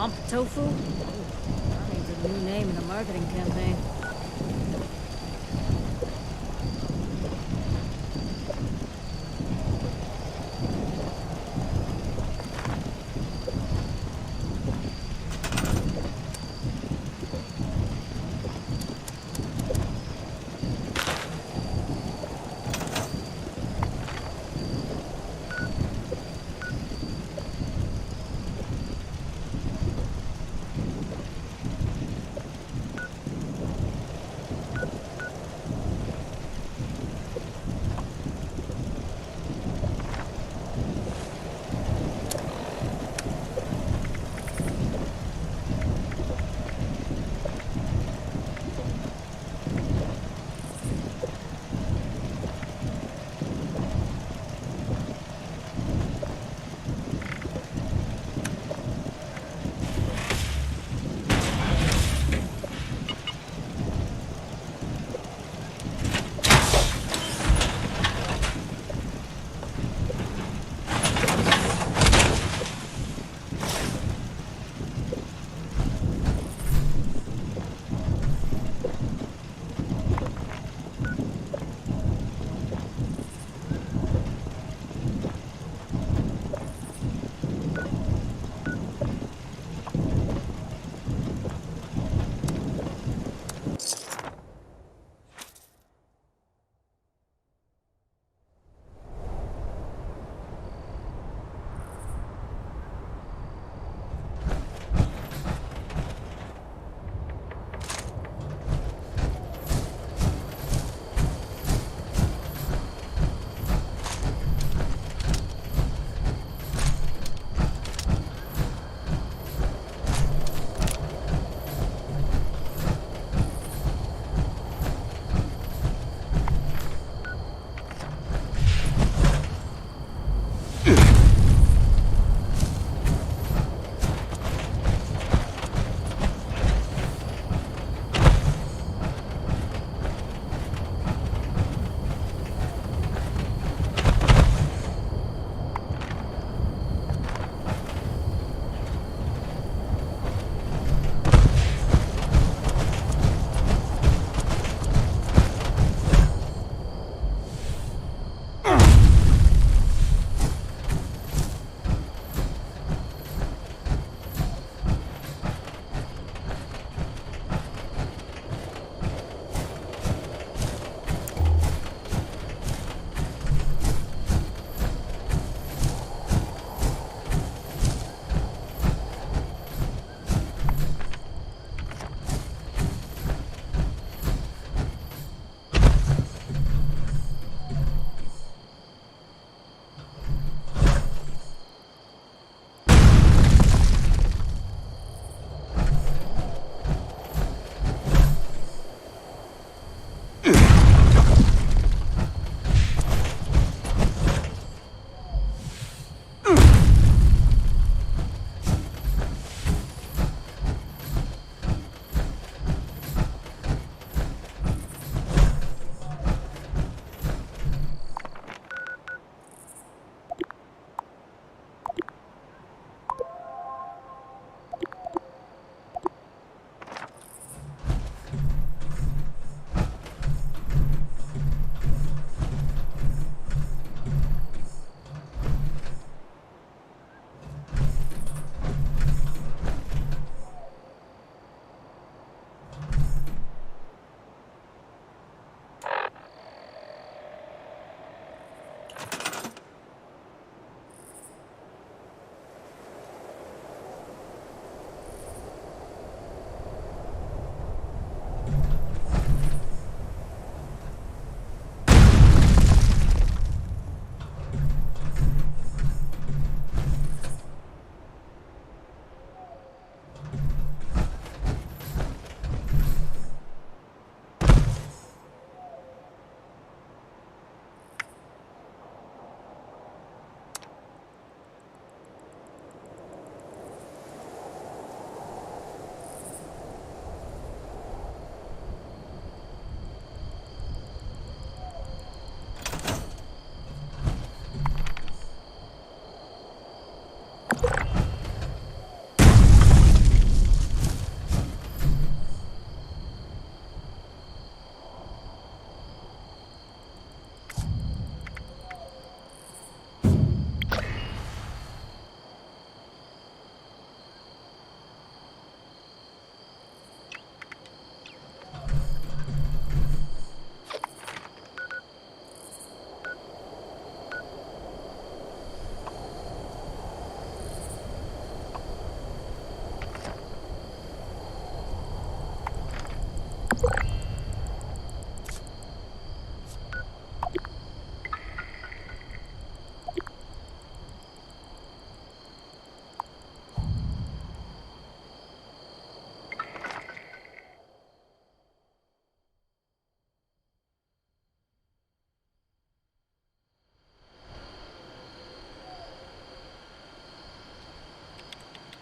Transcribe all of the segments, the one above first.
Swamp tofu? That needs a new name in the marketing campaign.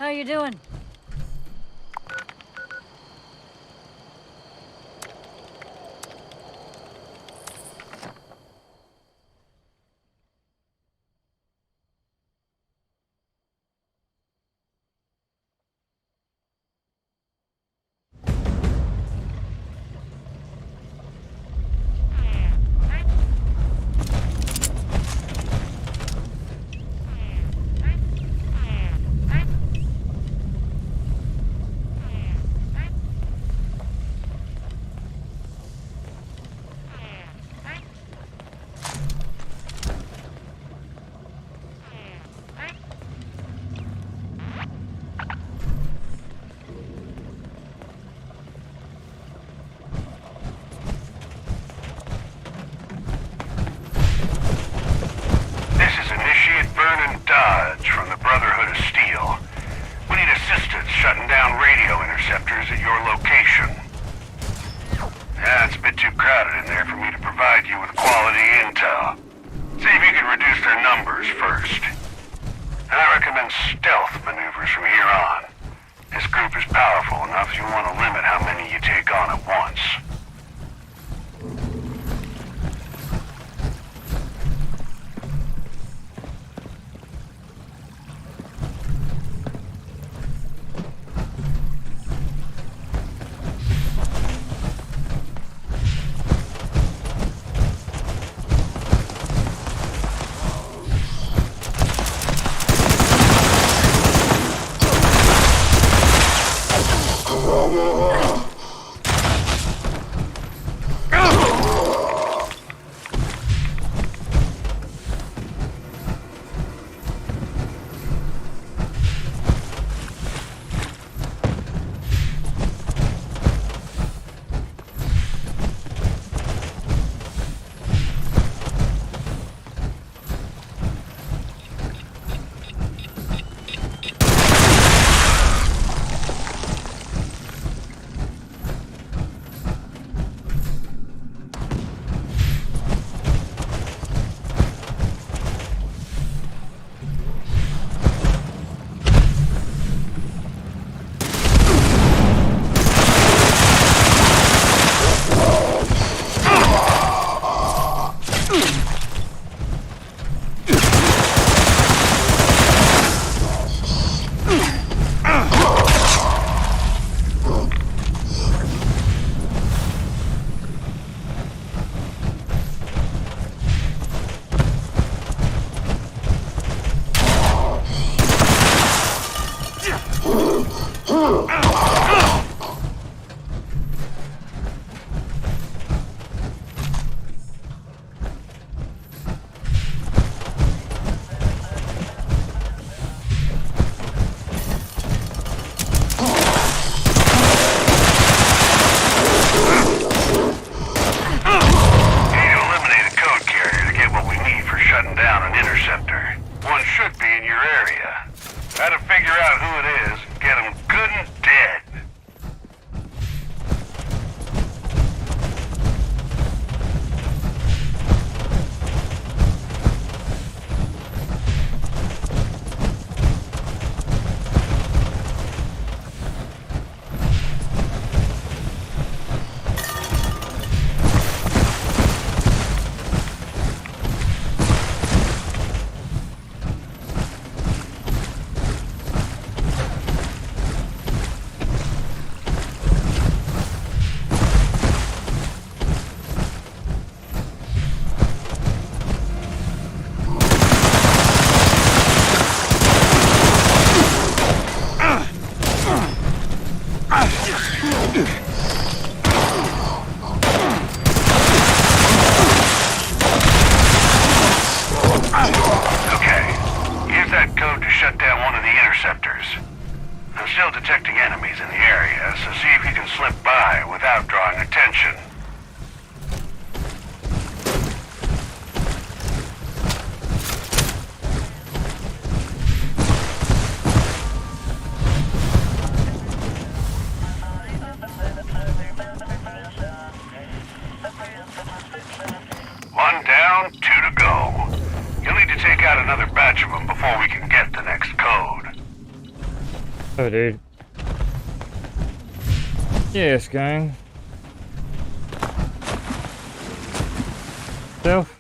How you doing? Shutting down radio interceptors at your location. Yeah, it's a bit too crowded in there for me to provide you with quality intel. See if you can reduce their numbers first. And I recommend stealth maneuvers from here on. This group is powerful enough you want to limit how many you take on at once. One down, two to go. You'll need to take out another batch of them before we can get the next code. Oh, dude. Yes, gang. Self.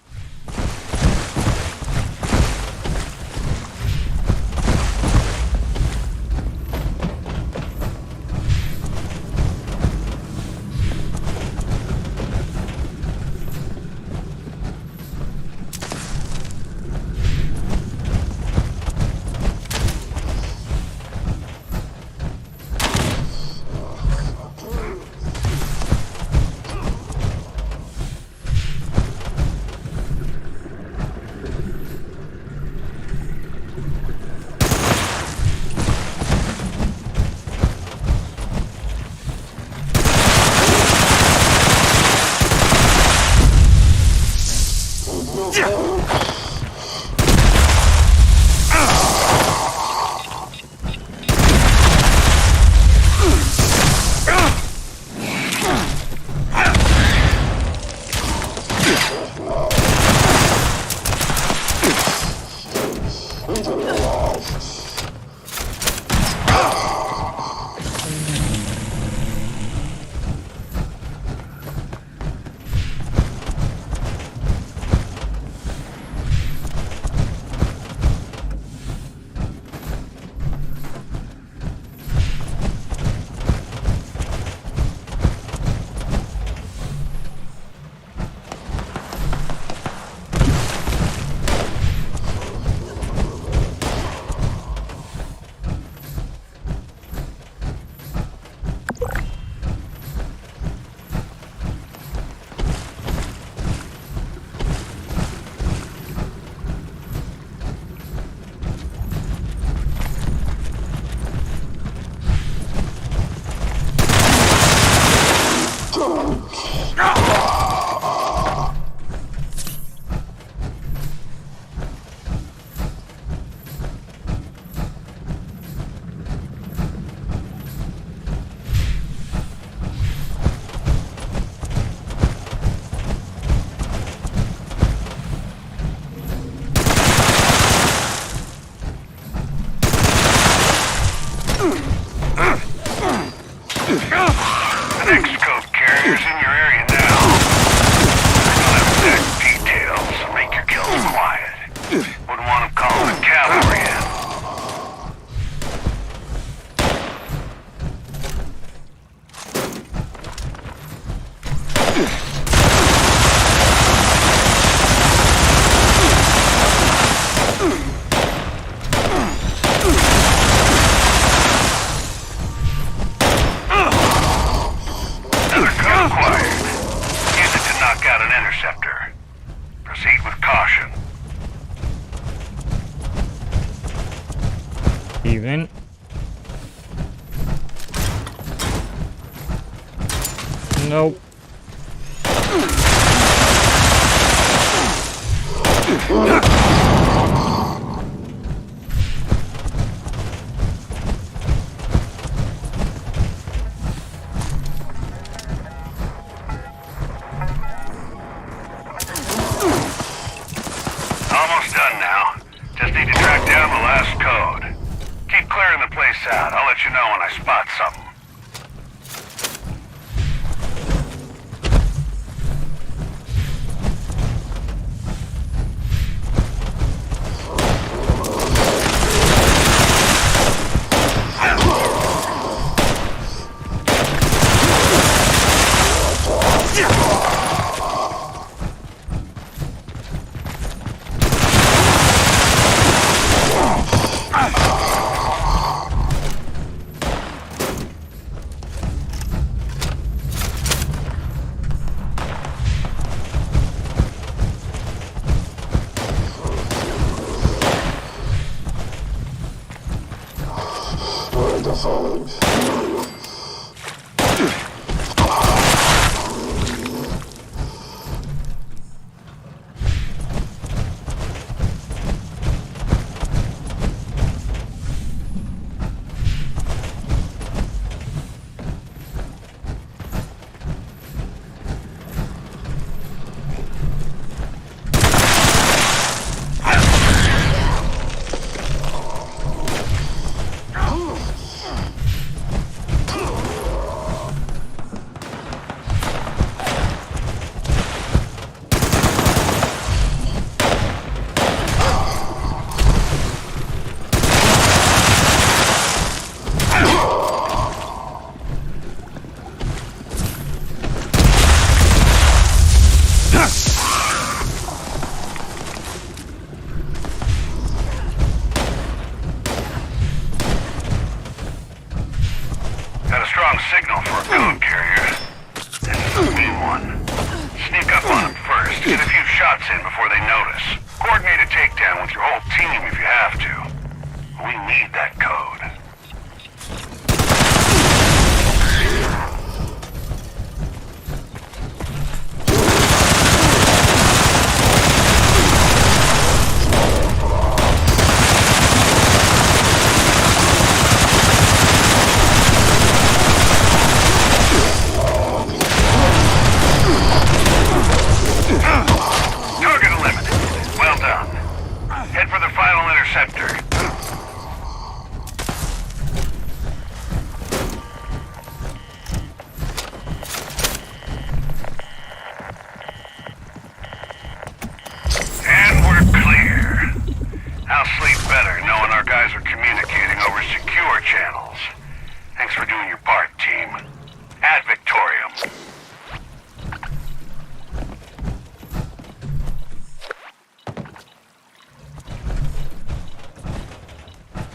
An X-code carrier's in your area now. I don't have exact details, so make your kills quiet. Wouldn't want him calling the cavalry in. Another code acquired. Use it to knock out an interceptor. Proceed with caution. Even. Nope. Almost done now. Just need to track down the last code. Keep clearing the place out. I'll let you know when I spot something.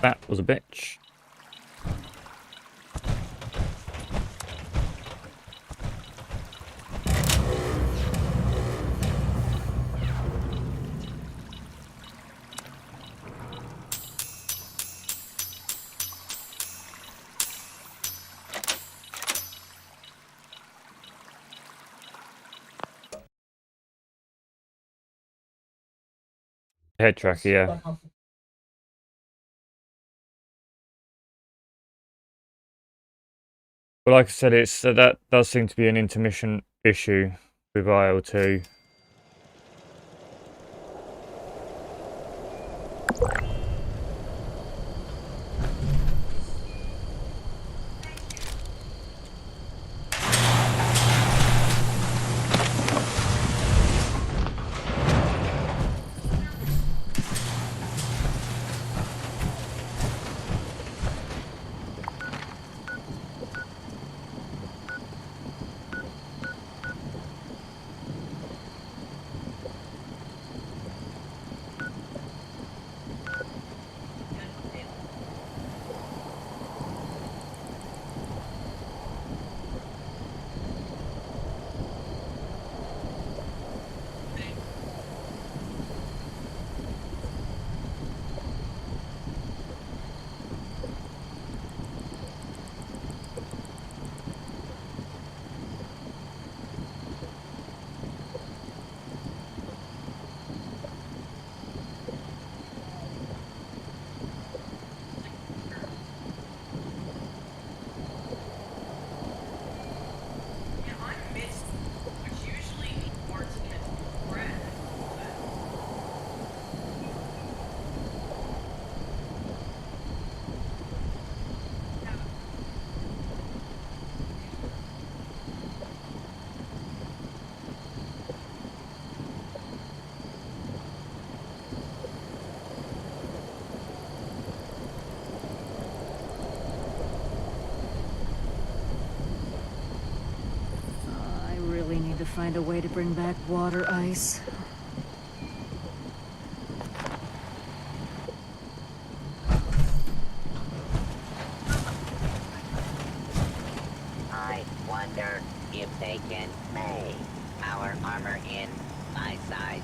That was a bitch. Head tracker, yeah. But like I said, it's that does seem to be an intermittent issue with IL-2. I really need to find a way to bring back water ice. I wonder if they can make our armor in my size.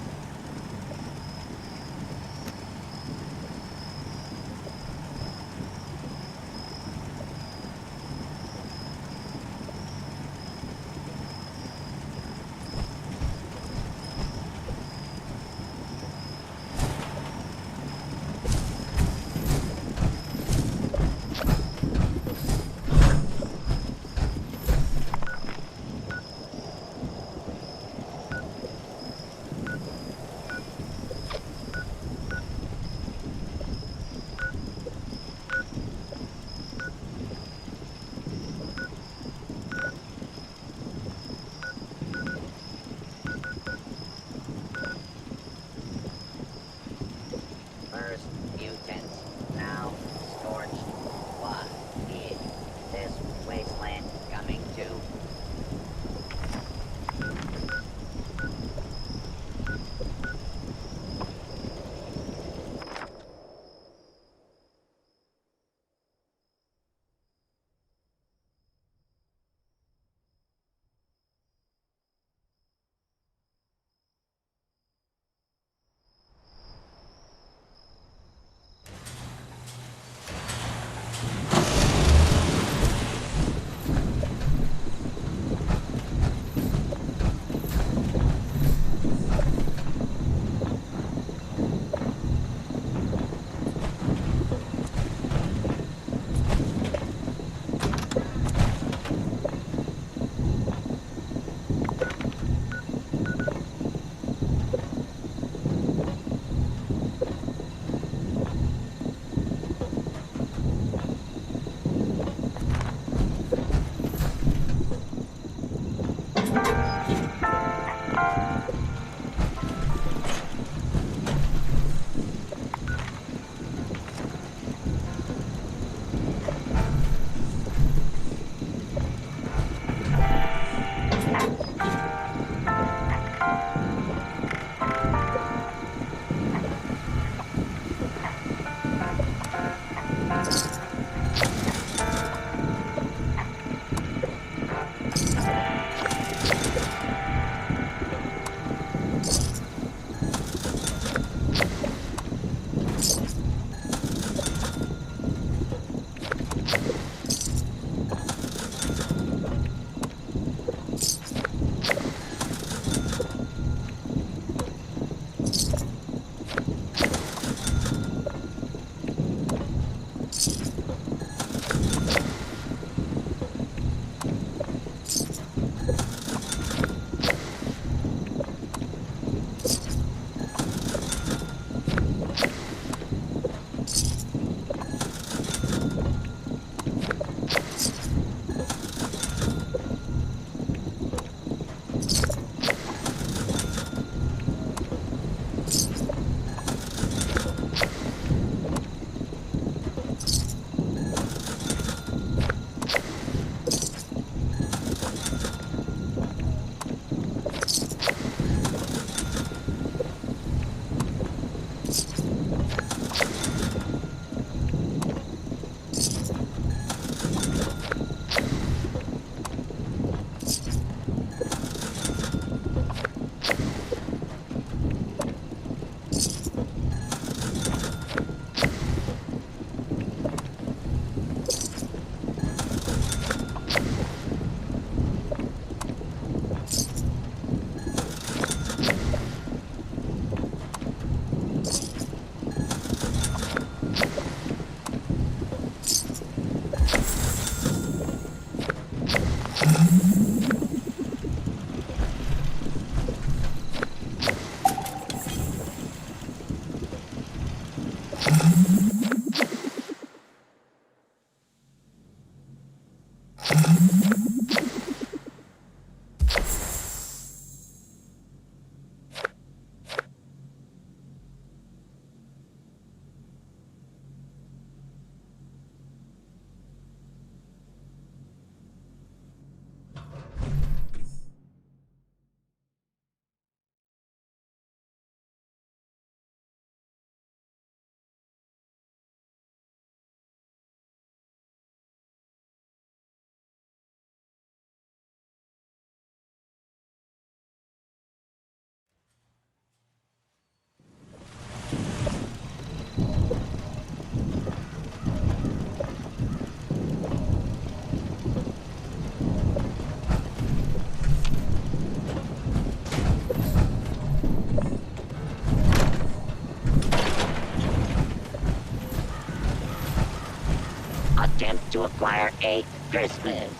to acquire a Christmas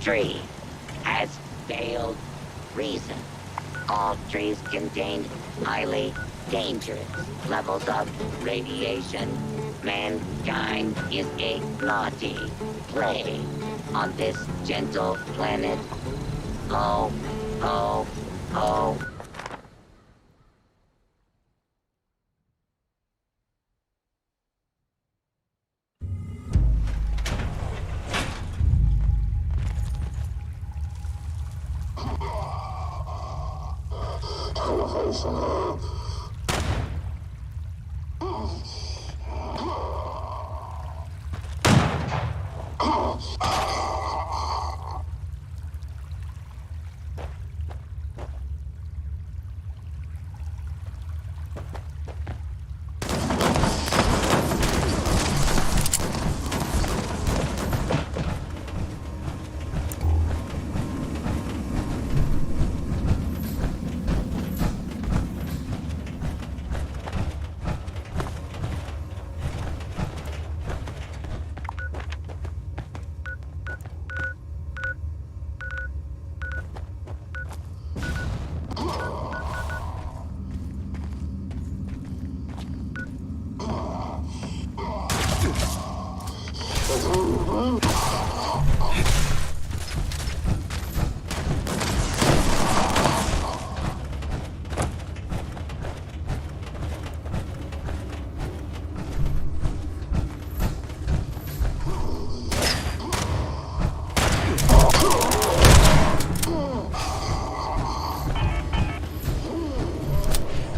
tree has failed. Reason: all trees contain highly dangerous levels of radiation. Mankind is a naughty plague on this gentle planet. Ho, ho, ho.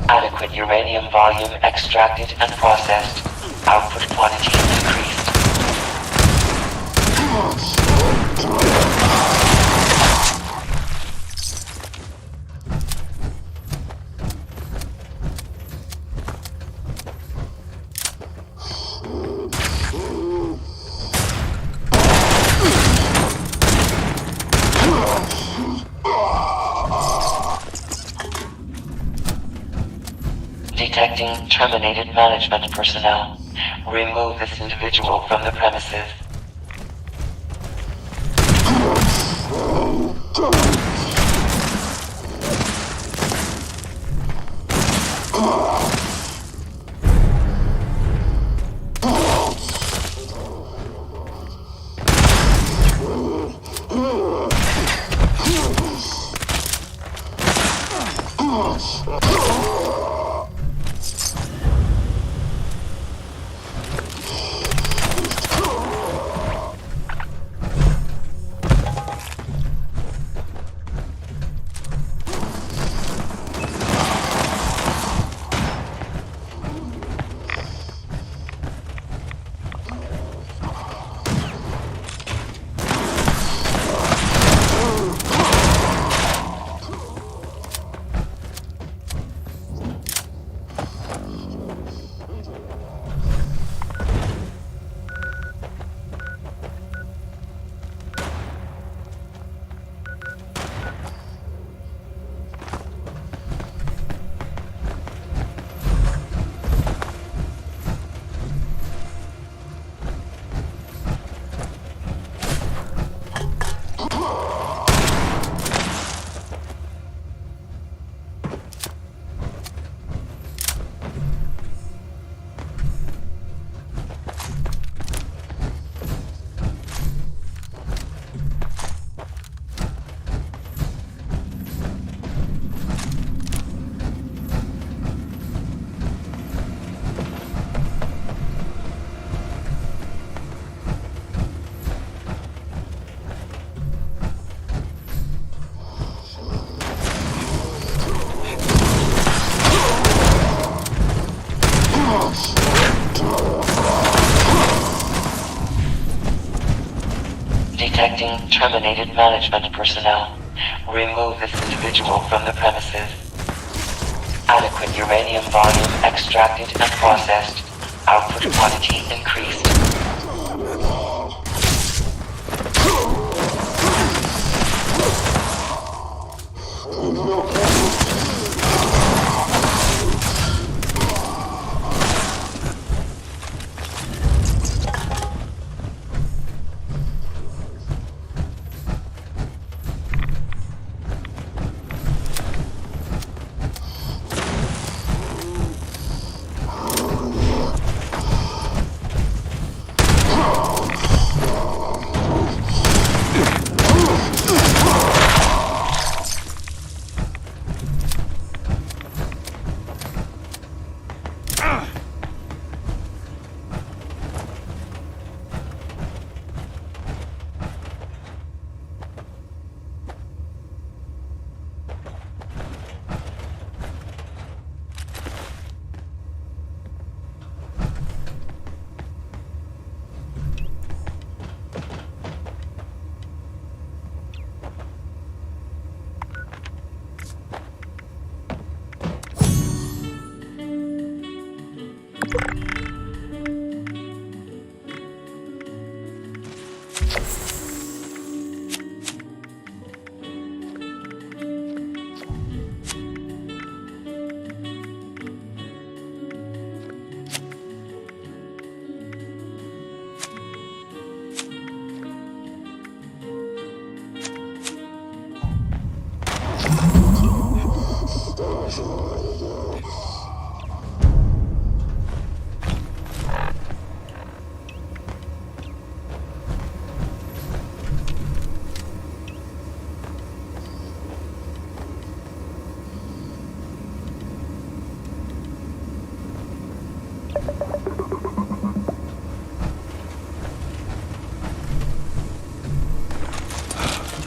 Adequate uranium volume extracted and processed. Output quantity increased. Detecting terminated management personnel. Remove this individual from the premises. Detecting terminated management personnel. Remove this individual from the premises. Adequate uranium volume extracted and processed. Output quantity increased.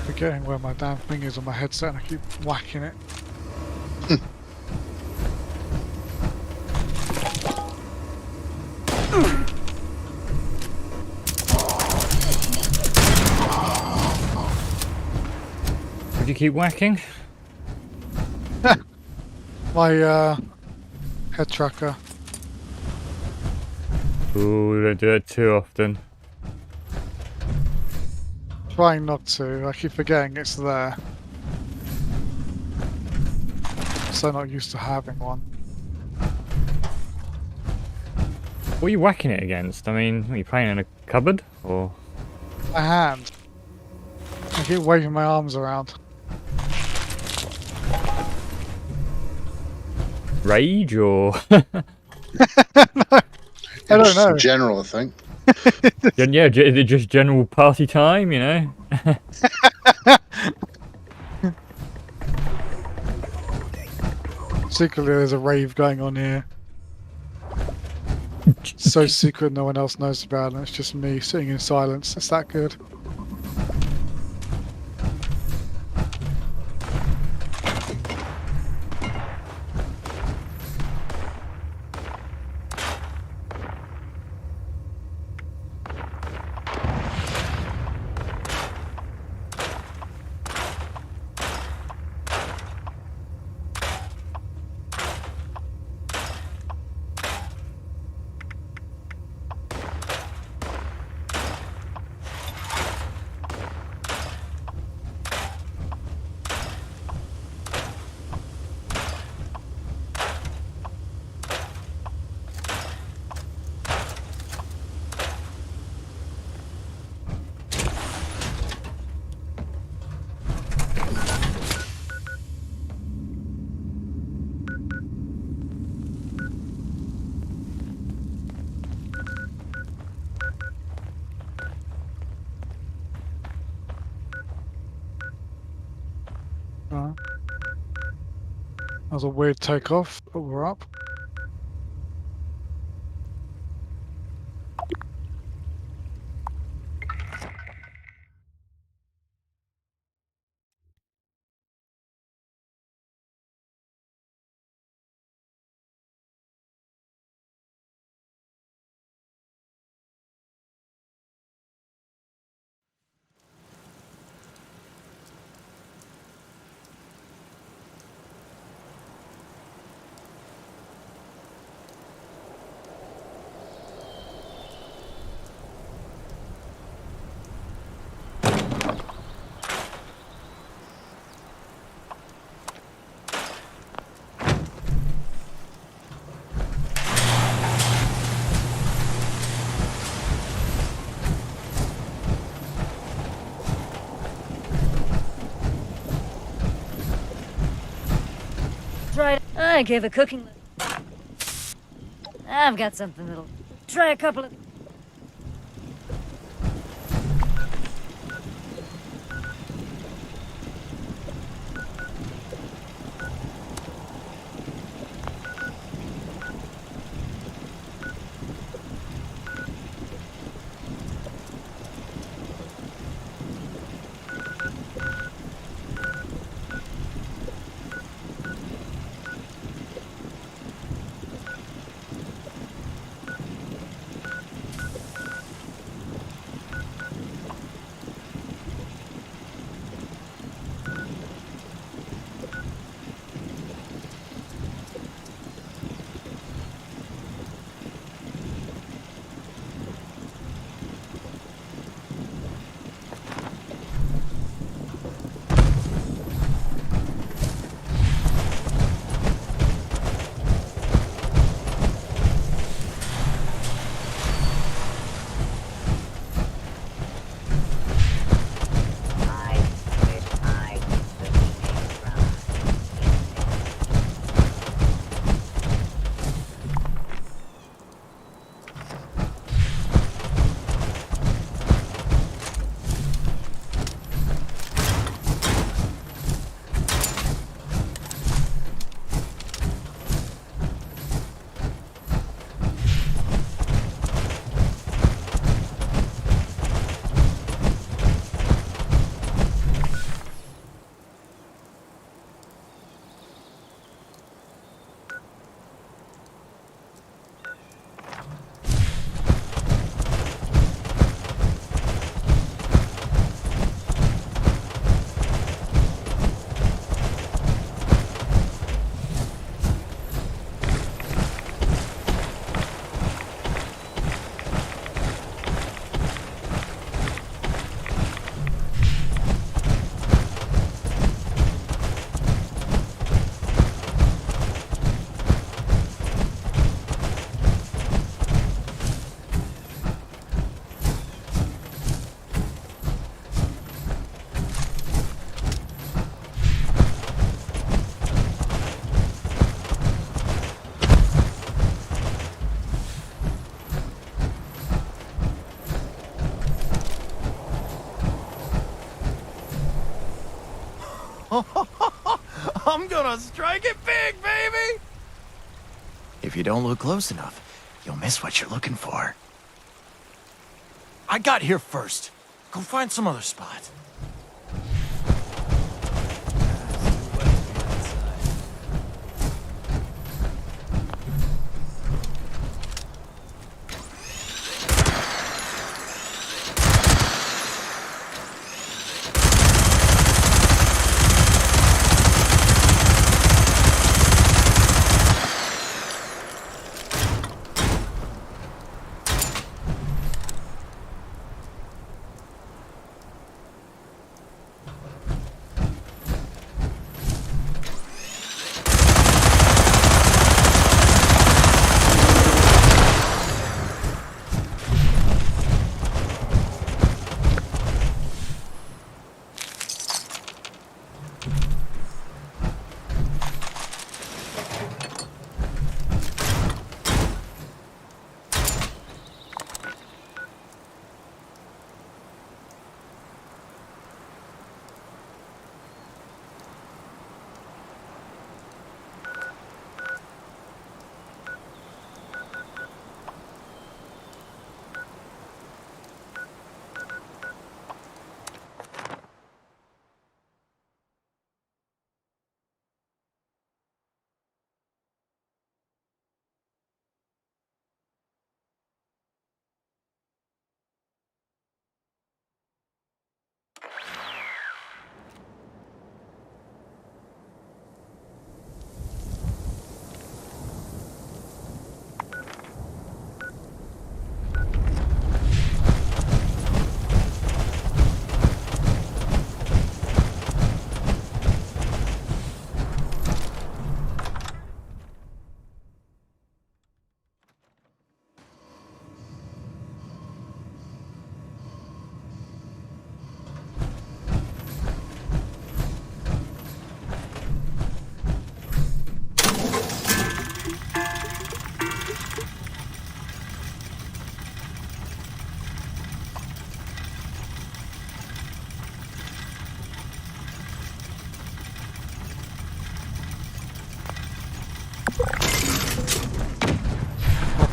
Forgetting where my damn thing is on my headset and I keep whacking it. Would you keep whacking? My head tracker. Ooh, we don't do that too often. Trying not to. I keep forgetting it's there. So not used to having one. What are you whacking it against? I mean, are you playing in a cupboard or? My hand. I keep waving my arms around. Rage or? No, I don't Just know. in general, I think. Yeah, is it just general party time, you know? Secretly, there's a rave going on here. So secret, no one else knows about it. It's just me sitting in silence. It's that good. That was a weird takeoff, but we're up. Try. I gave a cooking. I've got something that'll. Try a couple of. get big, baby! If you don't look close enough, you'll miss what you're looking for. I got here first. Go find some other spot.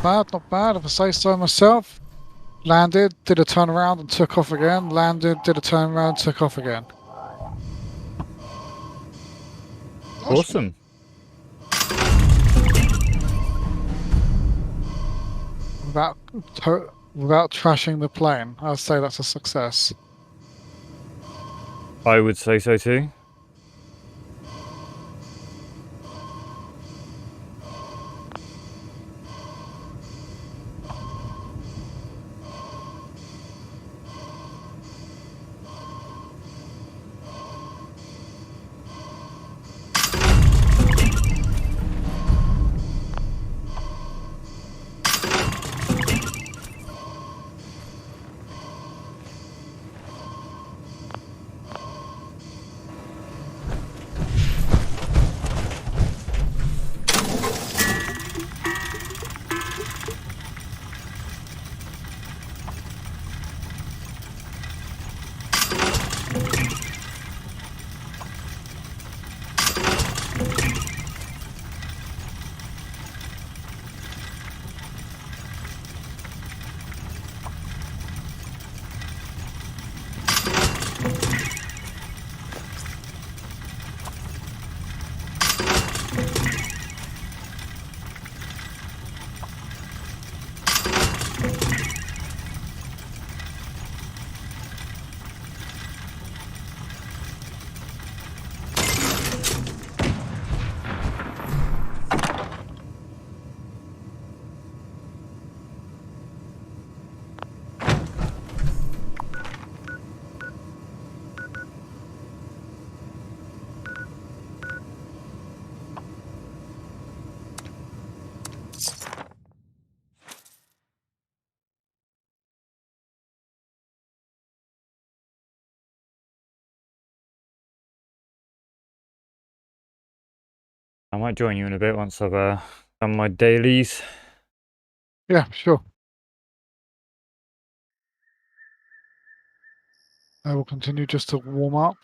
Not bad, if I say so myself. Landed, did a turnaround and took off again. Landed, did a turnaround, took off again. Awesome. Without without trashing the plane, I'd say that's a success. I would say so too. I might join you in a bit once I've done my dailies. Yeah, sure. I will continue just to warm up.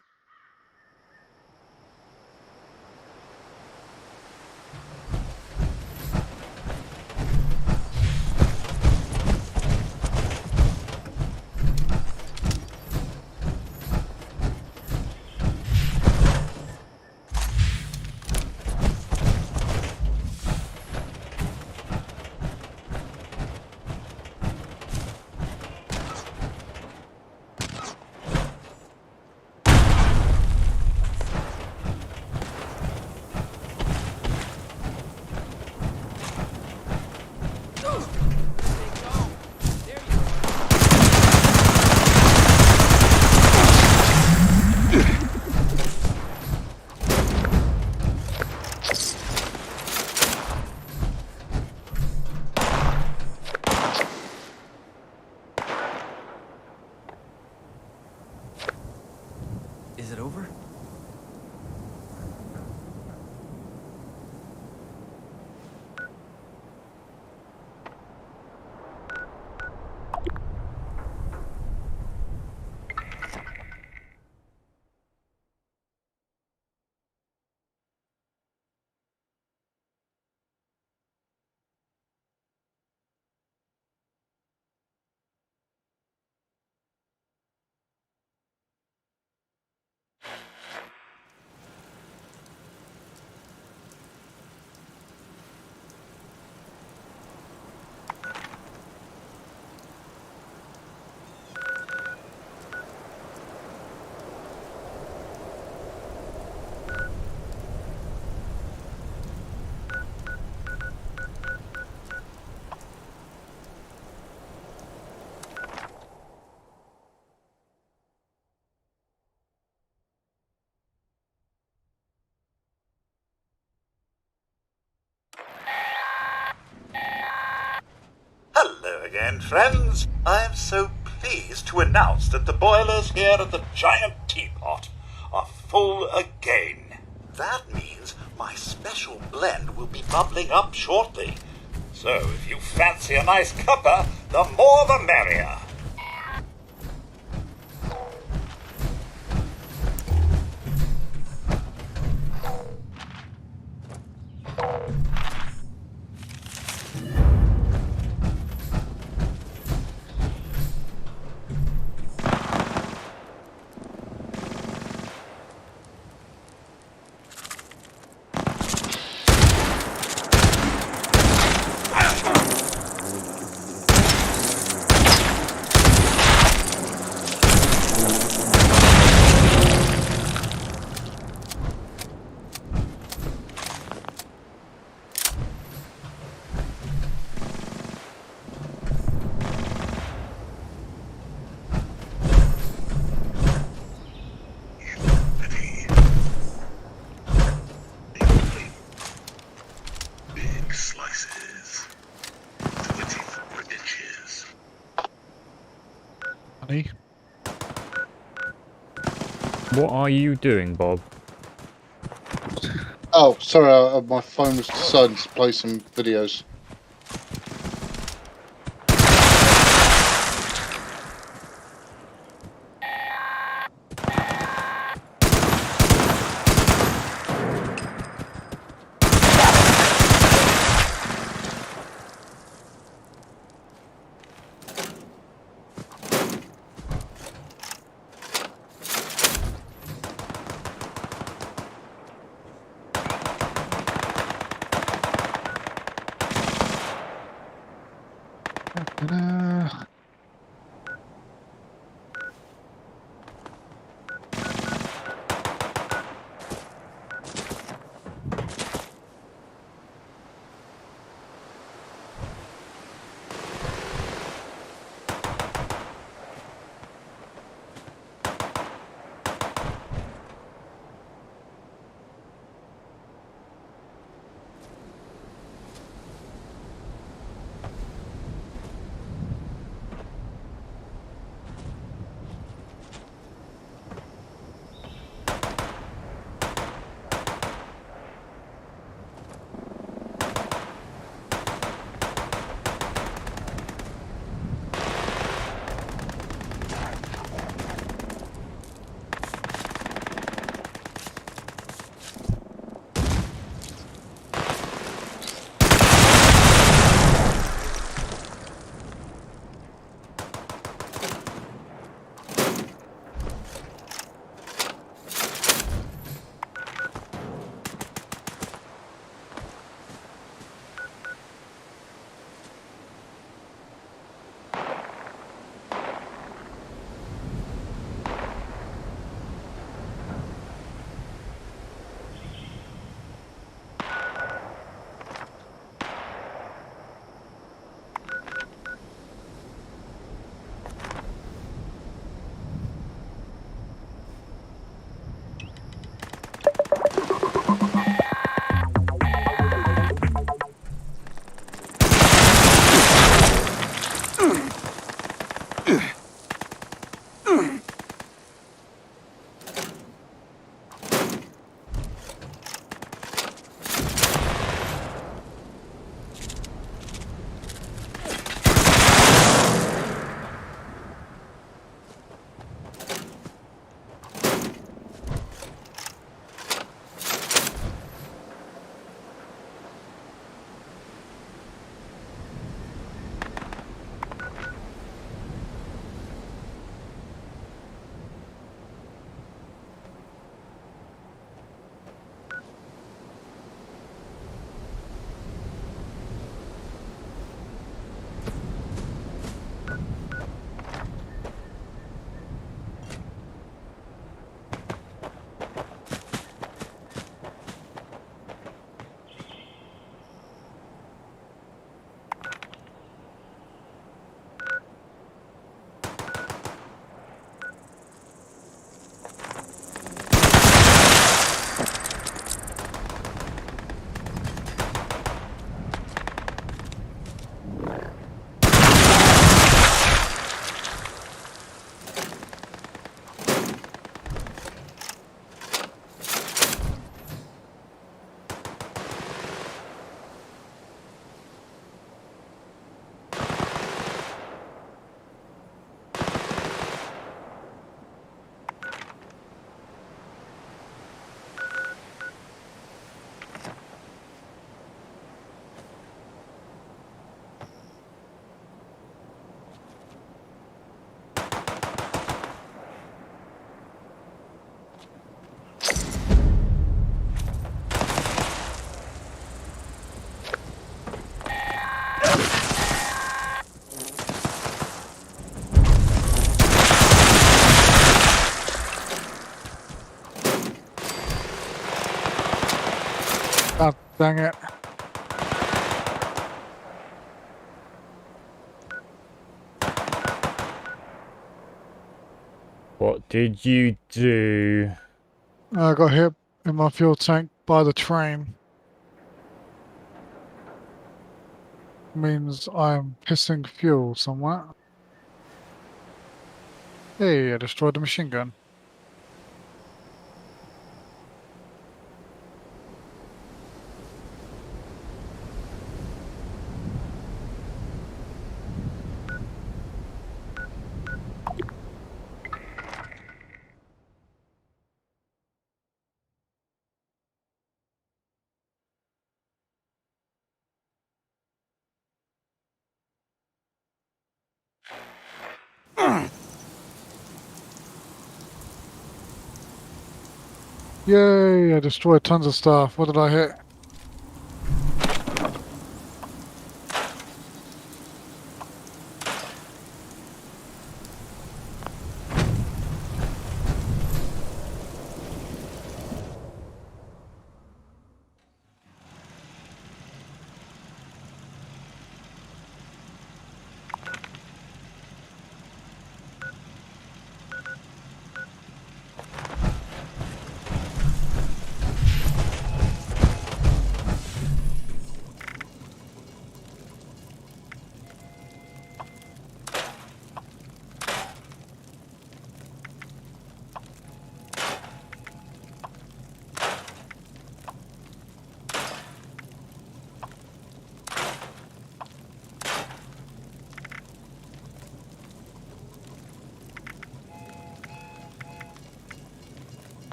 again, friends. I'm so pleased to announce that the boilers here at the giant teapot are full again. That means my special blend will be bubbling up shortly. So if you fancy a nice cuppa, the more the merrier. Big slices. 24 inches. Honey. What are you doing, Bob? Oh, sorry, my phone was deciding to play some videos. Dang it. What did you do? I got hit in my fuel tank by the train. Means I'm pissing fuel somewhere. Hey, I destroyed the machine gun. Yay, I destroyed tons of stuff. What did I hit?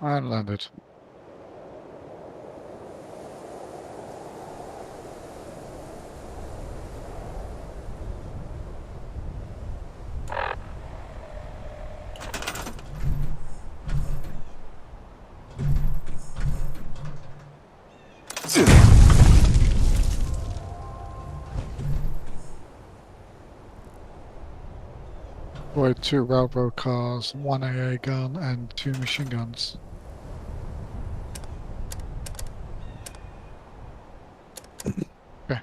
And landed. Destroyed 2 railroad cars, 1 AA gun, and 2 machine guns. Okay.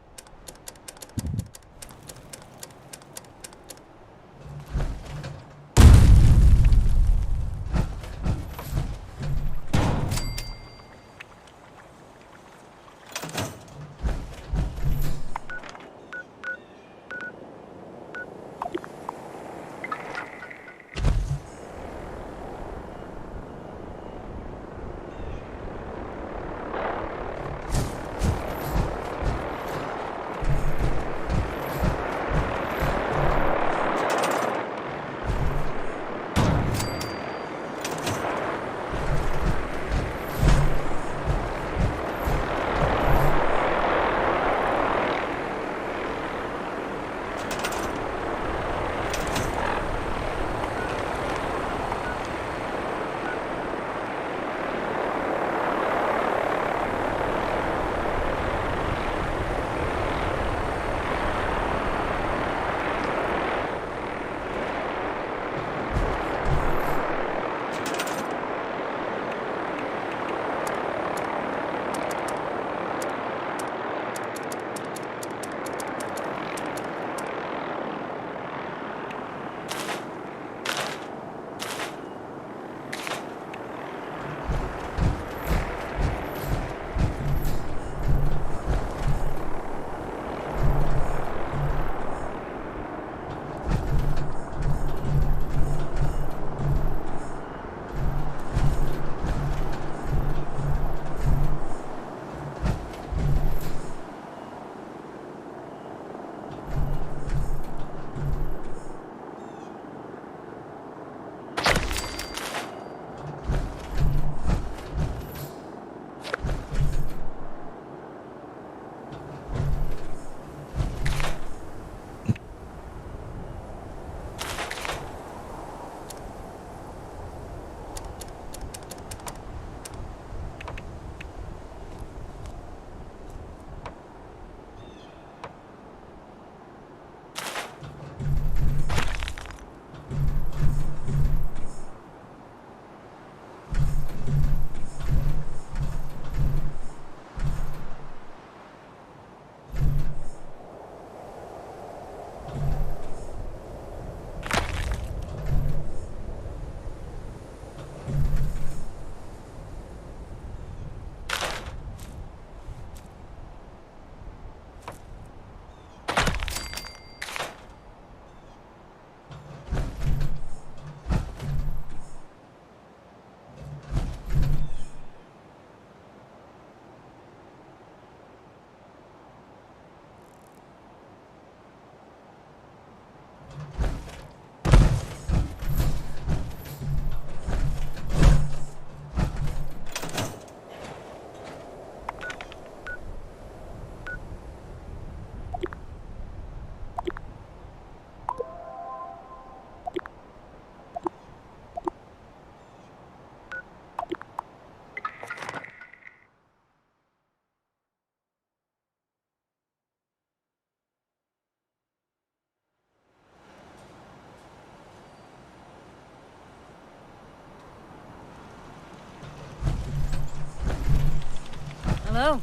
Hello?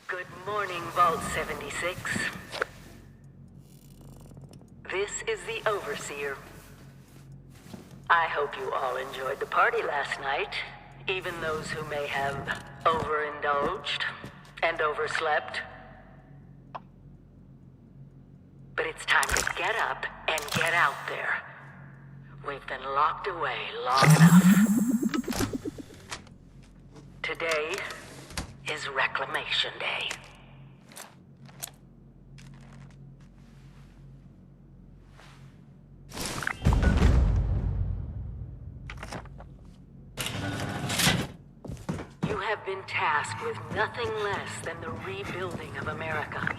Good morning, Vault 76. This is the Overseer. I hope you all enjoyed the party last night, even those who may have overindulged and overslept. But it's time to get up and get out there. We've been locked away long enough. Today is Reclamation Day. You have been tasked with nothing less than the rebuilding of America.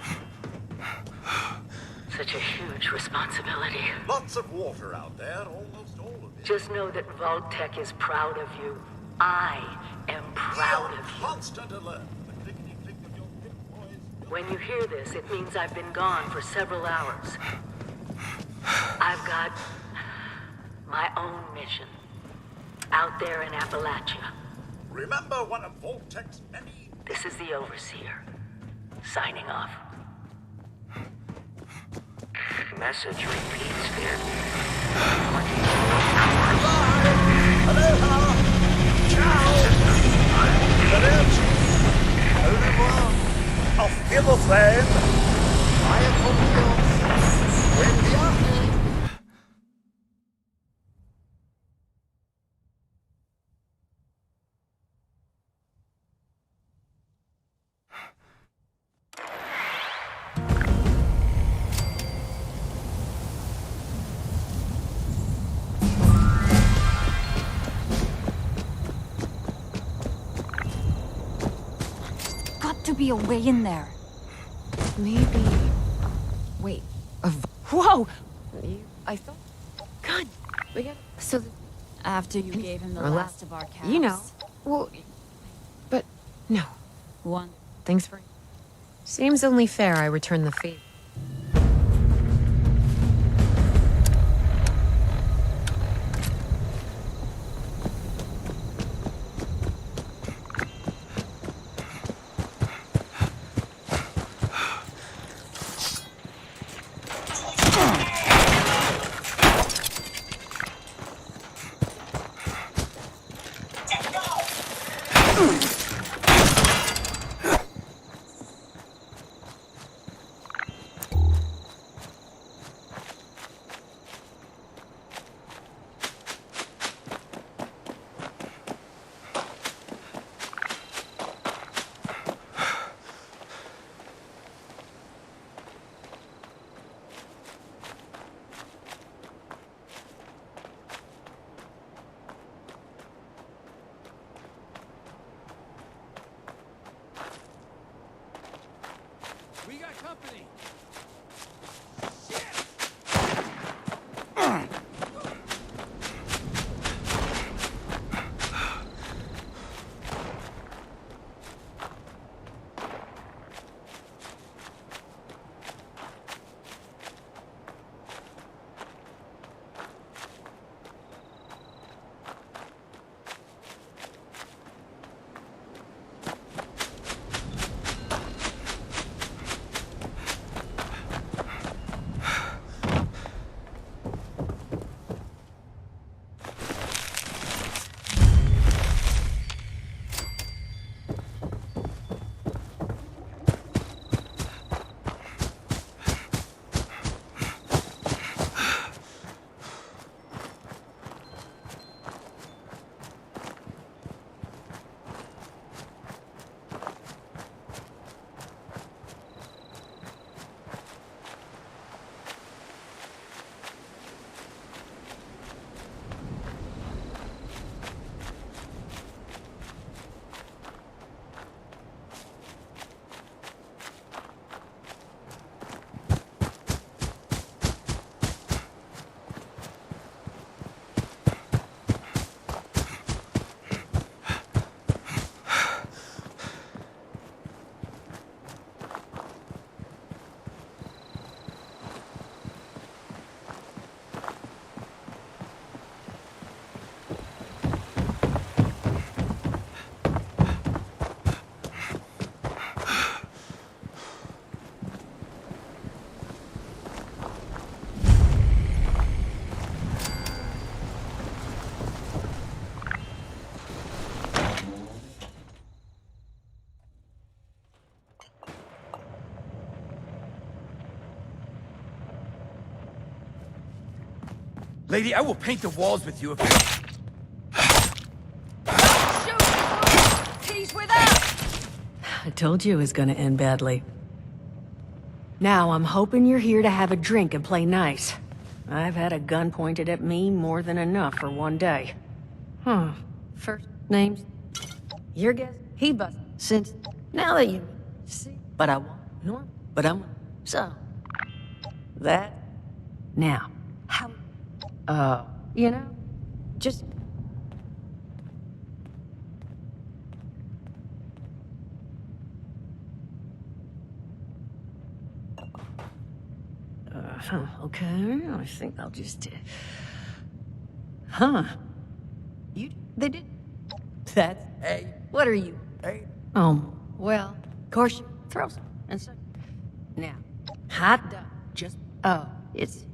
Such a huge responsibility. Lots of water out there, almost all of it. Just know that Vault Tech is proud of you. I am proud of you. Constant alert. The clickety-click of your pip boys. When you hear this, it means I've been gone for several hours. I've got my own mission out there in Appalachia. Remember one of Vault-Tech's many... This is the Overseer, signing off. Message repeats in 24 hours. Aloha! Ciao! Arrivederci! Au revoir! Auf Wiedersehen! Fire from Buen viaje! To be a way in there. Maybe... Wait, Whoa! I thought... God, we got... So... After you gave him the last of our cows. You know. Well... But... No. One. Thanks for... Seems only fair I return the favor. Lady, I will paint the walls with you if you... He's with us! I told you it was gonna end badly. Now, I'm hoping you're here to have a drink and play nice. I've had a gun pointed at me more than enough for one day. First names? Your guess? He bust. Since... Now that you... See? But I want... Norm? But I'm... So... That... Now... How... You know? Just... Okay, I think I'll just... You... They did... That's... Hey. What are you? Hey. Well, of course you throw some and so... Now, hot dog, just... Oh, it's...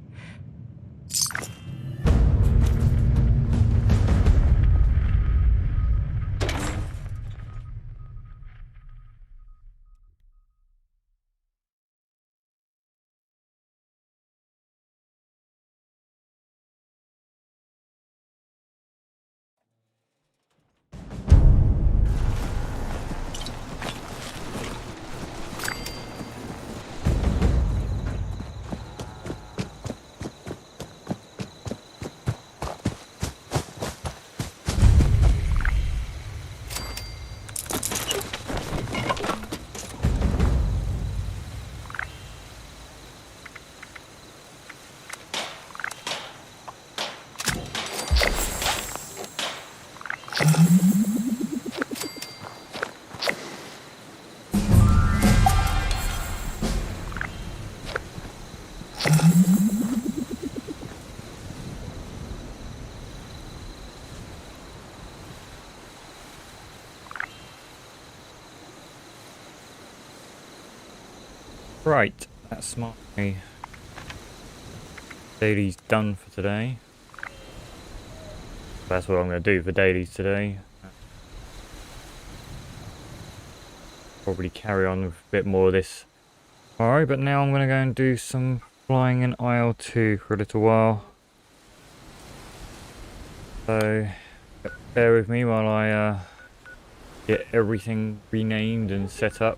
Right, that's my daily's done for today. That's what I'm going to do for dailies today. Probably carry on with a bit more of this tomorrow, but now I'm going to go and do some flying in IL-2 for a little while. So, bear with me while I get everything renamed and set up.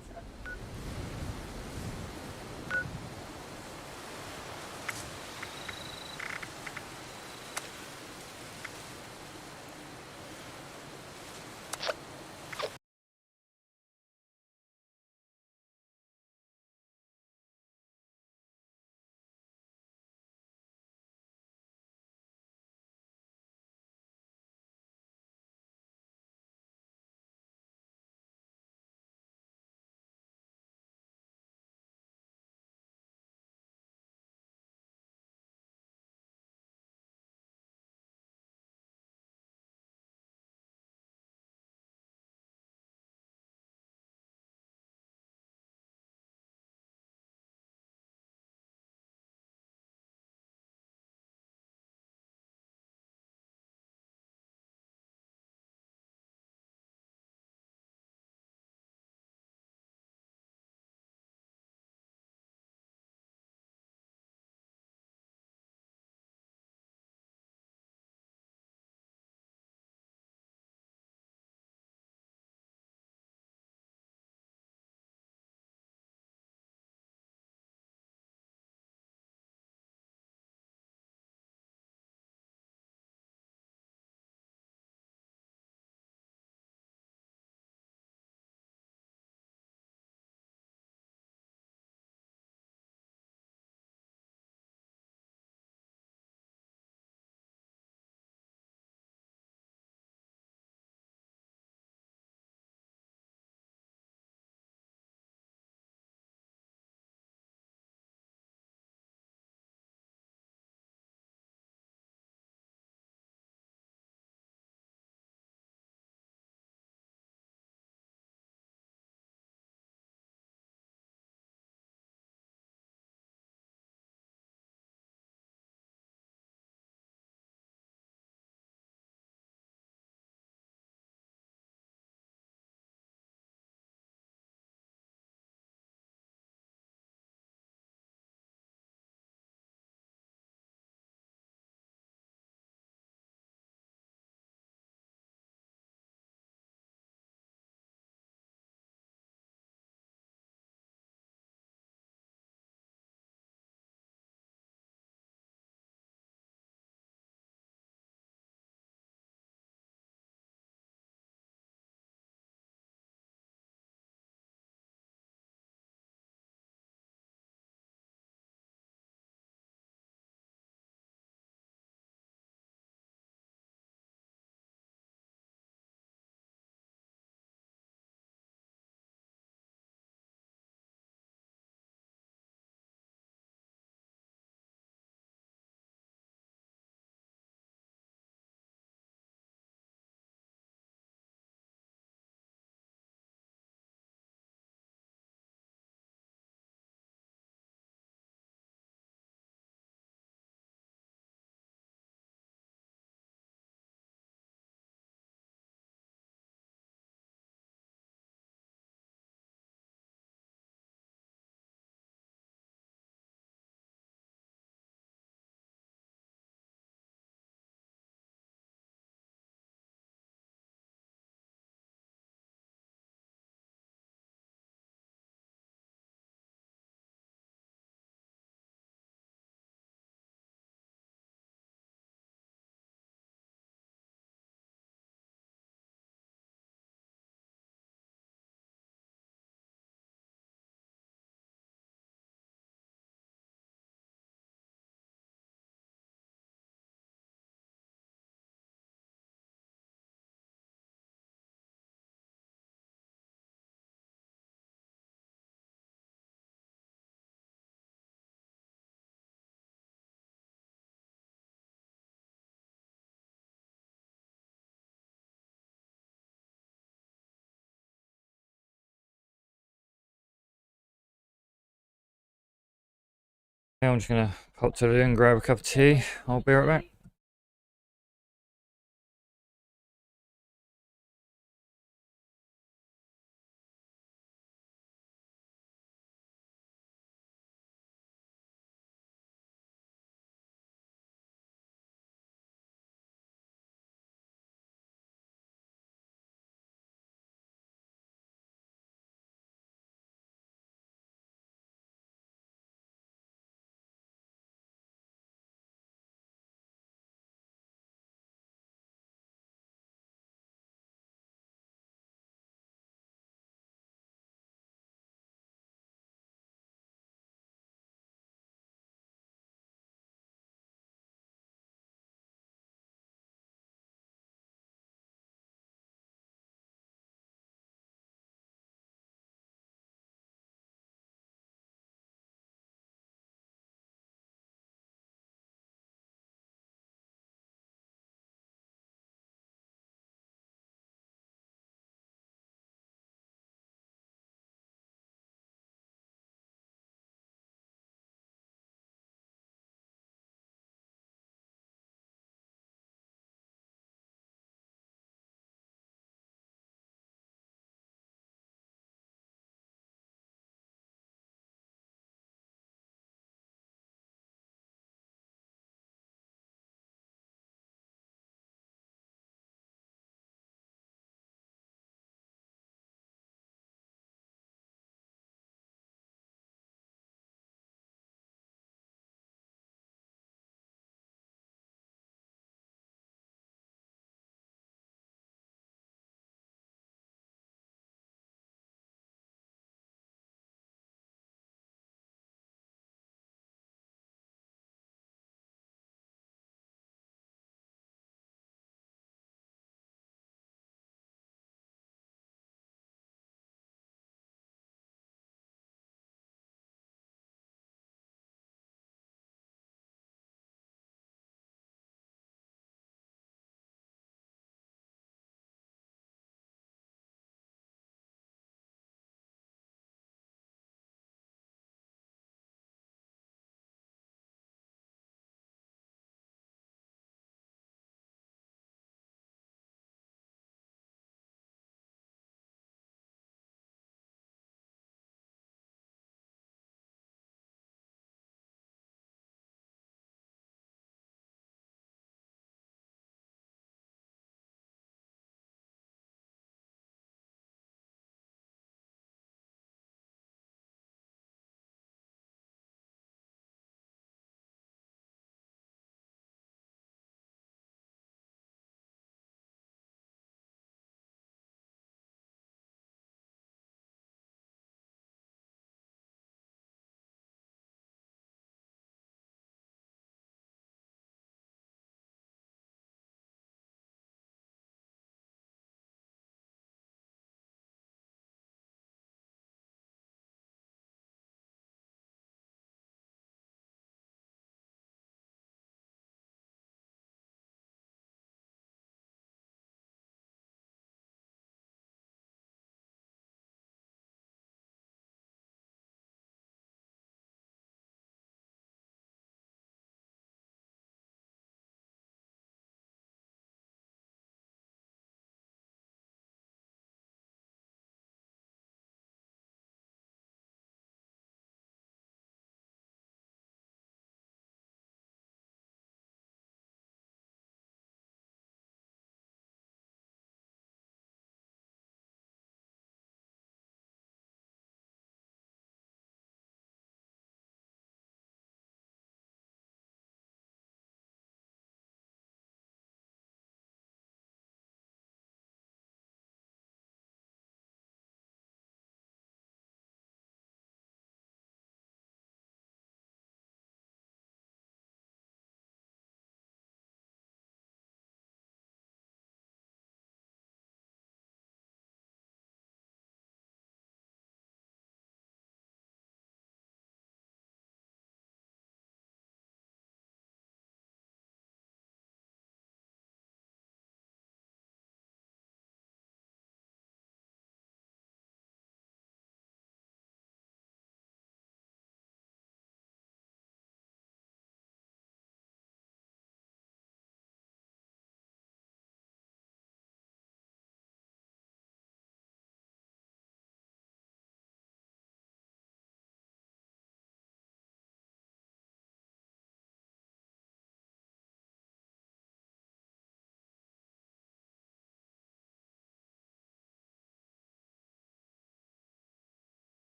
Yeah, I'm just gonna pop to the loo and grab a cup of tea. I'll be right back.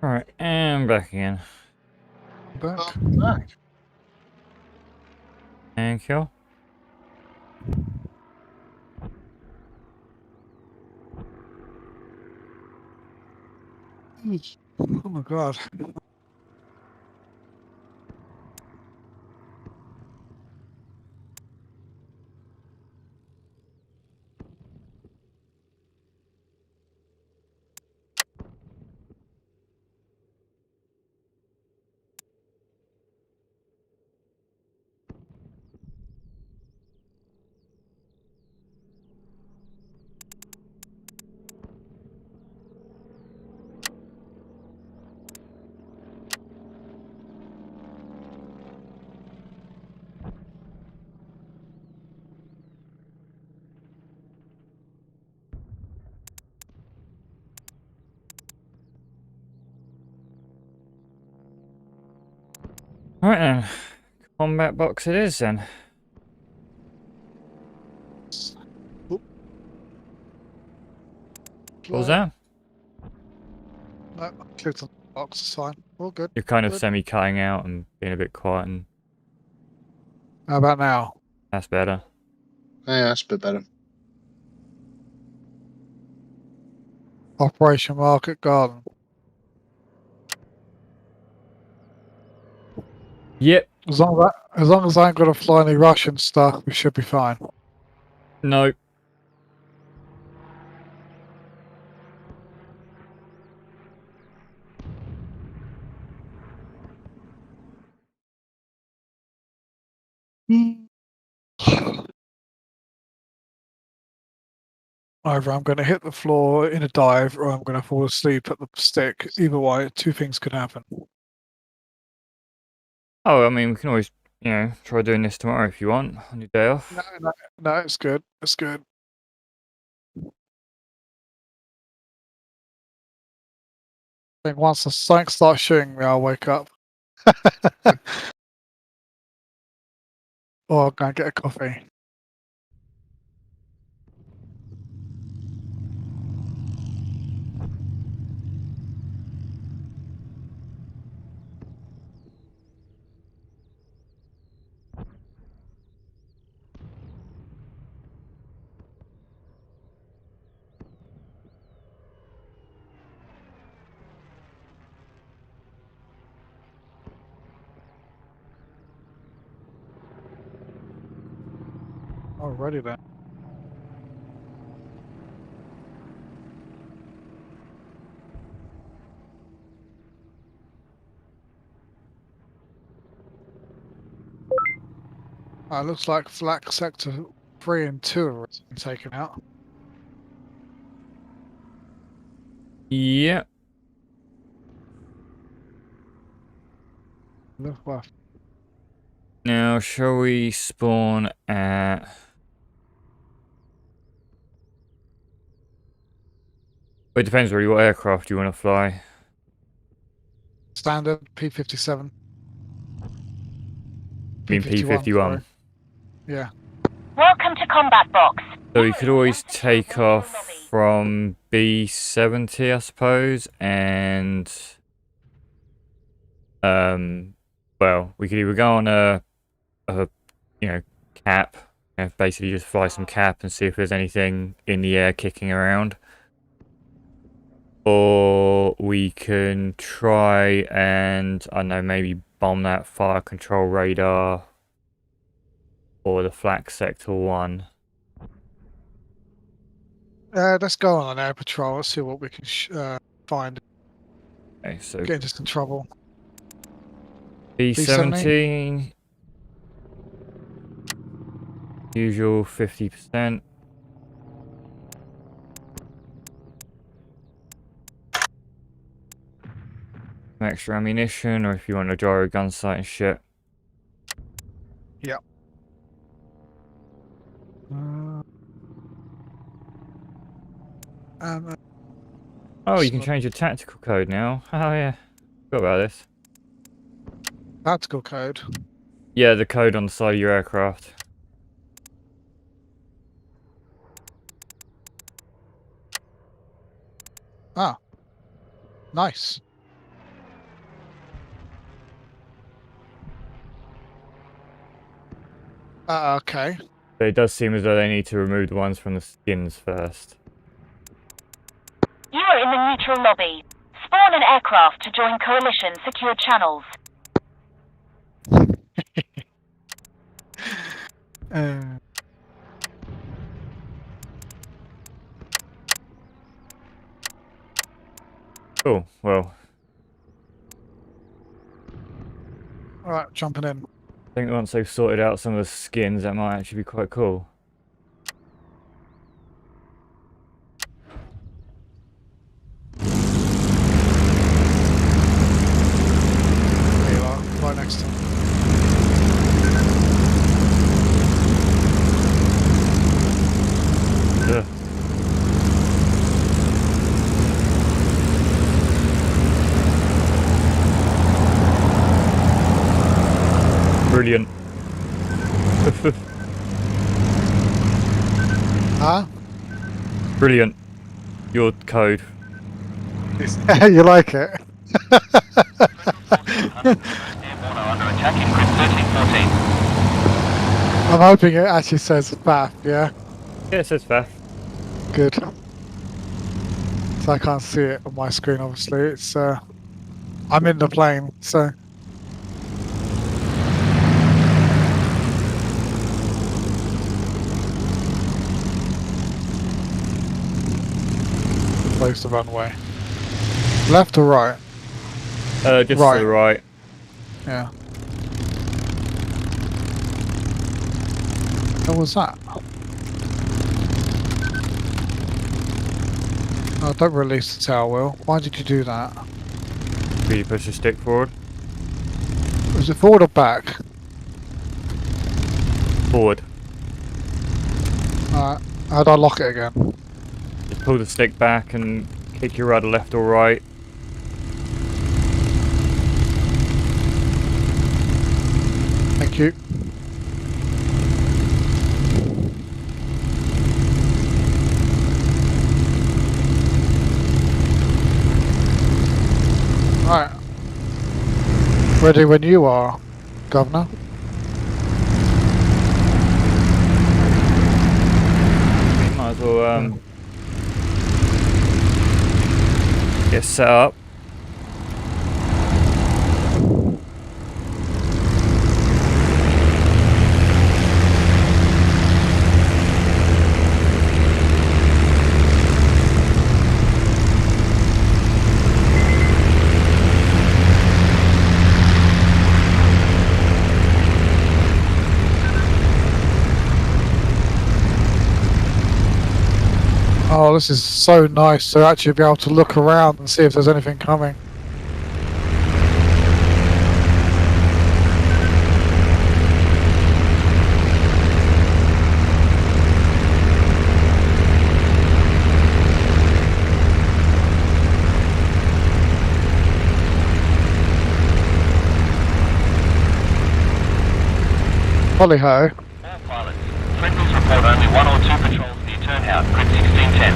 Alright, and back again. Back. Back. And kill. Oh my god. Alright then. Combat box it is then. Oop. What was that? No, I clicked on the box, it's fine. All good. You're kind of Good. semi-cutting out and being a bit quiet, and How about now? that's better. Yeah, that's a bit better. Operation Market Garden. Yep. As long as I ain't got to fly any Russian stuff, we should be fine. No. Either I'm going to hit the floor in a dive or I'm going to fall asleep at the stick. Either way, two things could happen. Oh, I mean, we can always, try doing this tomorrow if you want, on your day off. No, it's good. It's good. I think once the sun starts shooting me, I'll wake up. Or I'll go and get a coffee. Alrighty then. Looks like Flak Sector 3 and 2 are taken out. Yep. Left, left. Now, shall we spawn at... Well, it depends really what aircraft you want to fly. Standard P-57. I mean P-51. Yeah. Welcome to Combat Box. So we could always take off from B-70, I suppose, and... well, we could either go on a cap, basically just fly some cap and see if there's anything in the air kicking around. Or we can try and, I don't know, maybe bomb that fire control radar or the flak sector 1. Let's go on an air patrol. Let's see what we can find. Okay, so Get into some trouble. B-17. Usual 50%. Some extra ammunition, or if you want a gyro gun sight and shit. Yep. Oh, you can change your tactical code now. Oh yeah, forgot about this. Tactical code. Yeah, the code on the side of your aircraft. Ah, nice. Okay. But it does seem as though they need to remove the ones from the skins first. You are in the neutral lobby. Spawn an aircraft to join Coalition secured channels. Cool, well, Alright, jumping in. I think once they've sorted out some of the skins, that might actually be quite cool. Here you are, right next to him. Yeah. Brilliant. Huh? Brilliant. Your code. You like it? I'm hoping it actually says Faff, yeah? Yeah, it says Faff. Good. So I can't see it on my screen, obviously. It's I'm in the plane, so. Close the runway. Left or right? Just to the right. Yeah. What was that? Oh, don't release the tail wheel. Why did you do that? Will you push the stick forward? Was it forward or back? Forward. Alright. How'd I lock it again? Just pull the stick back and kick your rudder left or right. Thank you. Right. Ready when you are, Governor. You might as well get set up. Oh, this is so nice to actually be able to look around and see if there's anything coming. Holly ho. All pilots, Friendlies report only one or two patrols near turnout, grid 1610.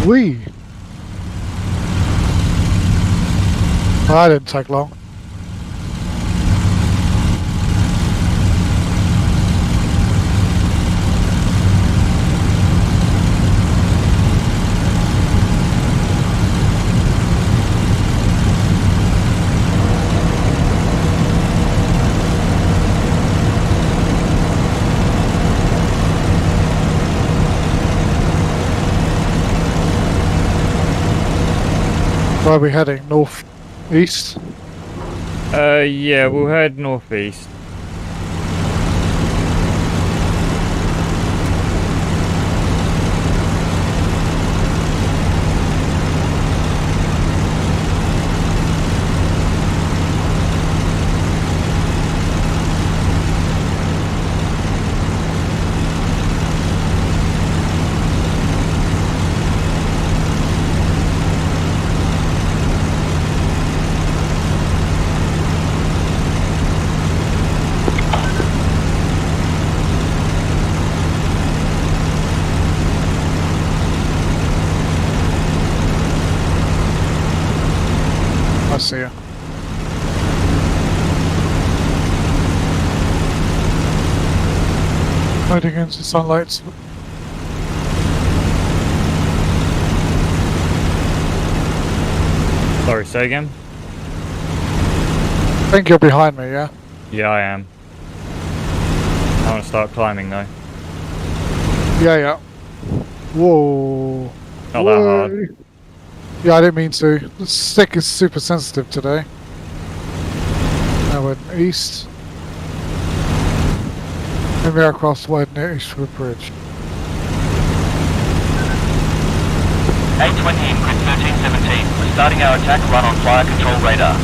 Wee. That didn't take long. Where are we heading? North? East? Yeah, we'll head northeast. I see you. Loading into sunlight. Sorry, say again? I think you're behind me, yeah? Yeah, I am. I want to start climbing though. Yeah, yeah. Whoa. Not that hard. Yeah, I didn't mean to. The stick is super sensitive today. Now we're east. And the aircraft's wide near Eastwood Bridge. 820 in grid 1317. We're starting our attack run on fire control radar.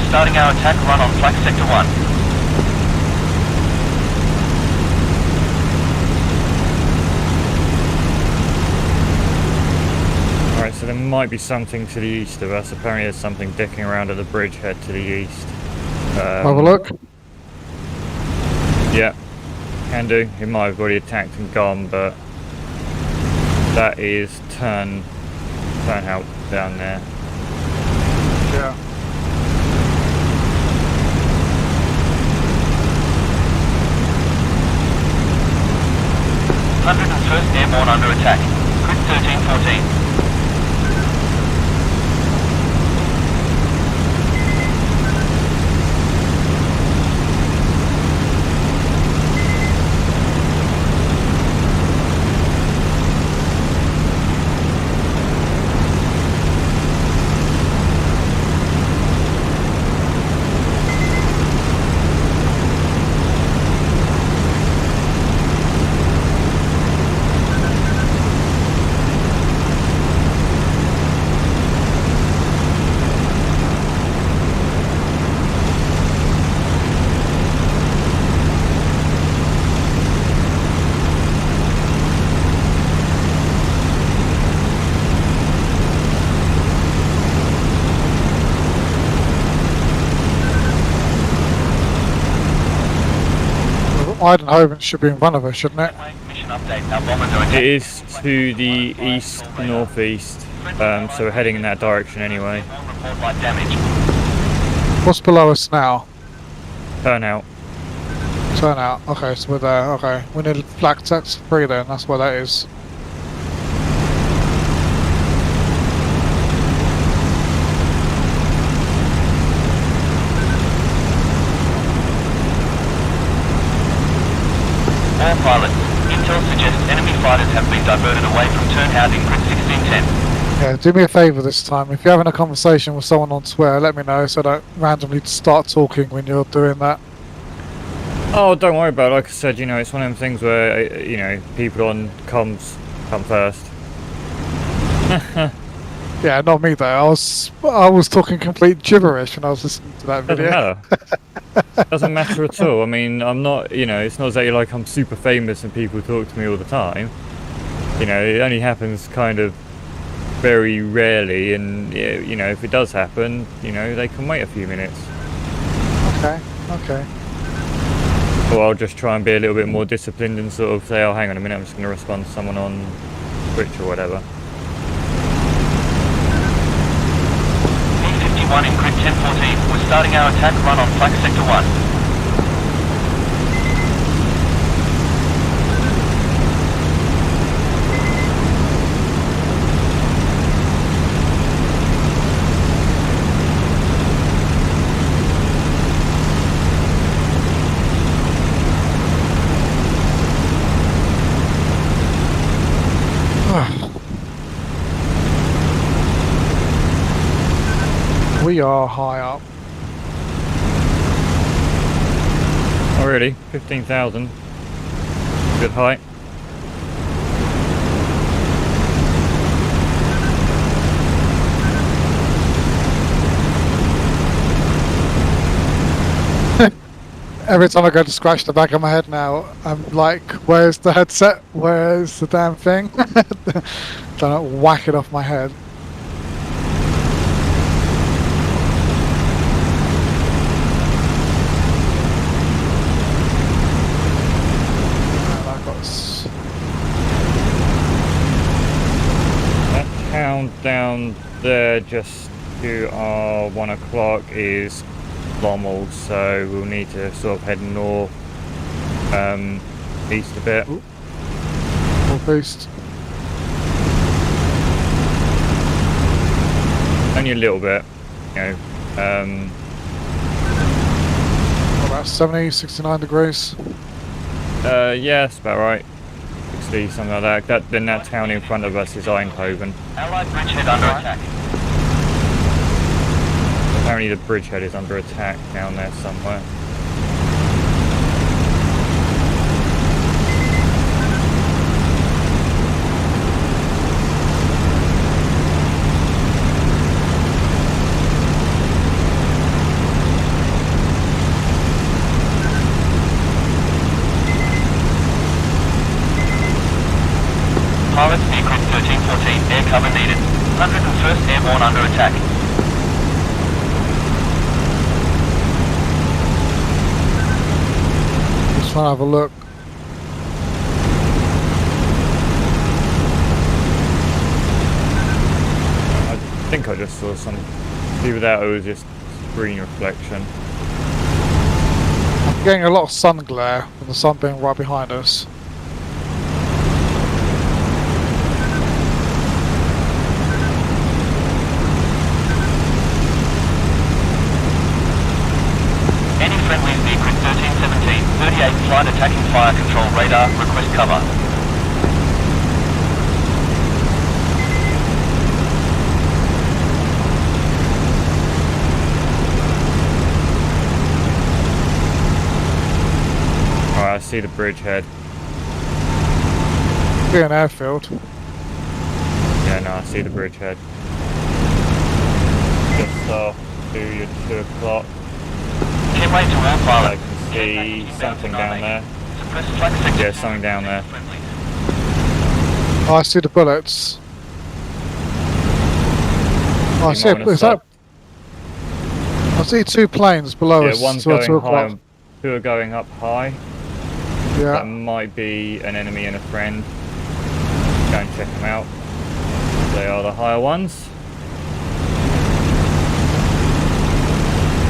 Starting our attack run on Flak Sector 1. Alright, so there might be something to the east of us. Apparently there's something dicking around at the bridgehead to the east. Have a look. Yeah, can do. It might have already attacked and gone, but that is turn out down there. Yeah. First Airborne under attack. Grid 1314. Idenhoven should be in front of us, shouldn't it? Mission update. Our bombers are attacking. It is to the east-northeast, so we're heading in that direction anyway. Report light damage. What's below us now? Turn out. Turn out. Okay, so we're there. Okay, we need flag sector 3 then. That's where that is. All pilots, intel suggests enemy fighters have been diverted away from turnout in grid 1610. Yeah, do me a favour this time. If you're having a conversation with someone on Twitter, let me know so I don't randomly start talking when you're doing that. Oh, don't worry about it. Like I said, you know, it's one of them things where, you know, people on comms come first. Yeah, not me though. I was talking complete gibberish when I was listening to that video. Doesn't matter. Doesn't matter at all. I mean, I'm not, you know, it's not exactly like I'm super famous and people talk to me all the time. You know, it only happens kind of very rarely, and you know, if it does happen, you know, they can wait a few minutes. Okay, okay. Or I'll just try and be a little bit more disciplined and sort of say, oh, hang on a minute, I'm just going to respond to someone on Twitch or whatever. P-51 in grid 1014. We're starting our attack run on flag sector 1. We are high up. Oh really? 15,000. Good height. Every time I go to scratch the back of my head now, I'm like, where's the headset? Where's the damn thing? Don't whack it off my head. That town down there just to our 1 o'clock is Lommel, so we'll need to sort of head north, east a bit. Northeast. Only a little bit, you know. About 70, 69 degrees. Yeah, that's about right. 60, something like that. Then that town in front of us is Eindhoven. Allied bridgehead under attack. Apparently the bridgehead is under attack down there somewhere. Pilots, Grid 1314, air cover needed. 101st Airborne under attack. Just trying to have a look. I think I just saw some. Either that or it was just screen reflection. I'm getting a lot of sun glare with the sun being right behind us. Any friendlies near grid 1317. 38 flight attacking fire control radar. Request cover. Alright, I see the bridgehead. Be an airfield. Yeah, no, I see the bridgehead. Just off to your 2 o'clock. Give way to all I pilots. can see something down there. Suppress flag sector. Yeah, something down there. Oh, I see the bullets. Oh, I You see. might wanna Is that? stop. I see 2 planes below Yeah, us. one's to our going 2 high, o'clock. and 2 are going up high. Yeah. That might be an enemy and a friend. Go and check them out. They are the higher ones.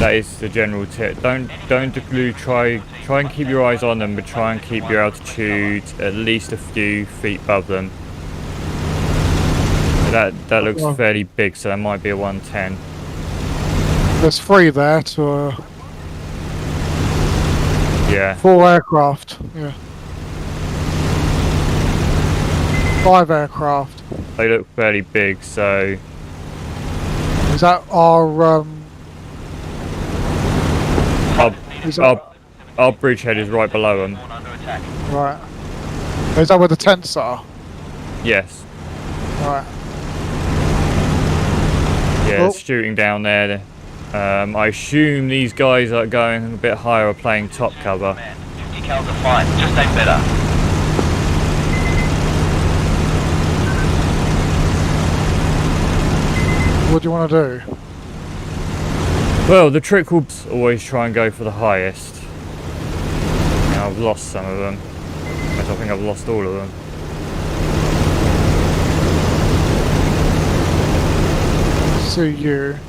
That is the general tip. Don't try and keep your eyes on them, but try and keep your altitude at least a few feet above them. That looks fairly big, so that might be a 110. There's 3 there to yeah. 4 aircraft. Yeah. 5 aircraft. They look fairly big, so is that our our bridgehead is right below them. right? Is that where the tents are? Yes. Right. Yeah, it's shooting down there. I assume these guys are going a bit higher, are playing top cover. 50 cals are fine, just ain't better. What do you want to do? Well, the trick will always try and go for the highest. Now, I've lost some of them. I think I've lost all of them. See you.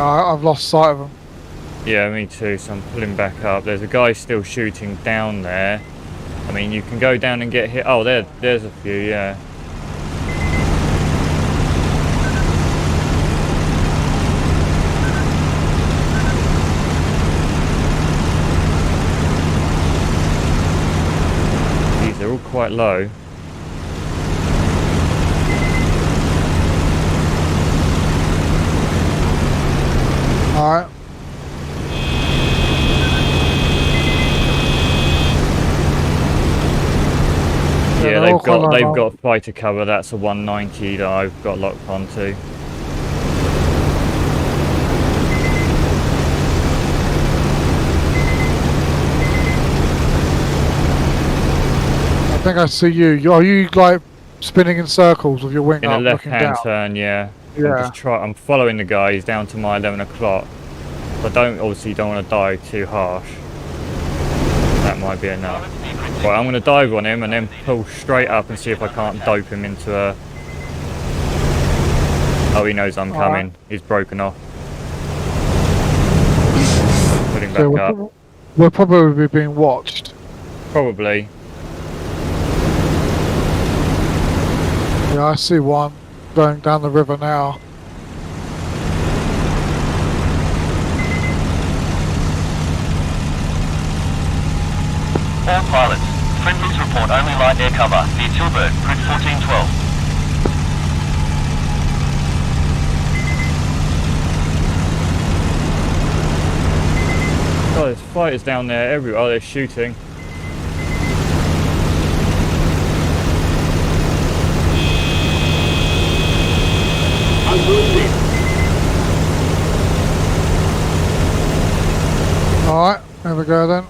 I've lost sight of them. Yeah, me too, so I'm pulling back up. There's a guy still shooting down there. I mean, you can go down and get hit. Oh, there's a few, yeah. These are all quite low. Alright. Yeah, they've got fighter cover. That's a 190 that I've got locked onto. I think I see you. Are you like spinning in circles with your wing In up, a left-hand turn, yeah. Yeah. I'm following the guy. He's down to my 11 o'clock. But obviously don't want to dive too harsh. That might be enough. Right, I'm going to dive on him and then pull straight up and see if I can't dope him into a... Oh, he knows I'm coming. He's broken off. Putting back up. We're probably being watched. Probably. Yeah, I see one going down the river now. All pilots, friendlies report only light air cover near Tilburg, grid 1412. Oh, there's fighters down there everywhere. Oh, they're shooting. I'm wounded. Alright, there we go then.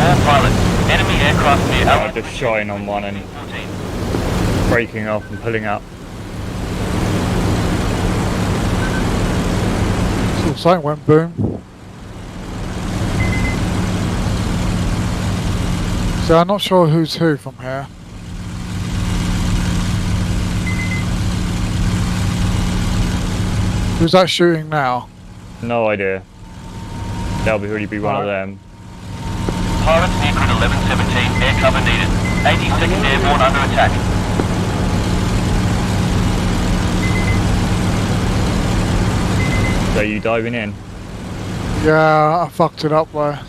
All pilots, enemy aircraft near I'm just shotting on one and breaking off and pulling up. So something went boom. So I'm not sure who's who from here. Who's that shooting now? No idea. That'll really be one of them. Pilots near grid 1117, air cover needed. 82nd Airborne under attack. So you diving in? Yeah, I fucked it up there.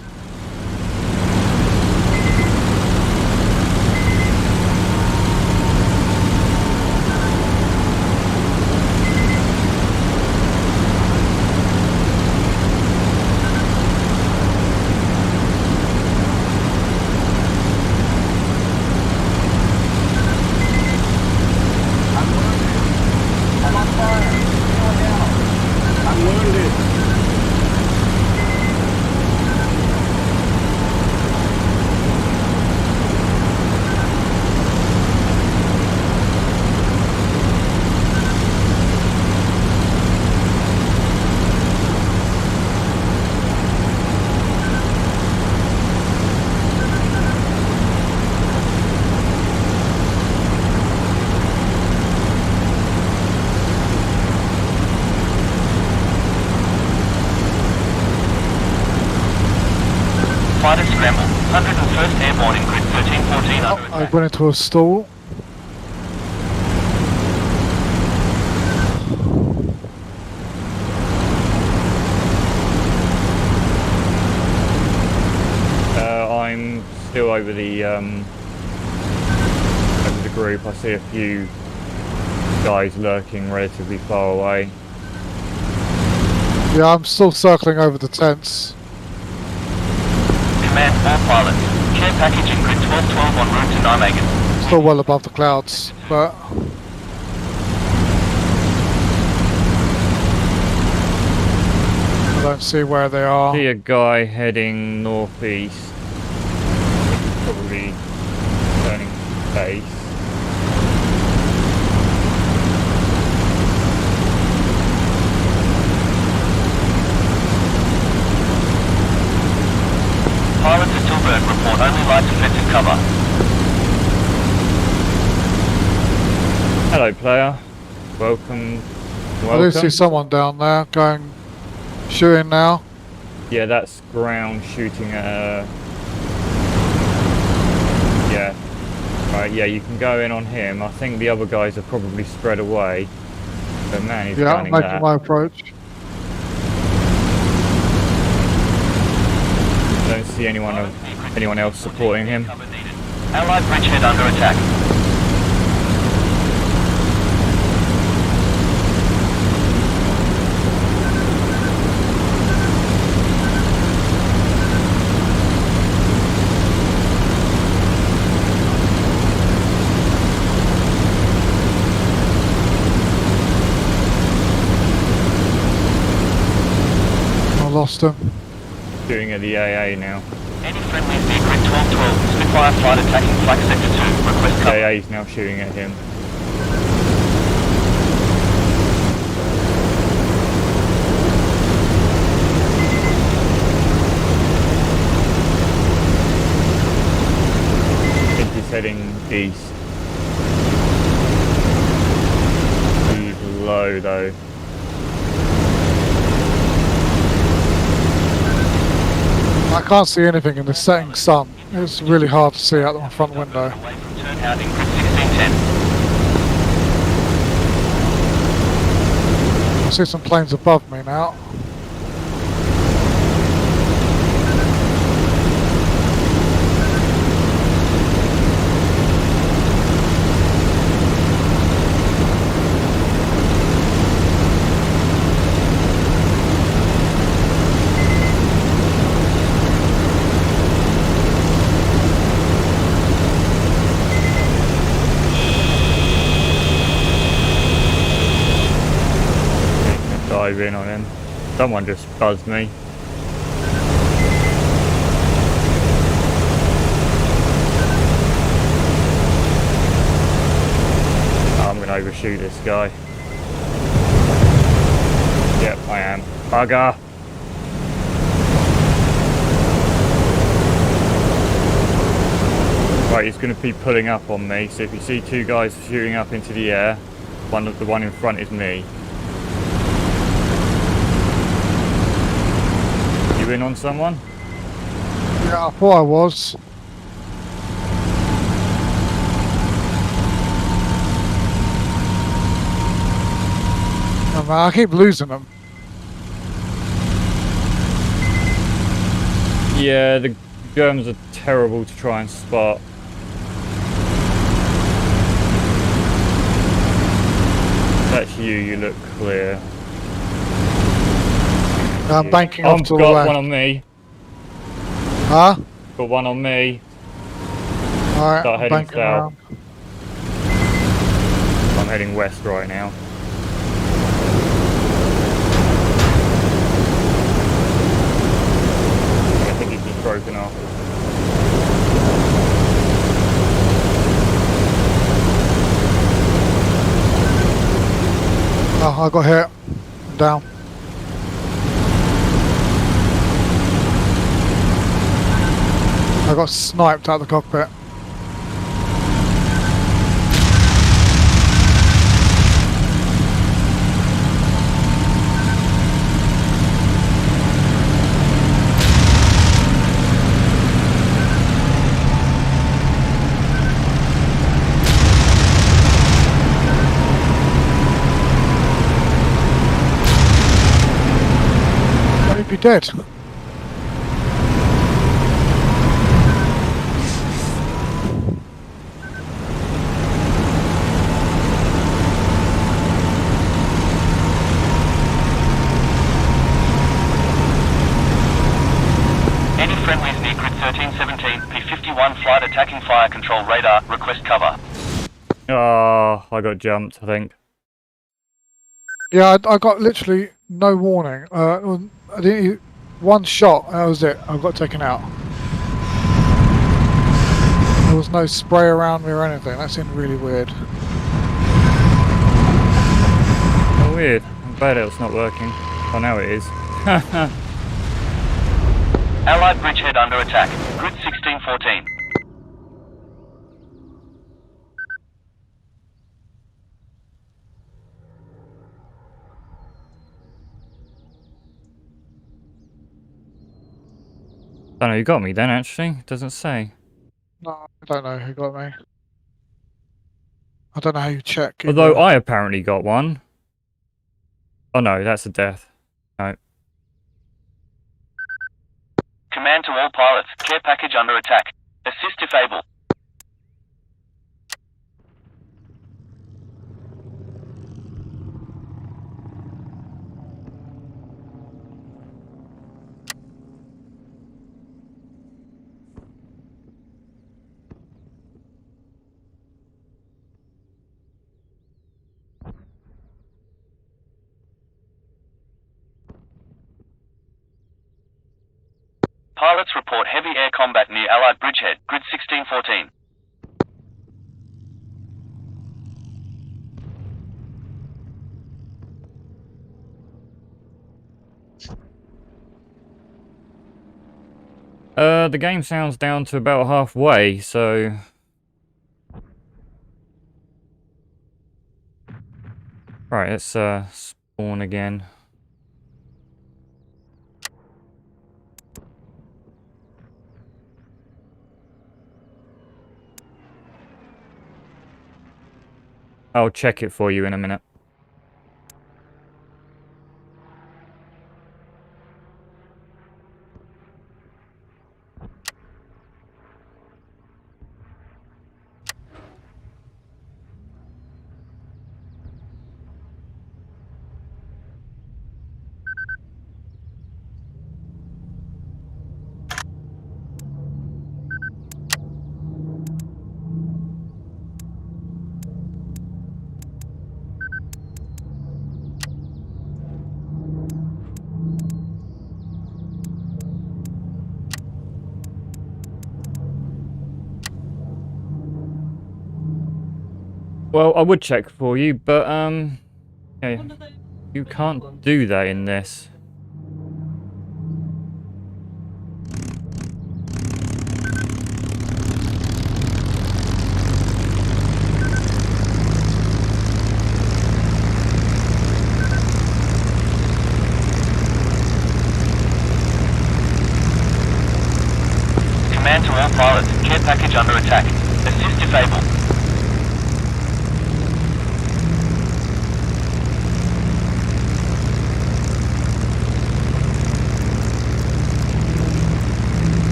I went into a stall. I'm still over the group. I see a few guys lurking relatively far away. Yeah, I'm still circling over the tents. Command, all pilots. Care package in grid 1212 en route to Nijmegen. Still well above the clouds, but I don't see where they are. See a guy heading northeast. Probably turning base. Pilots at Tilburg report only light defensive cover. Hello, player. Welcome. I do see someone down there shooting now. Yeah, that's ground shooting at yeah. Right, yeah, you can go in on him. I think the other guys are probably spread away. But man, he's Yeah, I'm gunning making that. my approach. Don't see anyone else supporting him. Allied bridgehead under attack. I lost him. Shooting at the AA now. Any friendlies near grid 1212. Spitfire flight attacking flag sector 2. Request The cover. AA is now shooting at him. I think he's heading east. He's low though. I can't see anything in the setting sun. It's really hard to see out my front window. Away from turnout in grid 1610. I see some planes above me now. Dive in on him. Someone just buzzed me. I'm gonna overshoot this guy. Yep, I am. Bugger! Right, he's gonna be pulling up on me, so if you see two guys shooting up into the air, the one in front is me. You in on someone? Yeah, I thought I was. Oh, man, I keep losing them. Yeah, the Germans are terrible to try and spot. That's you look clear. I'm banking off to the got left. one on me. Huh? Got one on me. Alright, Start I'm heading banking south. around. I'm heading west right now. I think he's just broken off. Oh, I got hit. I'm down. I got sniped out of the cockpit. dead. Any friendlies near grid 1317, P51 flight attacking fire control radar, request cover. Oh, I got jumped, I think. Yeah, I got literally no warning. I didn't. One shot, and that was it. I got taken out. There was no spray around me or anything. That seemed really weird. Oh, weird. I'm glad it's not working. Oh, now it is. Allied bridgehead under attack. Grid 1614. I don't know who got me then, actually. It doesn't say. No, I don't know who got me. I don't know how you check. Although either. I apparently got one. Oh no, that's a death. No. Command to all pilots. Care package under attack. Assist if able. Pilots report heavy air combat near Allied bridgehead. Grid 1614. The game sounds down to about halfway, so... Right, let's spawn again. I'll check it for you in a minute. Well, I would check for you, but, yeah, you can't do that in this. Command to all pilots. Care package under attack. Assist if able.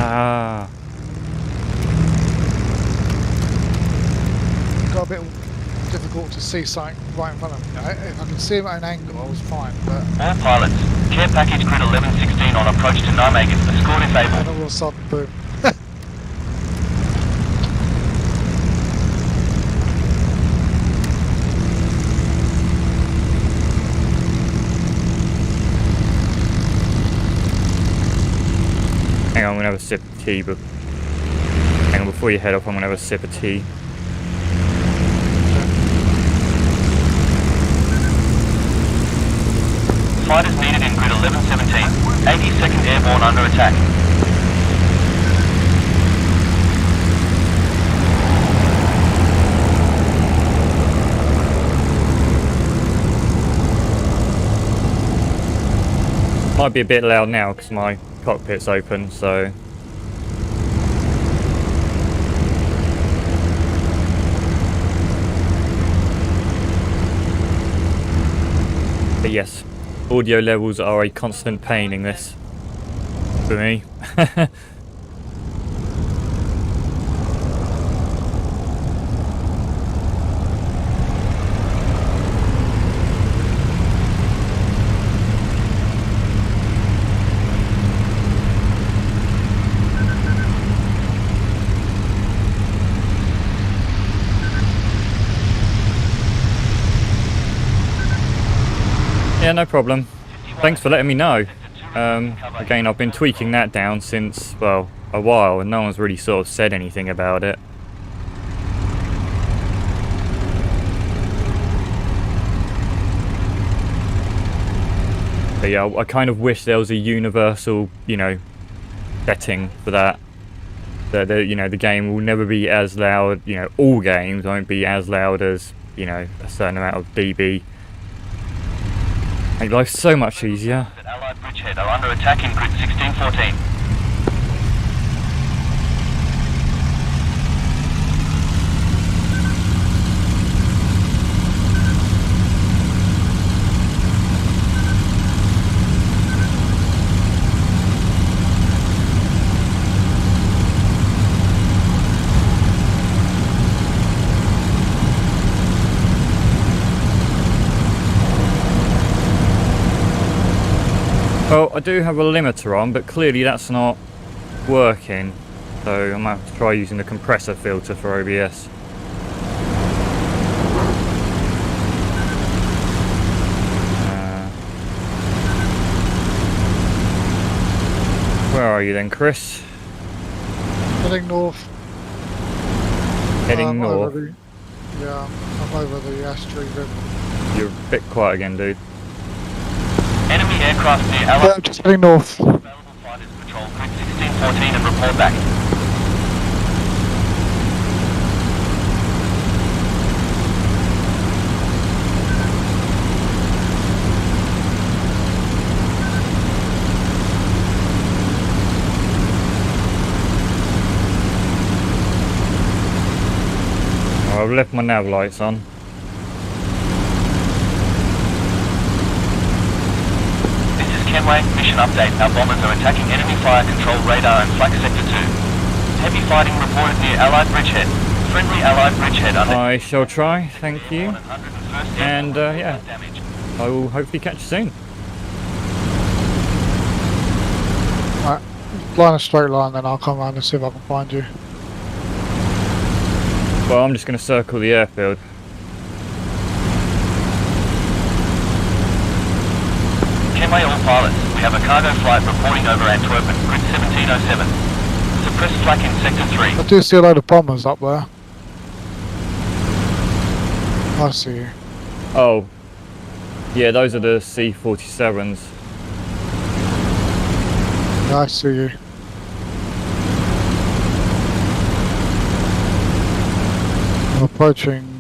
Ah. Got a bit difficult to see something right in front of me. If I could see him at an angle, I was fine. But All pilots. Care package grid 1116 on approach to Nijmegen. Escort if able. then all of a sudden, boom. Hang on, I'm gonna have a sip of tea, but... Hang on, before you head off, I'm gonna have a sip of tea. Fighters needed in grid 1117. 82nd Airborne under attack. Might be a bit loud now because my cockpit's open, so... But yes, audio levels are a constant pain in this for me. Yeah, no problem. Thanks for letting me know. Again, I've been tweaking that down since, well, a while, and no one's really sort of said anything about it. But yeah, I kind of wish there was a universal, you know, setting for that. You know, the game will never be as loud, you know, all games won't be as loud as, you know, a certain amount of dB. Make life so much easier. Allied bridgehead are under attack in grid 1614. Well, I do have a limiter on, but clearly that's not working. So I might have to try using the compressor filter for OBS. Where are you then, Chris? Heading north. Heading north? Yeah, I'm over the Astri River. You're a bit quiet again, dude. Enemy aircraft near Allied. Yeah, just heading north. Available fighters patrol grid 1614 and report back. Oh, I've left my nav lights on. Kenway, mission update. Our bombers are attacking enemy fire control radar and flak sector 2. Heavy fighting reported near Allied bridgehead. Friendly Allied bridgehead under... I shall try, thank you. And yeah, I will hopefully catch you soon. Right, line a straight line, then I'll come around and see if I can find you. Well, I'm just going to circle the airfield. Kenway all pilots, we have a cargo flight reporting over Antwerpen, grid 1707. Suppress flak in sector 3. I do see a load of bombers up there. I see you. Oh, yeah, those are the C-47s. Yeah, I see you. I'm approaching...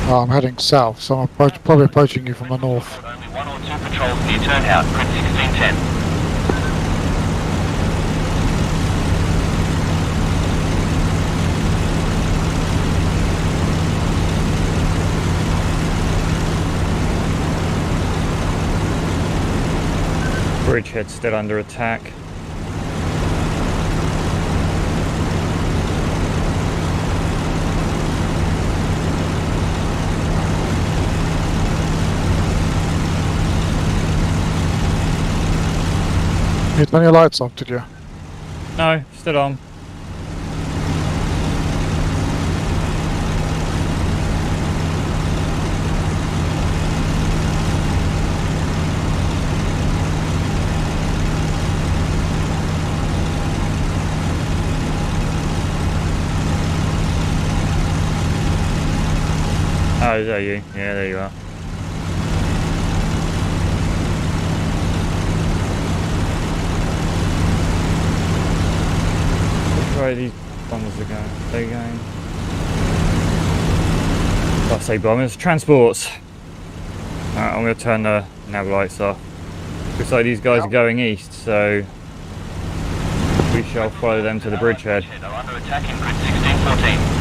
Oh, I'm heading south, so I'm probably approaching you from the north. Only 1 or 2 patrols near Turnhout, grid 1610. Bridgehead still under attack. You turn your lights off, did you? No, still on. Oh, is that you? Yeah, there you are. Which way these bombers are going? They're going... I say bombers, transports! Alright, I'm going to turn the nav lights off. Looks like these guys are going east, so... we shall follow them to the bridgehead. Are under attack in grid 1614.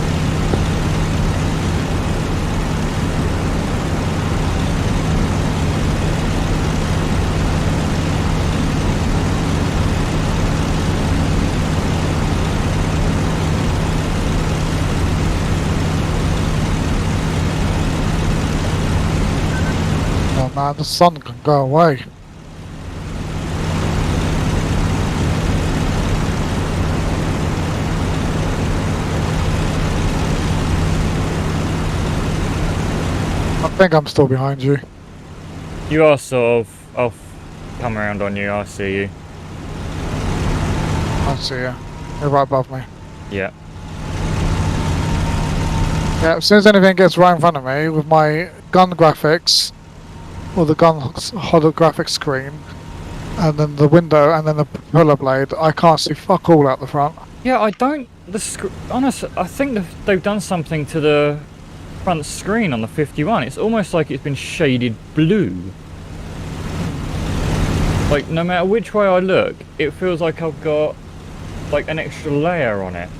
man. The sun can go away. I think I'm still behind you. You are sort of. I'll come around on you. I see you. I see you. You're right above me. Yeah. Yeah, as soon as anything gets right in front of me with my gun graphics, or the gun holographic screen, and then the window, and then the propeller blade, I can't see fuck all out the front. Yeah, I don't. Honestly, I think they've done something to the front screen on the 51. It's almost like it's been shaded blue. Like, no matter which way I look, it feels like I've got like an extra layer on it.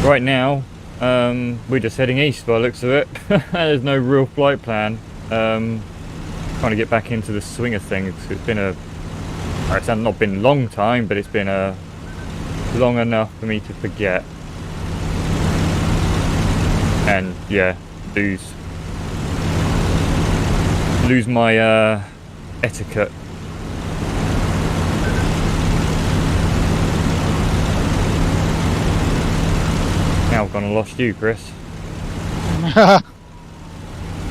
Right now, we're just heading east by the looks of it. There's no real flight plan. Trying to get back into the swing of things. It's been it's not been a long time, but it's been long enough for me to forget. And yeah, lose my etiquette. Now I've gone and lost you, Chris. I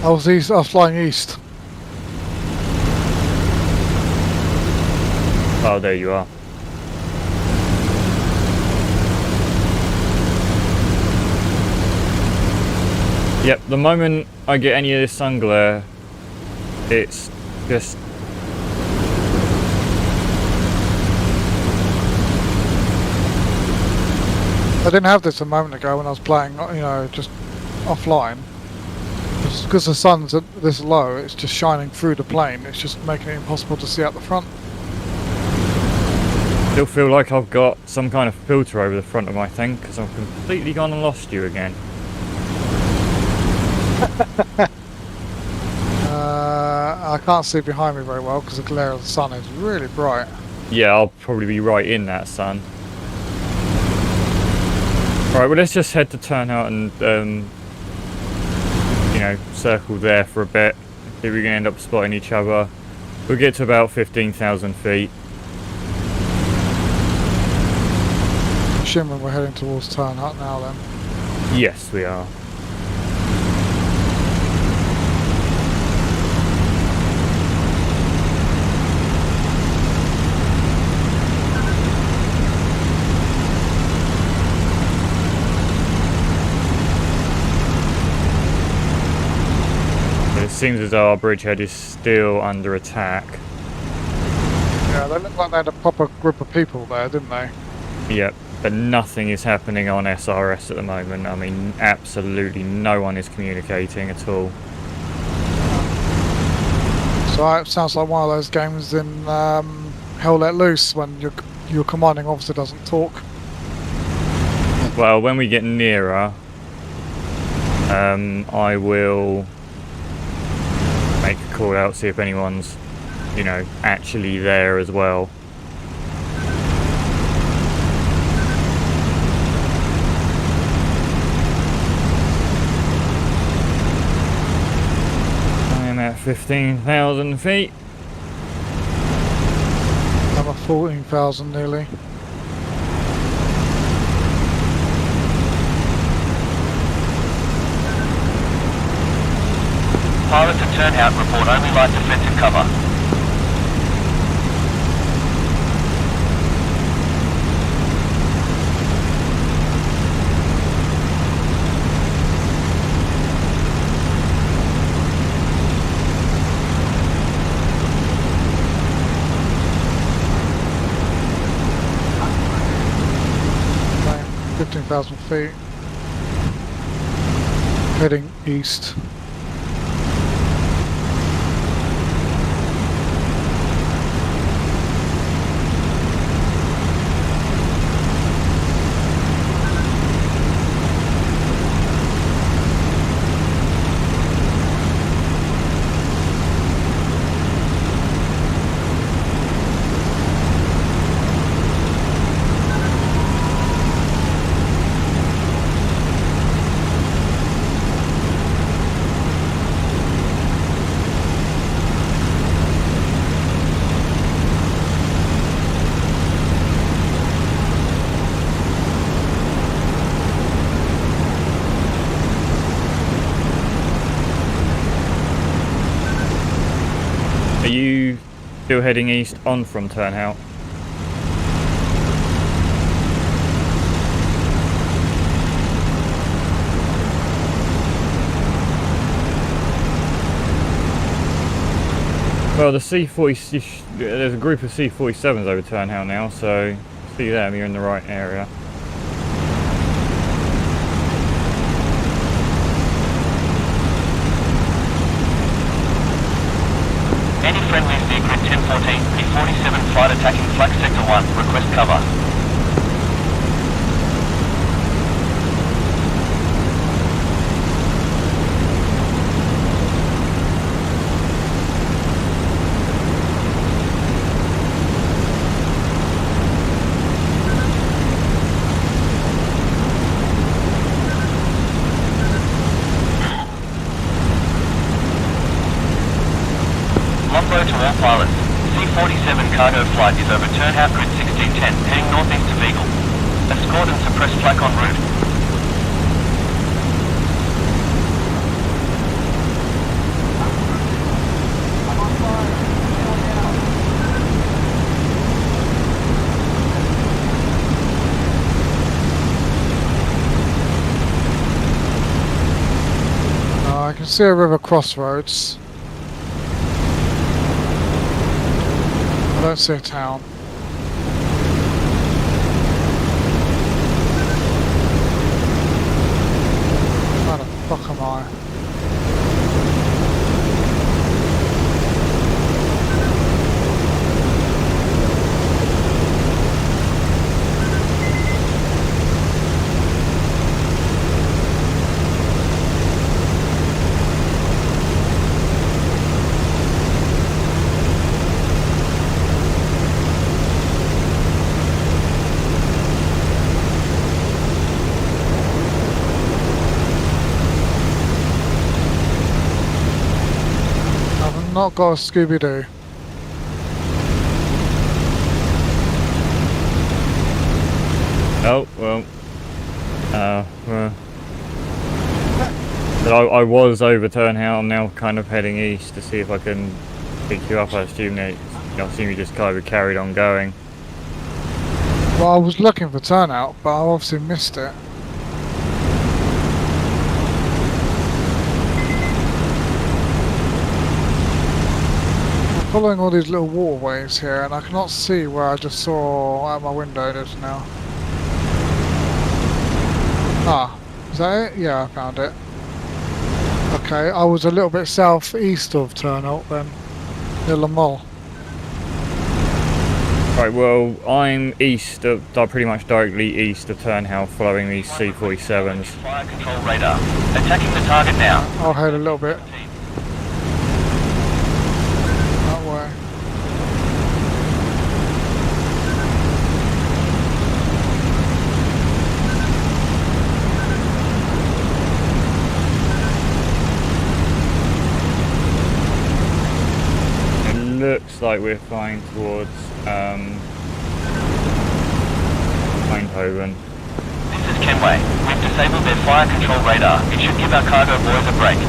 was flying east. Oh, there you are. Yep, the moment I get any of this sun glare, it's just... I didn't have this a moment ago when I was playing, you know, just offline. Just because the sun's at this low, it's just shining through the plane. It's just making it impossible to see out the front. Still feel like I've got some kind of filter over the front of my thing because I've completely gone and lost you again. I can't see behind me very well because the glare of the sun is really bright. Yeah, I'll probably be right in that sun. Right, well let's just head to turnout and, you know, circle there for a bit. See if we can end up spotting each other. We'll get to about 15,000 feet. Assuming we're heading towards turnout now then. Yes, we are. It seems as though our bridgehead is still under attack. Yeah, they look like they had a proper group of people there, didn't they? Yep, but nothing is happening on SRS at the moment. I mean, absolutely no one is communicating at all. So it sounds like one of those games in Hell Let Loose when your commanding officer doesn't talk. Well, when we get nearer, I will make a call out, see if anyone's, you know, actually there as well. I am at 15,000 feet. I'm at 14,000 nearly. Pilots at turnout report only light defensive cover. Right, 15,000 feet. Heading east. Still heading east on from Turnhout. Well, the C-40, there's a group of C-47s over Turnhout now, so see them, you're in the right area. Any friendlies near grid 1014, P-47 flight attacking Flak Sector 1, request cover. Longbow to all pilots. C-47 cargo flight is over Turnhout grid 1610, heading northeast to Beagle. Escort and suppress flak en route. I can see a river crossroads. I don't see a town. Where the fuck am I? Not got a Scooby-Doo. Oh, well. But I was over Turnhout, I'm now kind of heading east to see if I can pick you up. I assume you just kind of carried on going. Well, I was looking for Turnout, but I obviously missed it. Following all these little waterways here, and I cannot see where I just saw out my window just now. Ah, is that it? Yeah, I found it. Okay, I was a little bit southeast of Turnhout then, near Le Mans. Right, well, I'm pretty much directly east of Turnhout, following these C-47s. Fire control radar. Attacking the target now. I'll head a little bit. That way. It looks like we're flying towards Eindhoven. This is Kenway. We've disabled their fire control radar. It should give our cargo boys a break.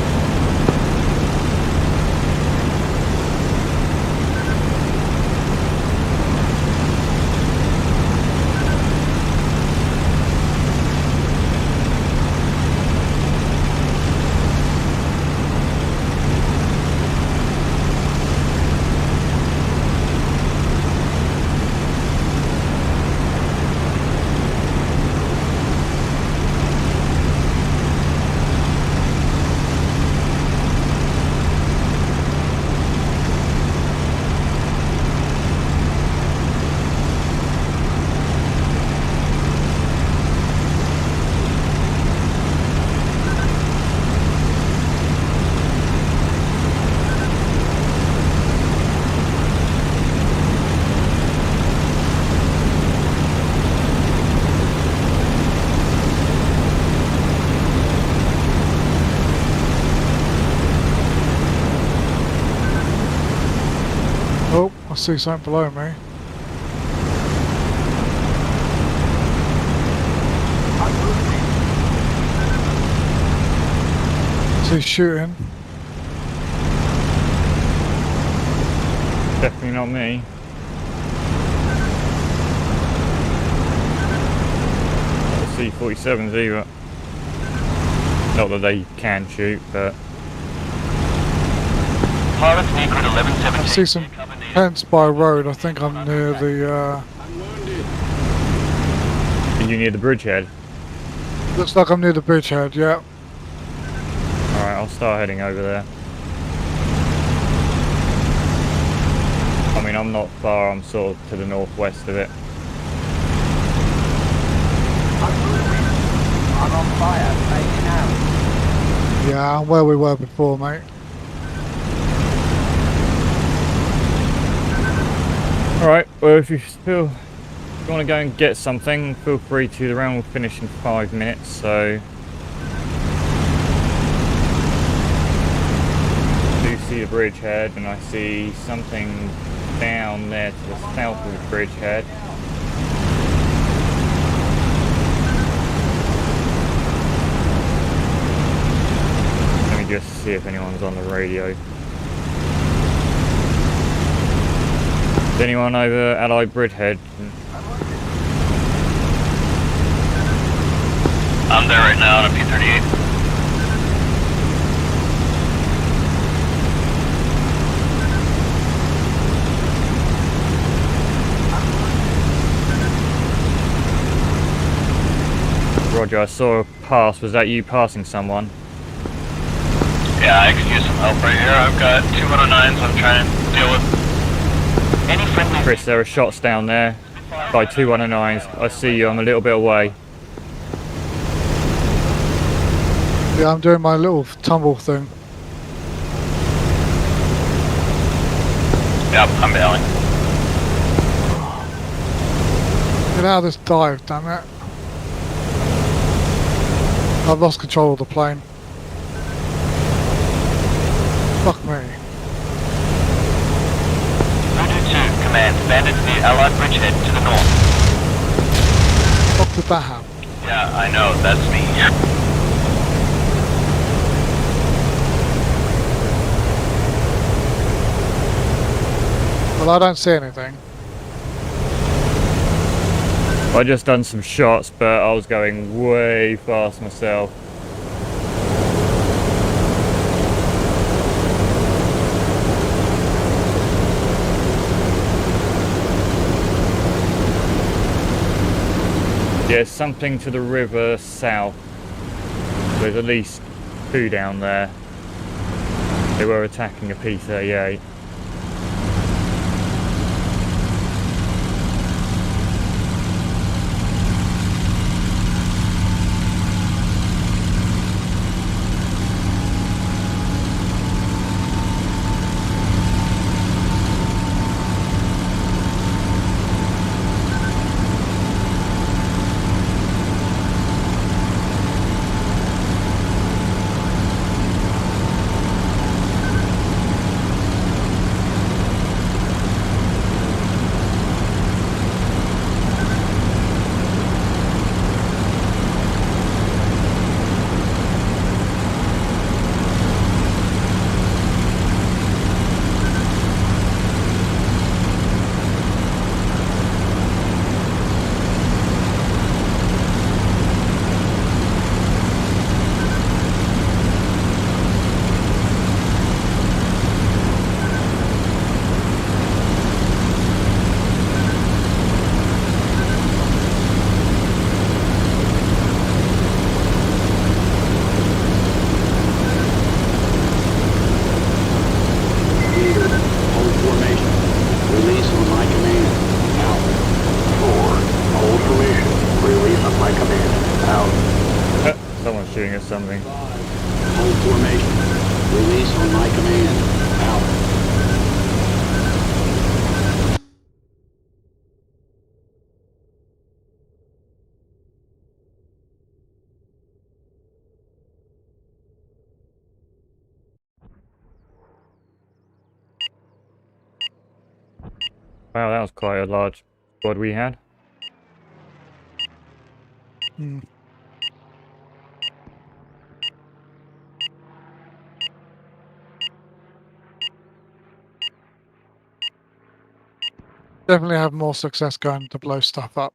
Oh, I see something below me. Is he shooting? Definitely not on me. Not the C-47s either. Not that they can shoot, but... Pilots near grid 1117. I see some tents by road. I think I'm near the, Are you near the bridgehead? looks like I'm near the bridgehead, yeah. Alright, I'll start heading over there. I mean, I'm not far, I'm sort of to the northwest of it. I'm on fire, fading out. Yeah, I'm where we were before, mate. Alright, well if you want to go and get something, feel free to. The round will finish in 5 minutes, so... I do see the bridgehead, and I see something down there to the south of the bridgehead. Let me just see if anyone's on the radio. Is anyone over Allied Bridgehead? I'm there right now on a P-38. Roger, I saw a pass. Was that you passing someone? Yeah, I could use some help right here. I've got 209s I'm trying to deal with. Any friendly... Chris, there are shots down there by 219s. I see you, I'm a little bit away. Yeah, I'm doing my little tumble thing. Yep, I'm bailing. Get out of this dive, damn it. I've lost control of the plane. Fuck me. Voodoo 2, command. Bandits near Allied Bridgehead to the north. Fuck did that happen? Yeah, I know, that's me. Well, I don't see anything. I just done some shots, but I was going way fast myself. Yeah, something to the river south. There's at least 2 down there. They were attacking a P-38. Someone's shooting at something. Hold formation. Release on my command. Out. Wow, that was quite a large squad we had. Hmm. Definitely have more success going to blow stuff up.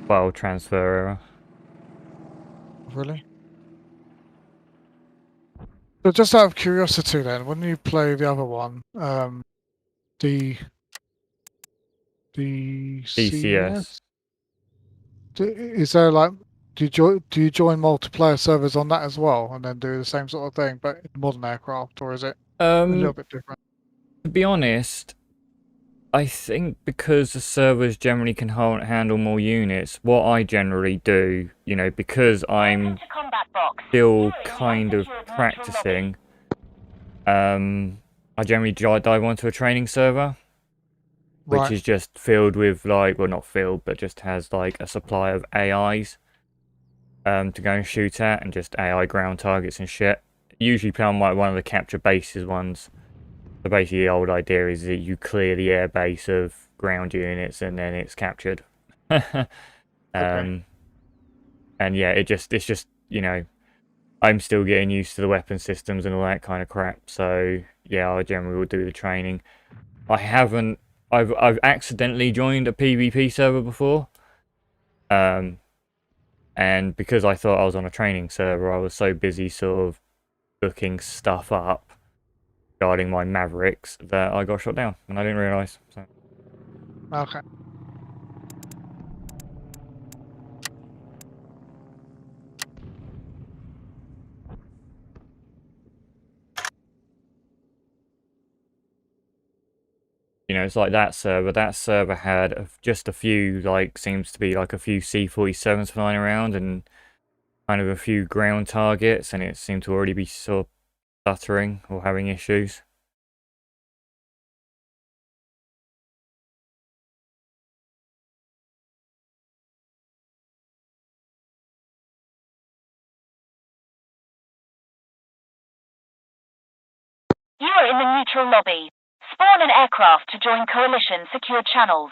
File transfer error. Really? So just out of curiosity then, when you play the other one, the DCS. CS, is there like, do you join multiplayer servers on that as well, and then do the same sort of thing, but in modern aircraft, or is it a little bit different? To be honest, I think because the servers generally can handle more units, what I generally do, you know, because I'm still kind of practicing, I generally dive onto a training server, which is just filled with like, well, not filled, but just has like a supply of AIs to go and shoot at, and just AI ground targets and shit. Usually play on like one of the capture bases ones. So basically the old idea is that you clear the air base of ground units and then it's captured. And yeah, it's just, you know, I'm still getting used to the weapon systems and all that kind of crap. So yeah, I generally will do the training. I've accidentally joined a PvP server before. And because I thought I was on a training server, I was so busy sort of looking stuff up regarding my Mavericks that I got shot down, and I didn't realise. So. Okay. You know, it's like that server. That server had just a few, like, seems to be like a few C-47s flying around and kind of a few ground targets, and it seemed to already be sort of stuttering or having issues. You are in the neutral lobby. Spawn an aircraft to join Coalition secured channels.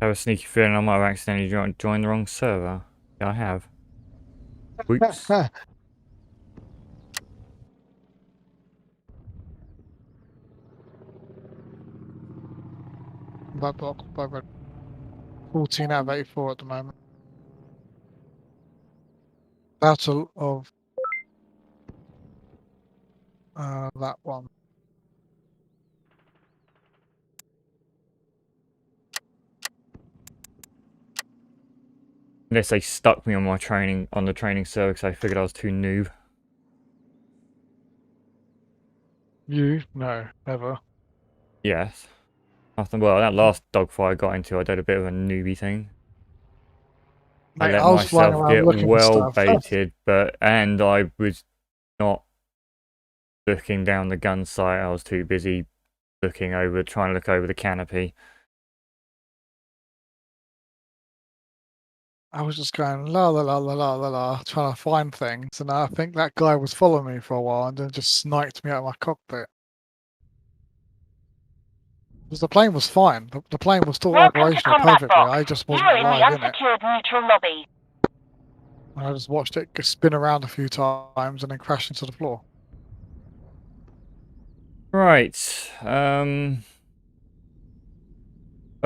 I have a sneaky feeling I might have accidentally joined the wrong server. Yeah, I have. Whoops. That block by 14 out of 84 at the moment. Battle of that one. Unless they stuck me on my training, on the training server because I figured I was too noob. You? No, never. Yes. Well, that last dogfight I got into, I did a bit of a newbie thing. Mate, I let I was flying myself around get looking for well stuff. baited, and I was not looking down the gun sight. I was too busy trying to look over the canopy. I was just going la la la la la la la, trying to find things, and I think that guy was following me for a while, and then just sniped me out of my cockpit. Because the plane was fine. The plane was still Welcome to operational combat perfectly. box. I just You wasn't are in the alive in it. unsecured neutral lobby. And I just watched it spin around a few times and then crash into the floor. Right. Oh,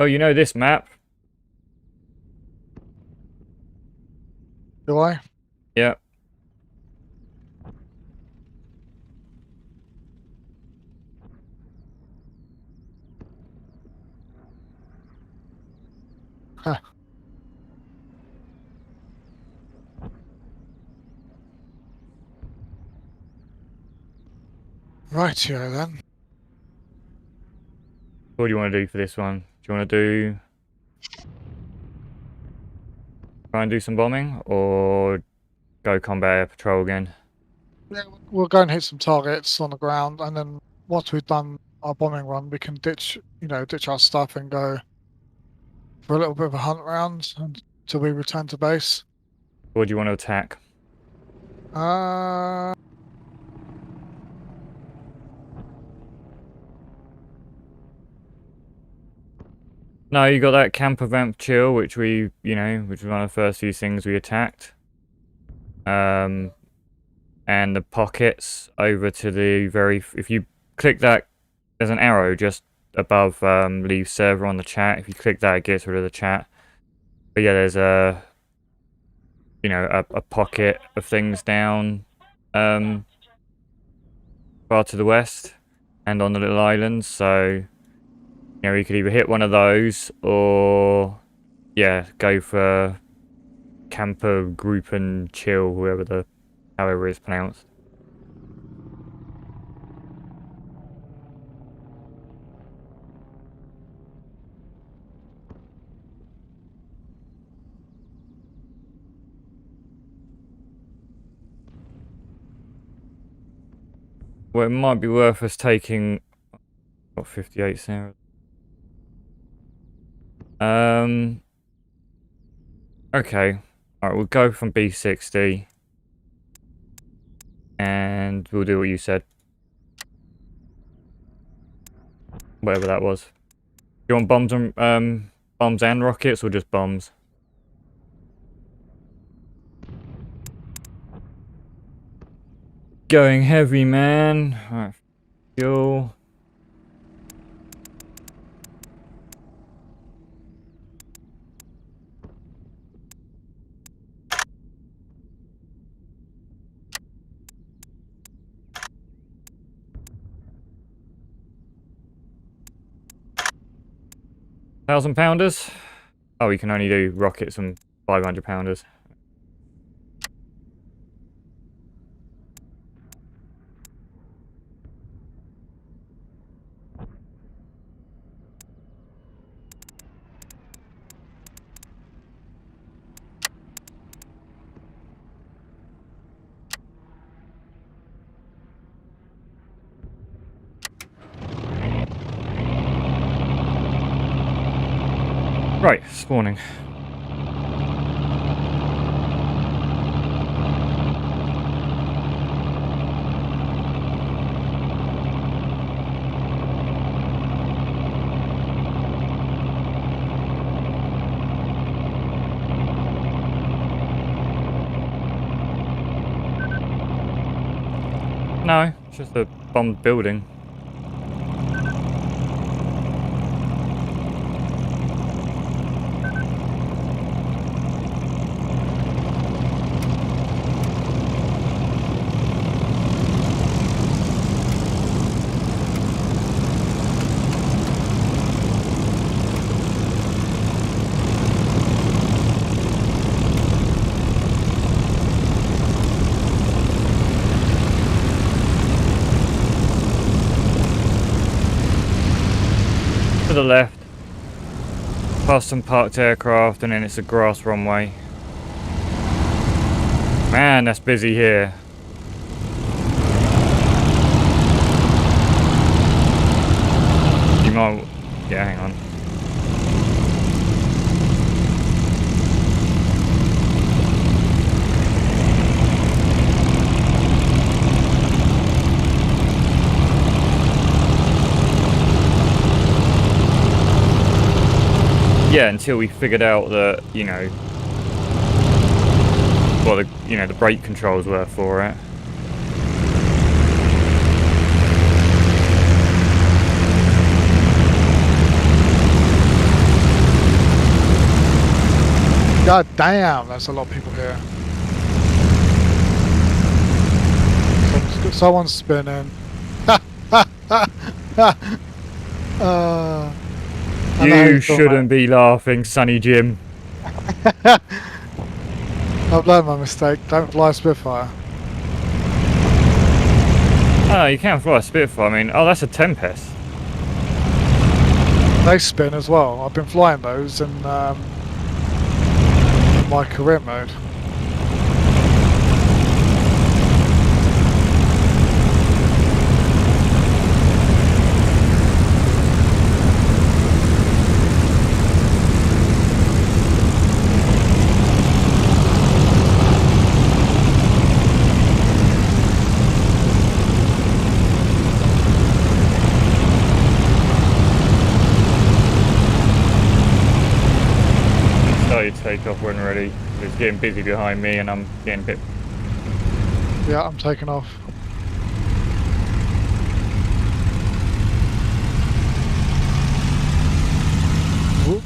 you know this map? Do I? Yeah. Huh. Rightio then. What do you want to do for this one? Do you want to try and do some bombing, or go combat air patrol again? Yeah, we'll go and hit some targets on the ground, and then once we've done our bombing run, we can ditch our stuff and go for a little bit of a hunt round until we return to base. Or do you want to attack? No, you got that camper vamp chill, which which was one of the first few things we attacked. And the pockets over to the if you click that, there's an arrow just above leave server on the chat. If you click that, it gets rid of the chat. But yeah, there's a pocket of things down far to the west and on the little islands, so you could either hit one of those or go for camper group and chill, however it's pronounced. Well, it might be worth us taking... Got 58 Sarah. Okay. Alright, we'll go from B60. And we'll do what you said. Whatever that was. Do you want bombs and rockets, or just bombs? Going heavy, man. Alright, fuel. £1,000? Oh, we can only do rockets and 500-pounders. Right, spawning. No, it's just a bombed building. To the left, past some parked aircraft, and then it's a grass runway. Man, that's busy here. You might... yeah, hang on. Yeah, until we figured out that, what the brake controls were for it. God damn, that's a lot of people here. Someone's spinning. You shouldn't be laughing, Sonny Jim. I've learned my mistake. Don't fly a Spitfire. Oh, you can fly a Spitfire. I mean, oh, that's a Tempest. They spin as well. I've been flying those in my career mode. Take off when ready. It's getting busy behind me and I'm getting a bit... Yeah, I'm taking off. Ooh.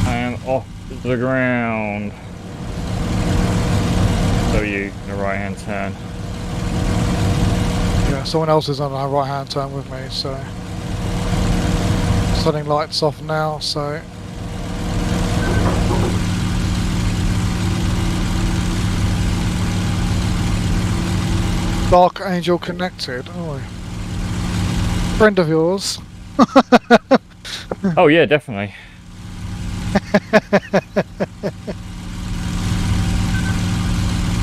I am off the ground. So you, in a right hand turn. Yeah, someone else is on our right hand turn with me, so setting lights off now, so Dark Angel connected. Oh, friend of yours. Oh yeah, definitely. Right,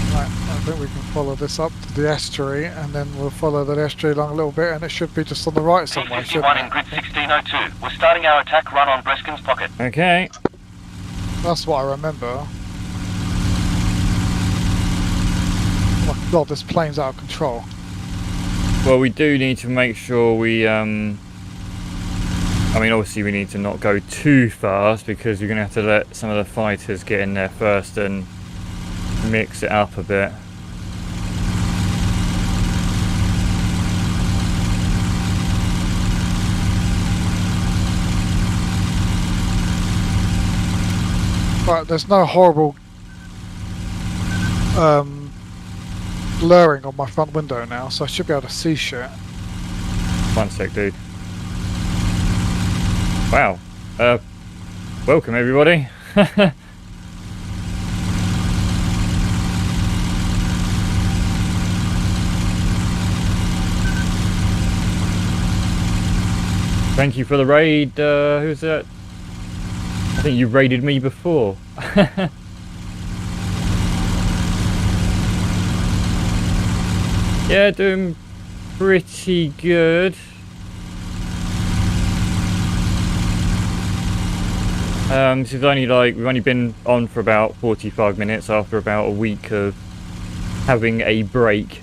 I think we can follow this up to the estuary, and then we'll follow the estuary along a little bit, and it should be just on the right somewhere, shouldn't T-51 it? in grid 1602. We're starting our attack run on Breskin's pocket. Okay. That's what I remember. Oh my god, this plane's out of control. Well, we do need to make sure we, I mean, obviously we need to not go too fast because we're going to have to let some of the fighters get in there first and mix it up a bit. Right, there's no horrible blurring on my front window now, so I should be able to see shit. One sec, dude. Wow. Welcome everybody. Thank you for the raid. Who's that? I think you raided me before. Yeah, doing pretty good. This is only like, we've only been on for about 45 minutes after about a week of having a break.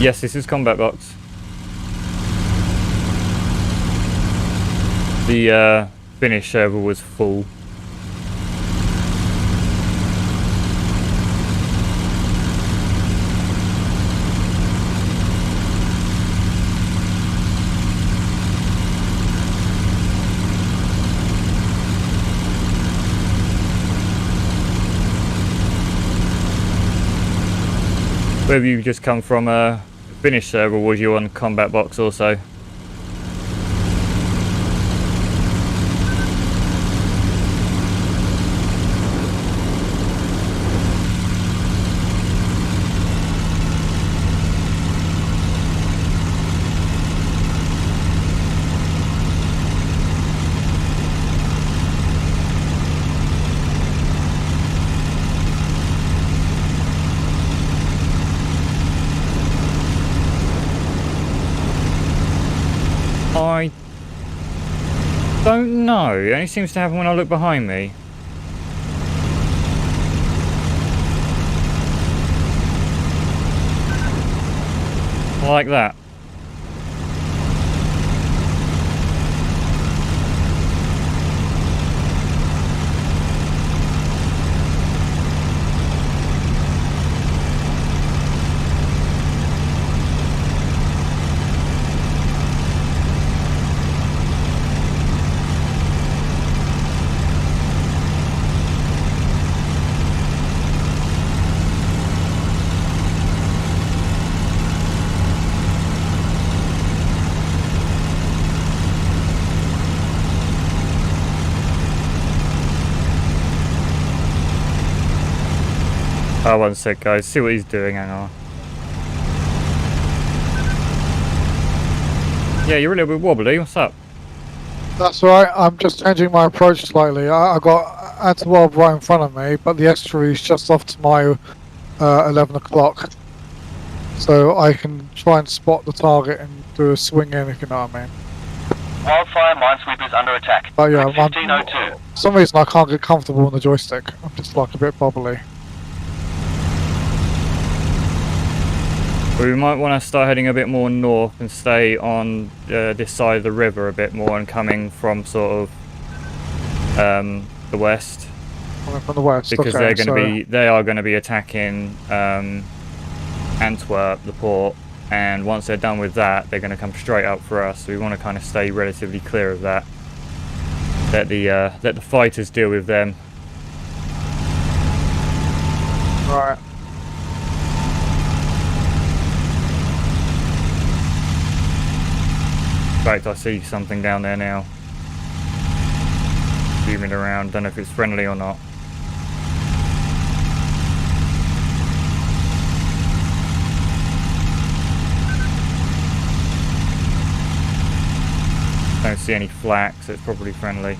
Yes, this is combat box. The finish server was full. Where have you just come from a finish server, or was you on combat box also? I don't know. It only seems to happen when I look behind me. Like that. Oh, one sec, guys. See what he's doing. Hang on. Yeah, you're a little bit wobbly. What's up? That's right. I'm just changing my approach slightly. I got anti-warp right in front of me, but the estuary is just off to my 11 o'clock. So I can try and spot the target and do a swing in, if you know what I mean. Wildfire minesweepers under attack. But yeah, 1502. for some reason I can't get comfortable on the joystick. I'm just like a bit bobbly. We might want to start heading a bit more north and stay on this side of the river a bit more and coming from sort of the west. Coming from the west, because okay, they are going to be attacking Antwerp, the port, and once they're done with that, they're going to come straight up for us. So we want to kind of stay relatively clear of that. Let the fighters deal with them. Right. In fact, I see something down there now. Zooming around, don't know if it's friendly or not. Don't see any flak, so it's probably friendly.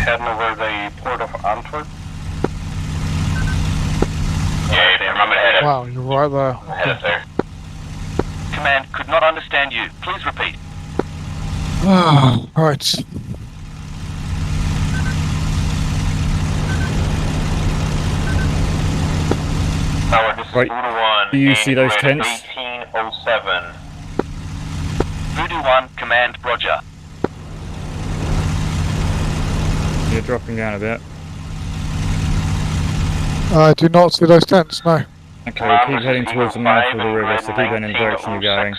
Heading over the port of Antwerp. Yeah, I'm headed. Wow, you're right there. I'm headed there. Command, could not understand you. Please repeat. Right. Tower, this is Right. Voodoo 1. Do you see those and tents? 1807. Voodoo 1, command, roger. You're dropping down a bit. I do not see those tents, no. Okay, keep heading towards the mouth of the river, so keep heading in the direction you're going.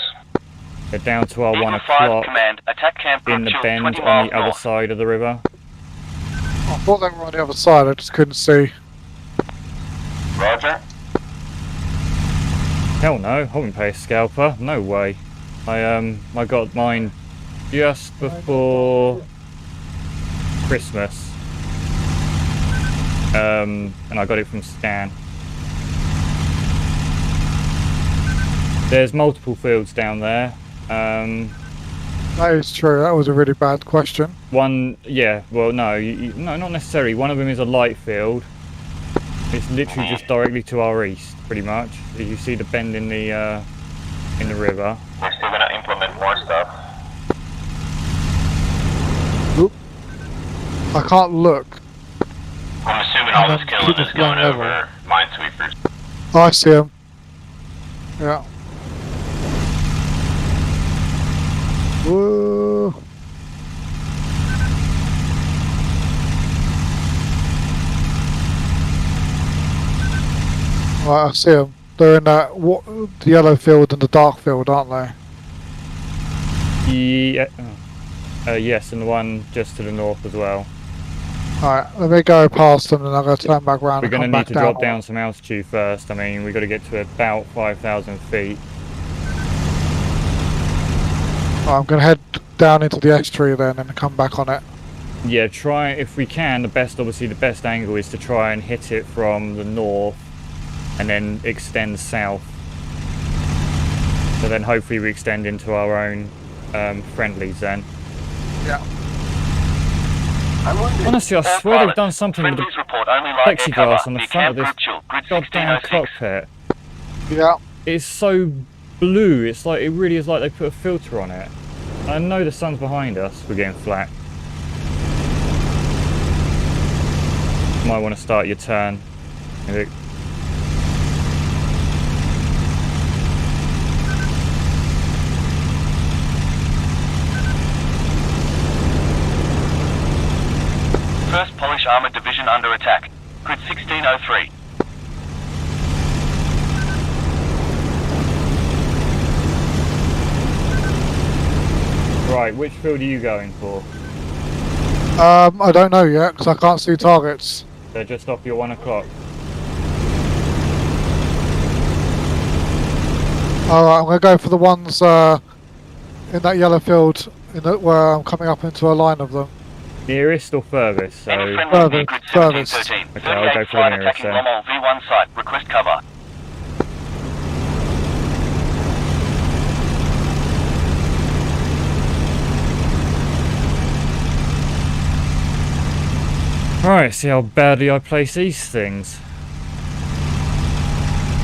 They're down to our 1 o'clock Command, attack camp in the Brookfield, bend 20 on miles the other north. side of the river. I thought they were on the other side, I just couldn't see. Roger. Hell no, I wouldn't pay a scalper. No way. I got mine just before Christmas. And I got it from Stan. There's multiple fields down there. That is true, that was a really bad question. One, yeah, well no, no, not necessarily. One of them is a light field. It's literally just directly to our east, pretty much. You see the bend in the river. We're still gonna implement more stuff. Oop. I can't look. I'm assuming all this killing keep is it going flying over minesweepers. Oh, I see him. Yeah. Whoa. Right, I see them. They're in that the yellow field and the dark field, aren't they? Yeah. Yes, and the one just to the north as well. Alright, let me go past them and I'm going to turn back around We're and going come to need back to down. drop down some altitude first. I mean, we've got to get to about 5,000 feet. I'm going to head down into the estuary then and come back on it. Yeah, try, if we can, the best angle is to try and hit it from the north and then extend south. So then hopefully we extend into our own friendlies then. Yeah. Honestly, I swear they've done something with the plexiglass on the front of this goddamn cockpit. Yeah. It's so blue, it's like, it really is like they put a filter on it. I know the sun's behind us, we're getting flat. Might want to start your turn. Maybe. under attack. Grid 1603. Right, which field are you going for? I don't know yet because I can't see targets. They're just off your 1 o'clock. Alright, I'm going to go for the ones in that yellow field where I'm coming up into a line of them. Nearest or furthest? So Any friendly near grid 1713. Okay, I'll go 38 for flight the nearest attacking then. Rommel V1 site. Request cover. Right, see how badly I place these things.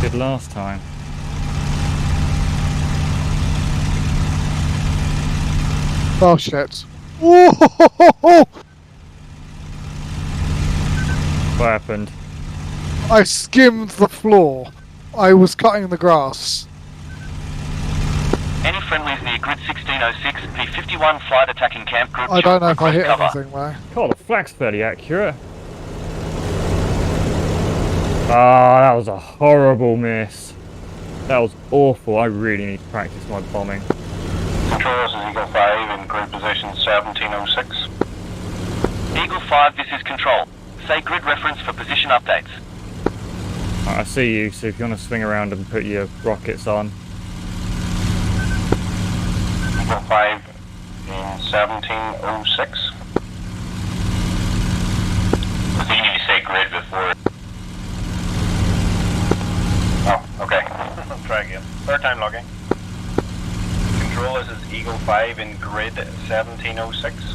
Did last time. Oh shit. Whoa! What happened? I skimmed the floor. I was cutting the grass. Any friendlies near grid 1606, P51 flight attacking camp group. I don't know if I hit cover. anything though. God, the flak's fairly accurate. Ah, that was a horrible miss. That was awful. I really need to practice my bombing. Control, this is Eagle 5 in grid position 1706. Eagle 5, this is Control. Say grid reference for position updates. Right, I see you, so if you want to swing around and put your rockets on. Eagle 5 in 1706. I think you need to say grid before. Oh, okay. Try again. Third time logging. Control, this is Eagle 5 in grid 1706.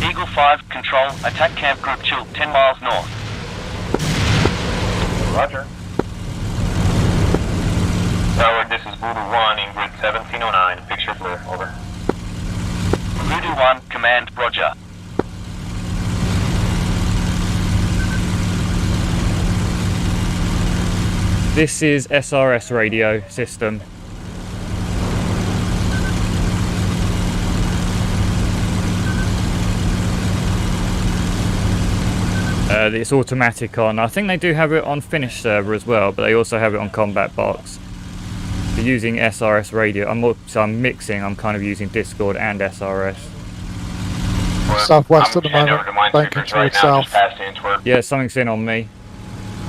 Eagle 5, Control, attack camp group chill 10 miles north. Roger. Tower, this is Voodoo 1 in grid 1709. Picture clear, over. Voodoo 1, command, roger. This is SRS radio system. It's automatic on. I think they do have it on Finnish server as well, but they also have it on Combat Box. They're using SRS radio. I'm mixing. I'm kind of using Discord and SRS. Southwest at the moment, banking towards south. Yeah, something's in on me.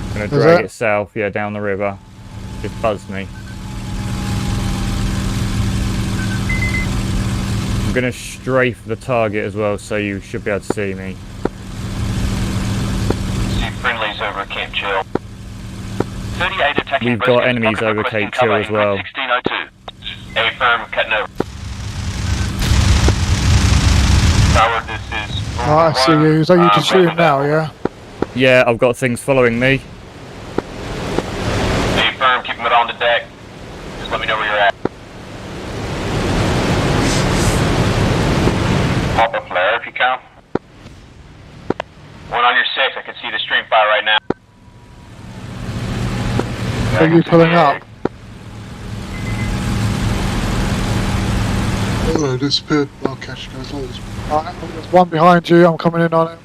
I'm gonna Is drag it? it south. Yeah, down the river. Just buzzed me. I'm gonna strafe the target as well, so you should be able to see me. See friendlies over Camp Chill. 38 attacking. We've got enemies over Cape Chill as well. 1602. A firm cutting over. Tower, this is. Oh, I see you. So you just shooting now, yeah? Yeah, I've got things following me. A firm, keep them on the deck. Just let me know where you're at. Pop a flare if you can. One on your 6, I can see the stream fire right now. Are you pulling up? Oh, disappeared. I'll catch you guys later. Alright, there's one behind you. I'm coming in on it.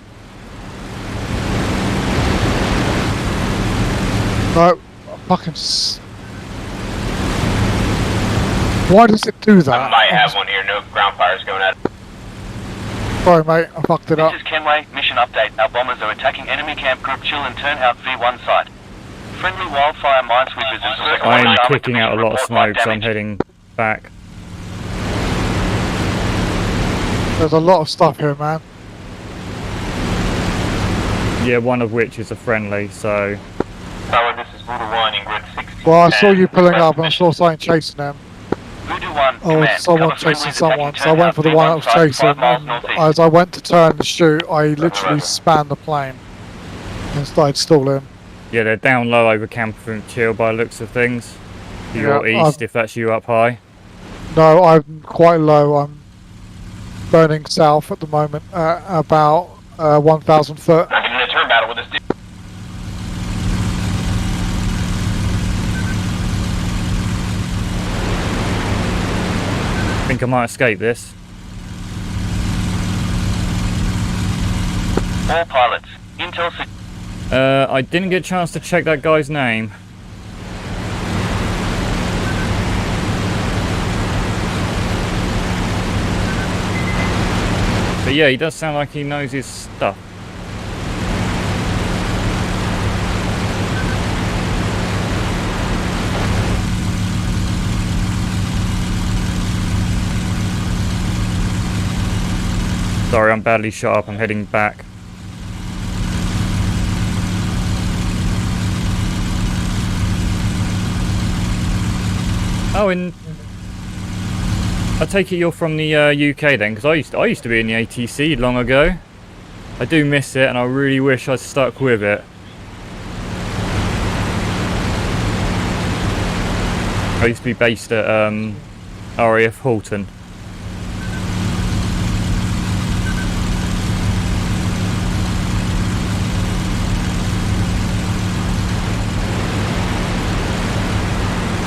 No, fucking. Why does it do that? I might have one here. No ground fires going at it. Sorry, mate. I fucked it up. This is Kenway. Mission update. Our bombers are attacking enemy camp group Chill and Turnout V1 site. Friendly wildfire minesweepers and second I'm armored kicking out a lot of report smoke, light so I'm damage. heading back. There's a lot of stuff here, man. Yeah, one of which is a friendly, so... Tower, this is Voodoo 1 in grid 16. Well, I saw you pulling up and I saw something chasing them. Voodoo 1, Or command. someone Cover chasing friendlies someone. attacking So I went for the one that was Turnout V1 chasing, site, 5 miles and northeast. as I went to turn and shoot, I literally spanned the plane and started stalling. Yeah, they're down low over Camp Chill by the looks of things. You're Yeah, east, if that's you up high. No, I'm quite low. I'm burning south at the moment at about 1,000 foot. I'm getting in a turn battle with this dude. I think I might escape this. All pilots, Intel. I didn't get a chance to check that guy's name. But yeah, he does sound like he knows his stuff. Sorry, I'm badly shot up. I'm heading back. Oh, and I take it you're from the UK then, because I used to be in the ATC long ago. I do miss it, and I really wish I'd stuck with it. I used to be based at RAF Halton.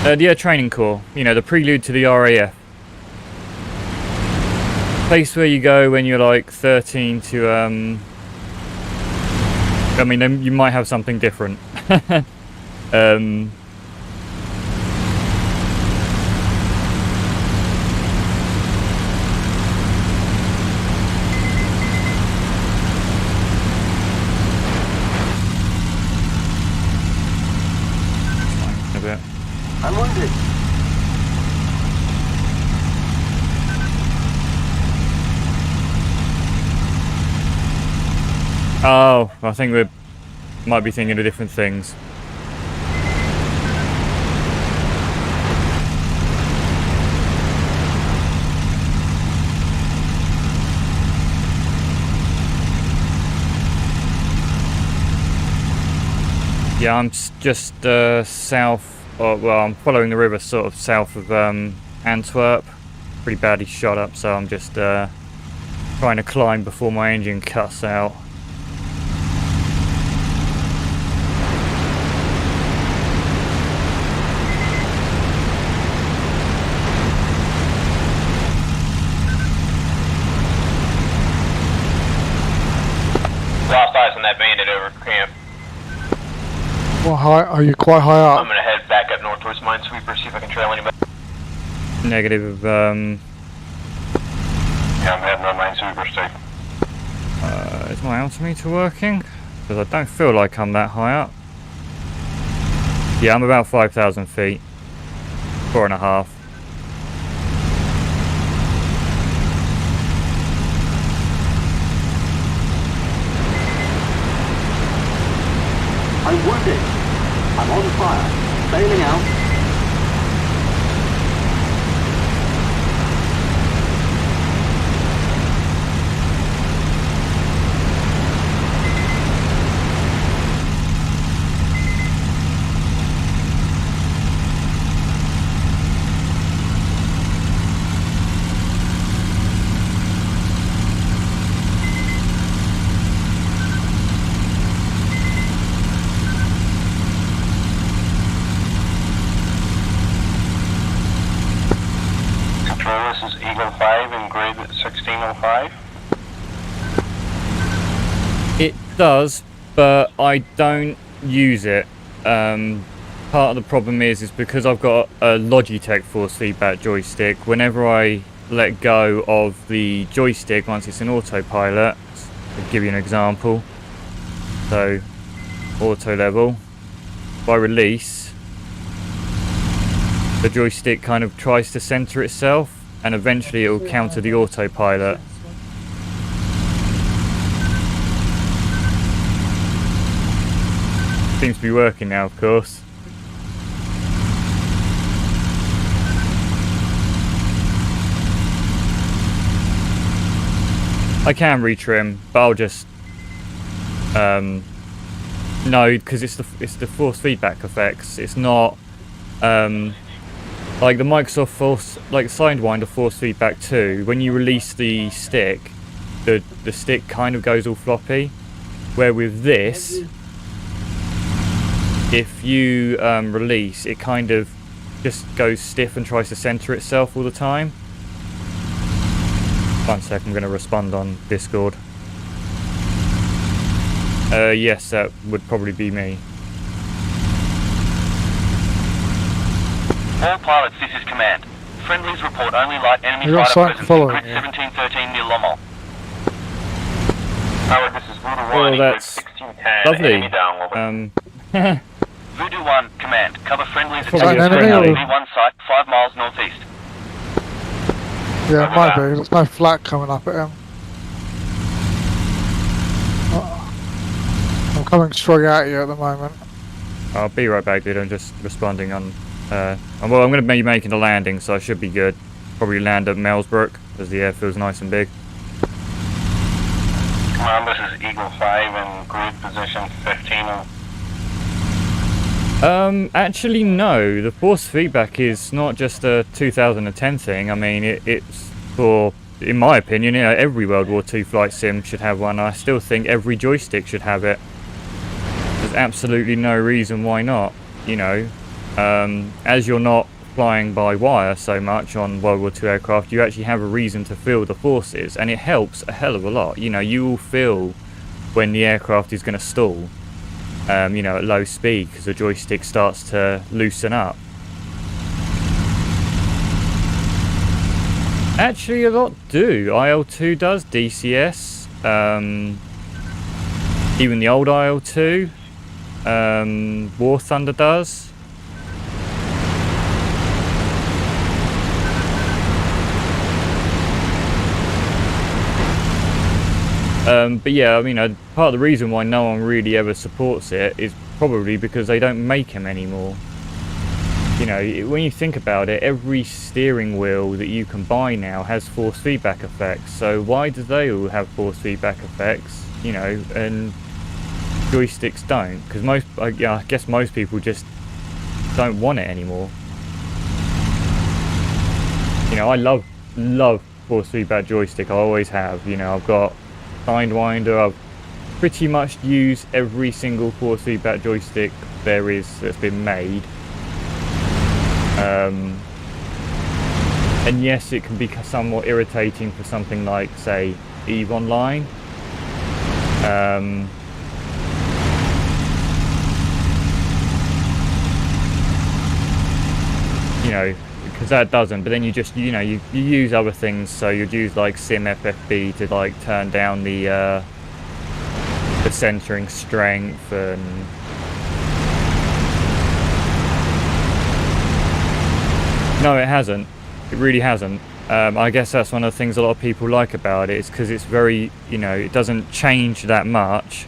The Air Training Corps, you know, the prelude to the RAF. Place where you go when you're like 13 to, I mean, you might have something different. A bit. I'm wounded. Oh, I think we might be thinking of different things. Yeah, I'm just south. Well, I'm following the river sort of south of Antwerp. Pretty badly shot up, so I'm just trying to climb before my engine cuts out. Lost eyes on that bandit over camp. Well, are you quite high up? I'm gonna head back up north towards Minesweeper, see if I can trail anybody. Negative. Yeah, I'm heading on Minesweeper state. Is my altimeter working? Because I don't feel like I'm that high up. Yeah, I'm about 5,000 feet. 4.5. I'm wounded. I'm on fire. Bailing out. This is Eagle 5 in grade 1605. It does, but I don't use it. Part of the problem is because I've got a Logitech force feedback joystick. Whenever I let go of the joystick, once it's in autopilot, I'll give you an example. So, auto level. If I release, the joystick kind of tries to center itself, and eventually it will counter the autopilot. Seems to be working now, of course. I can retrim, but I'll just no, because it's the force feedback effects. It's not like the Microsoft Force, like Sidewinder Force Feedback 2. When you release the stick, the stick kind of goes all floppy. Where with this, if you release, it kind of just goes stiff and tries to center itself all the time. 1 sec, I'm going to respond on Discord. Yes, that would probably be me. All pilots, this is command. Friendlies report only light enemy You got fighter something presence in following grid you. 1713 near Lommel. Howard, this is Voodoo 1 Oh, in grid that's 1610. lovely. Enemy down, over. Voodoo 1, command. Cover friendlies at Is that an enemy HQ-1080p or- V1 site 5 miles northeast. Yeah, it might be. There's no flak coming up at him. I'm coming straight at you at the moment. I'll be right back, dude. I'm just responding on. Well, I'm going to be making a landing, so I should be good. Probably land at Melsbrook, as the airfield's nice and big. Command, this is Eagle 5 in grid position 15. Actually, no. The force feedback is not just a 2010 thing. I mean, it's for, in my opinion, you know, every World War II flight sim should have one. I still think every joystick should have it. There's absolutely no reason why not, you know. As you're not flying by wire so much on World War II aircraft, you actually have a reason to feel the forces, and it helps a hell of a lot. You know, you will feel when the aircraft is going to stall, you know, at low speed, because the joystick starts to loosen up. Actually, a lot do. IL-2 does, DCS, even the old IL-2, War Thunder does. But yeah, I mean, part of the reason why no one really ever supports it is probably because they don't make them anymore. You know, when you think about it, every steering wheel that you can buy now has force feedback effects. So why do they all have force feedback effects? You know, and joysticks don't, because I guess most people just don't want it anymore. You know, I love force feedback joystick. I always have. You know, I've got Sidewinder. I've pretty much used every single force feedback joystick there is that's been made. And yes, it can be somewhat irritating for something like, say, EVE Online. You know, because that doesn't, but then you just, you know, you use other things, so you'd use like SimFFB to like turn down the centering strength, and no, it hasn't. It really hasn't. I guess that's one of the things a lot of people like about it, is because it's very, you know, it doesn't change that much,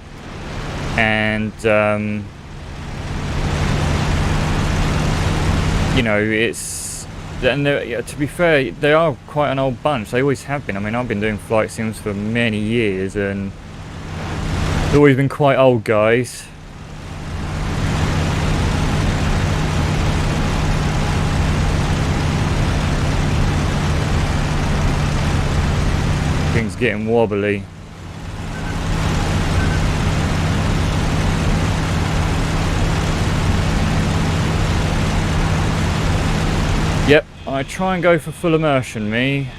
and you know, it's, and to be fair, they are quite an old bunch. They always have been. I mean, I've been doing flight sims for many years, and they've always been quite old guys. Things getting wobbly. Yep, I try and go for full immersion, me.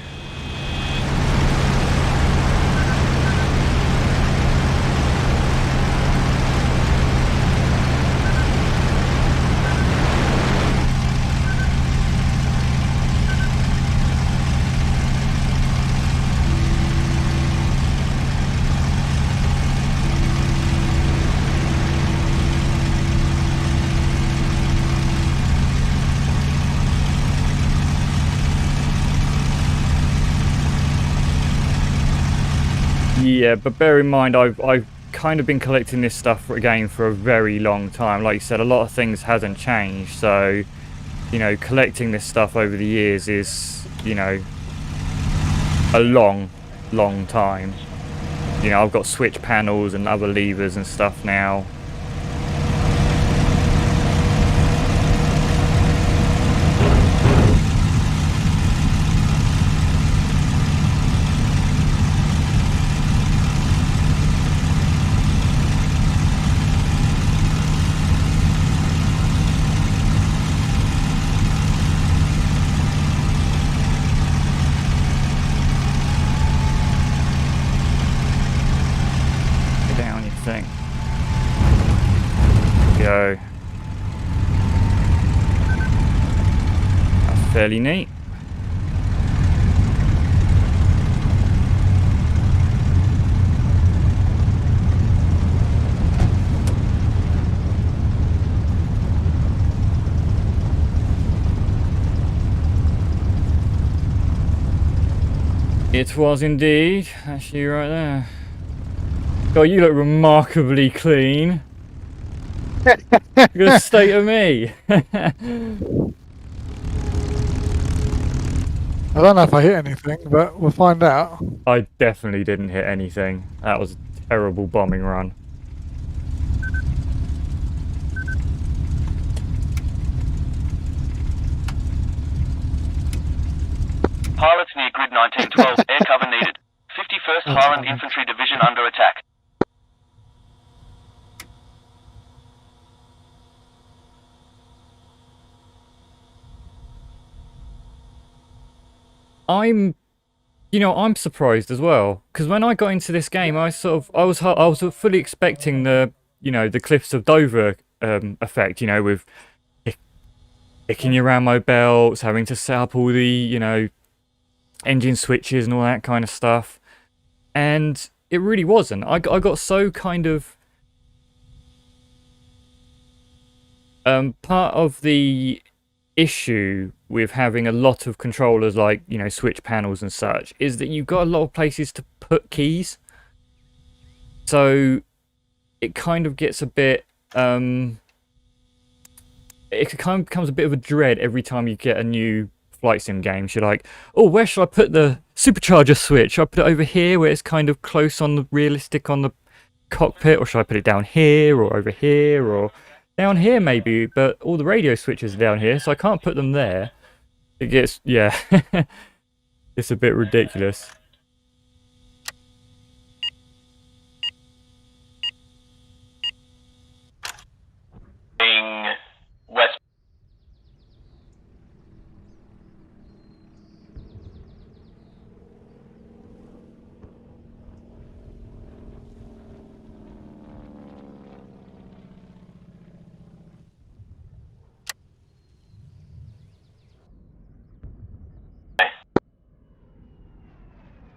Yeah, but bear in mind, I've kind of been collecting this stuff again for a very long time. Like you said, a lot of things hasn't changed, so, you know, collecting this stuff over the years is, you know, a long time. You know, I've got switch panels and other levers and stuff now. Thing. fairly neat. It was indeed. That's you right there. God, you look remarkably clean. Look at the state of me. I don't know if I hit anything, but we'll find out. I definitely didn't hit anything. That was a terrible bombing run. Pilots near grid 1912. Air cover needed. 51st Highland Infantry Division under attack. I'm surprised as well, because when I got into this game, I was fully expecting the Cliffs of Dover effect, with picking your ammo belts, having to set up all the engine switches and all that kind of stuff, and it really wasn't. I got so kind of part of the issue with having a lot of controllers like switch panels and such is that you've got a lot of places to put keys, so it kind of gets a bit it kind of becomes a bit of a dread every time you get a new flight sim game. You're like, oh, where should I put the supercharger switch? Should I put it over here where it's kind of close on the realistic on the cockpit, or should I put it down here or over here or down here maybe? But all the radio switches are down here, so I can't put them there. It gets, yeah, it's a bit ridiculous. West.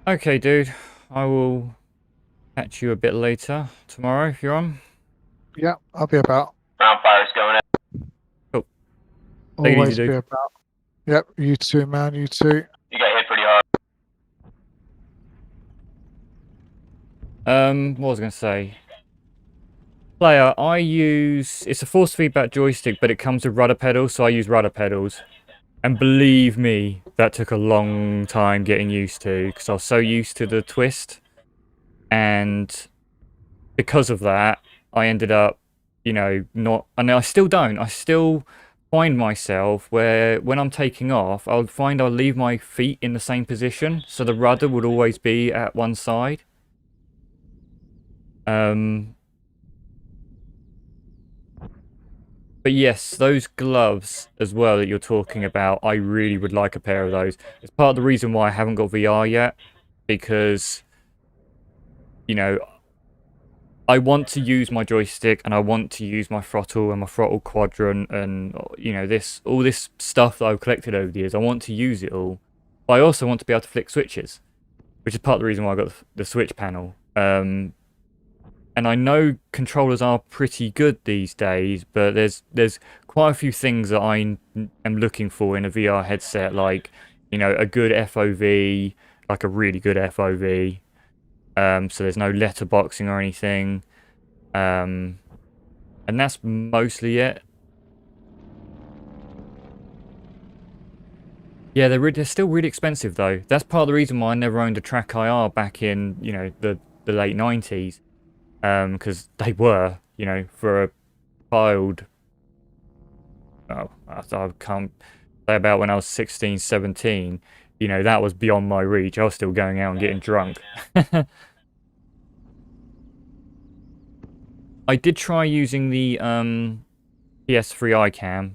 Okay, dude. I will catch you a bit later tomorrow if you're on. Yeah, I'll be about. Round fire's going out. Cool. Take it Always easy, be dude. about. Yep, you too, man. You too. You got hit pretty hard. What was I going to say? Player, it's a force feedback joystick, but it comes with rudder pedals, so I use rudder pedals. And believe me, that took a long time getting used to, because I was so used to the twist. And because of that, I ended up, not... And I still don't. I still find myself where, when I'm taking off, I'll leave my feet in the same position, so the rudder would always be at one side. But yes, those gloves as well that you're talking about, I really would like a pair of those. It's part of the reason why I haven't got VR yet, because, I want to use my joystick and I want to use my throttle and my throttle quadrant and, all this stuff that I've collected over the years. I want to use it all. But I also want to be able to flick switches, which is part of the reason why I got the switch panel. And I know controllers are pretty good these days, but there's quite a few things that I am looking for in a VR headset, like, a good FOV, like a really good FOV. So there's no letterboxing or anything. And that's mostly it. Yeah, they're still really expensive though. That's part of the reason why I never owned a Track IR back in, the late 90s. Because they were, for a child, I can't say about when I was 16, 17, that was beyond my reach. I was still going out and getting drunk. I did try using the PS3 iCam.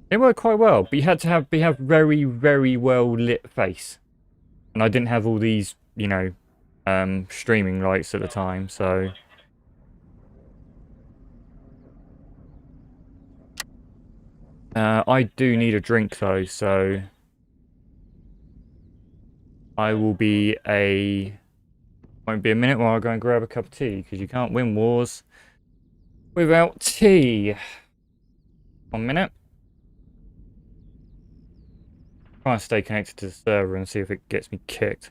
It worked quite well, but you had to have very, very well lit face. And I didn't have all these, streaming lights at the time, so I do need a drink though, so I will be won't be a minute while I go and grab a cup of tea, because you can't win wars without tea. 1 minute. Try and stay connected to the server and see if it gets me kicked.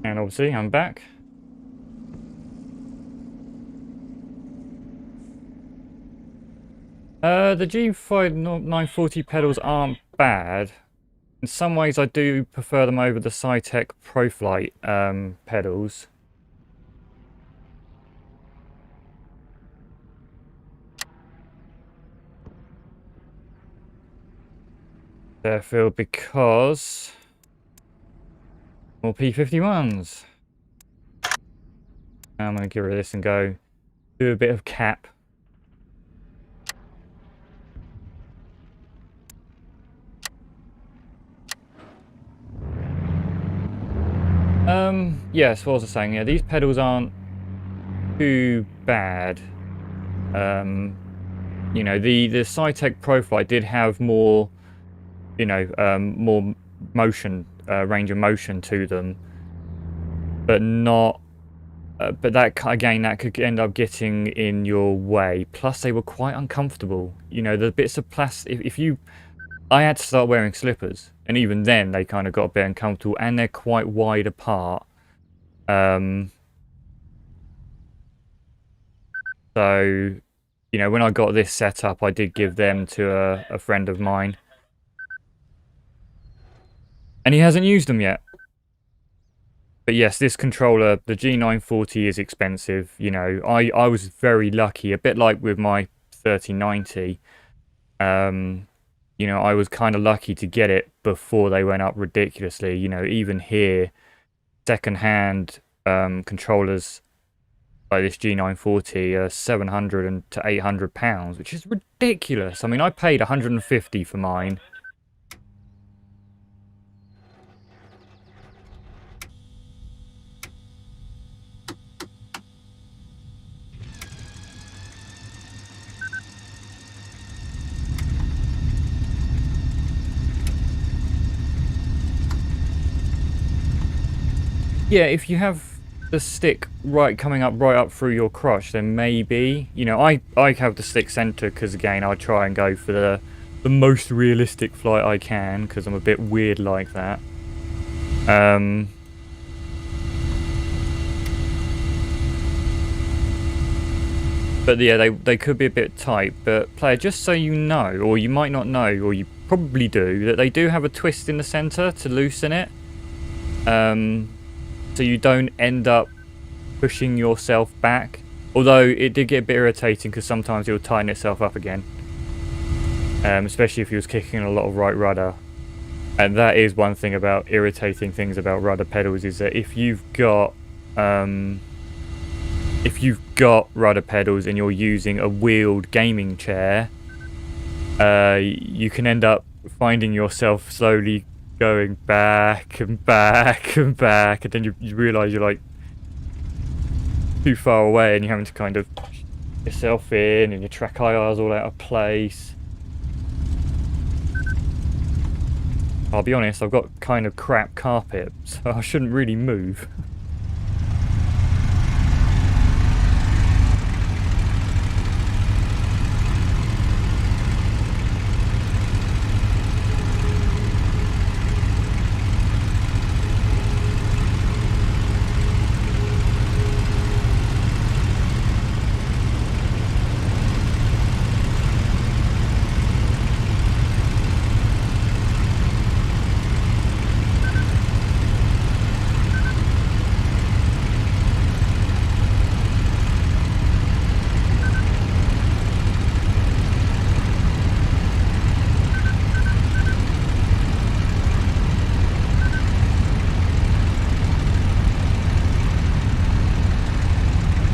And obviously, I'm back. The G5940 pedals aren't bad. In some ways, I do prefer them over the Cytec ProFlight pedals. Therefore, because more P51s. I'm going to get rid of this and go do a bit of cap. Yes, what was I saying? Yeah, these pedals aren't too bad. You know, the Cytec ProFlight did have more, you know, more motion, range of motion to them, but not. But that, again, that could end up getting in your way. Plus, they were quite uncomfortable. You know, the bits of plastic. If you, I had to start wearing slippers, and even then, they kind of got a bit uncomfortable, and they're quite wide apart. So you know, when I got this set up, I did give them to a friend of mine. And he hasn't used them yet. But yes, this controller, the G940, is expensive. You know, I was very lucky, a bit like with my 3090. You know, I was kind of lucky to get it before they went up ridiculously. You know, even here, second-hand controllers like this G940 are £700 to £800, which is ridiculous. I mean, I paid £150 for mine. Yeah, if you have the stick coming up right up through your crotch, then maybe, you know, I have the stick center because, again, I try and go for the most realistic flight I can because I'm a bit weird like that. But yeah, they could be a bit tight. But player, just so you know, or you might not know, or you probably do, that they do have a twist in the center to loosen it. So you don't end up pushing yourself back. Although it did get a bit irritating because sometimes it'll tighten itself up again. Especially if you was kicking a lot of right rudder. And that is one thing about irritating things about rudder pedals, is that if you've got rudder pedals and you're using a wheeled gaming chair, you can end up finding yourself slowly going back and back and back, and then you realise you're like too far away and you're having to kind of push yourself in, and your track IR's all out of place. I'll be honest, I've got kind of crap carpet, so I shouldn't really move.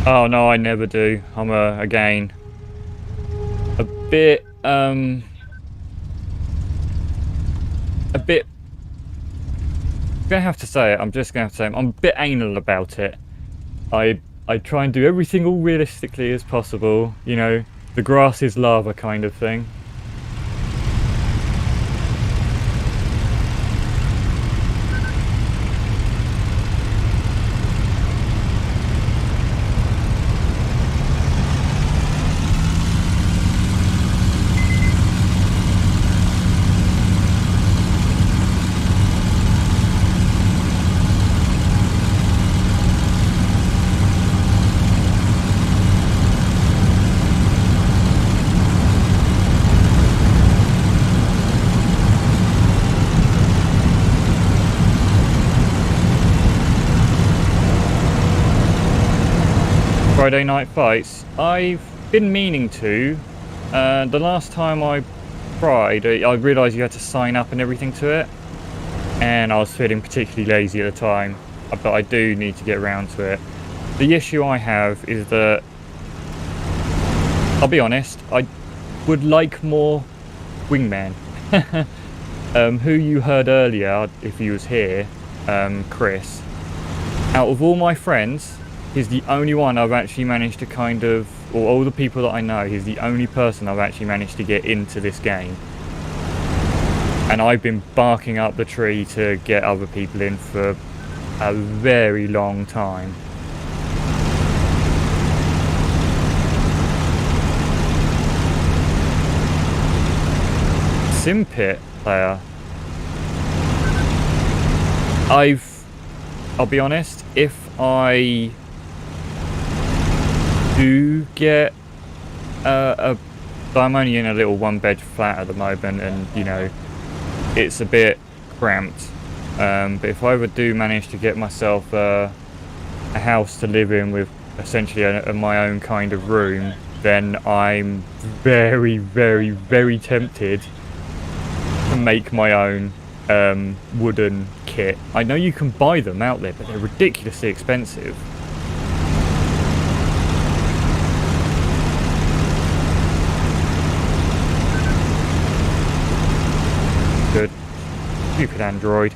Oh no, I never do. I'm again a bit I'm gonna have to say it. I'm just gonna have to say it. I'm a bit anal about it. I try and do everything all realistically as possible. You know, the grass is lava kind of thing. Friday night fights. I've been meaning to. The last time I tried, I realised you had to sign up and everything to it, and I was feeling particularly lazy at the time, but I do need to get around to it. The issue I have is that, I'll be honest, I would like more wingman. Who you heard earlier, if he was here, Chris, out of all my friends, he's the only one I've actually managed to kind of, or all the people that I know, he's the only person I've actually managed to get into this game. And I've been barking up the tree to get other people in for a very long time. Simpit player. I'll be honest, if I do get So I'm only in a little one-bed flat at the moment, and you know, it's a bit cramped. But if I ever do manage to get myself a house to live in with essentially my own kind of room, then I'm very, very, very tempted to make my own wooden kit. I know you can buy them out there, but they're ridiculously expensive. Good. Stupid Android.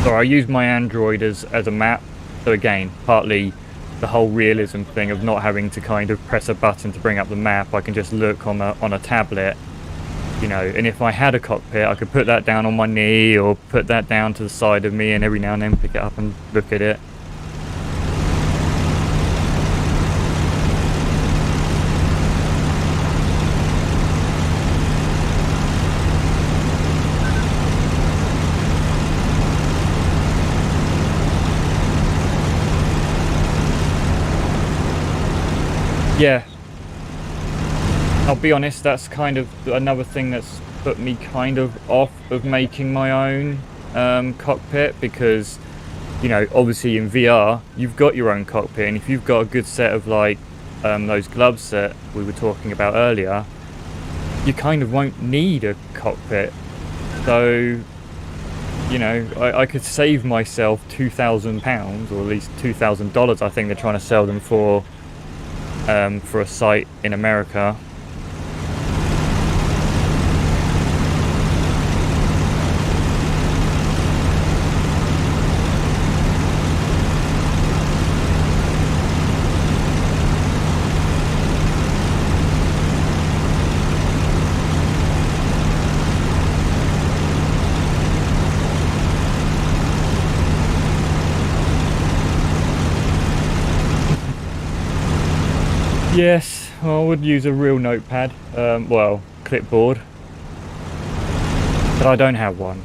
So I use my Android as a map. So again, partly the whole realism thing of not having to kind of press a button to bring up the map. I can just look on a tablet, you know, and if I had a cockpit, I could put that down on my knee or put that down to the side of me, and every now and then pick it up and look at it. Yeah, I'll be honest, that's kind of another thing that's put me kind of off of making my own cockpit, because, you know, obviously in VR you've got your own cockpit, and if you've got a good set of like those gloves that we were talking about earlier, you kind of won't need a cockpit. So, you know, I could save myself £2,000, or at least $2,000 I think they're trying to sell them for a site in America. Yes, I would use a real notepad, well, clipboard, but I don't have one.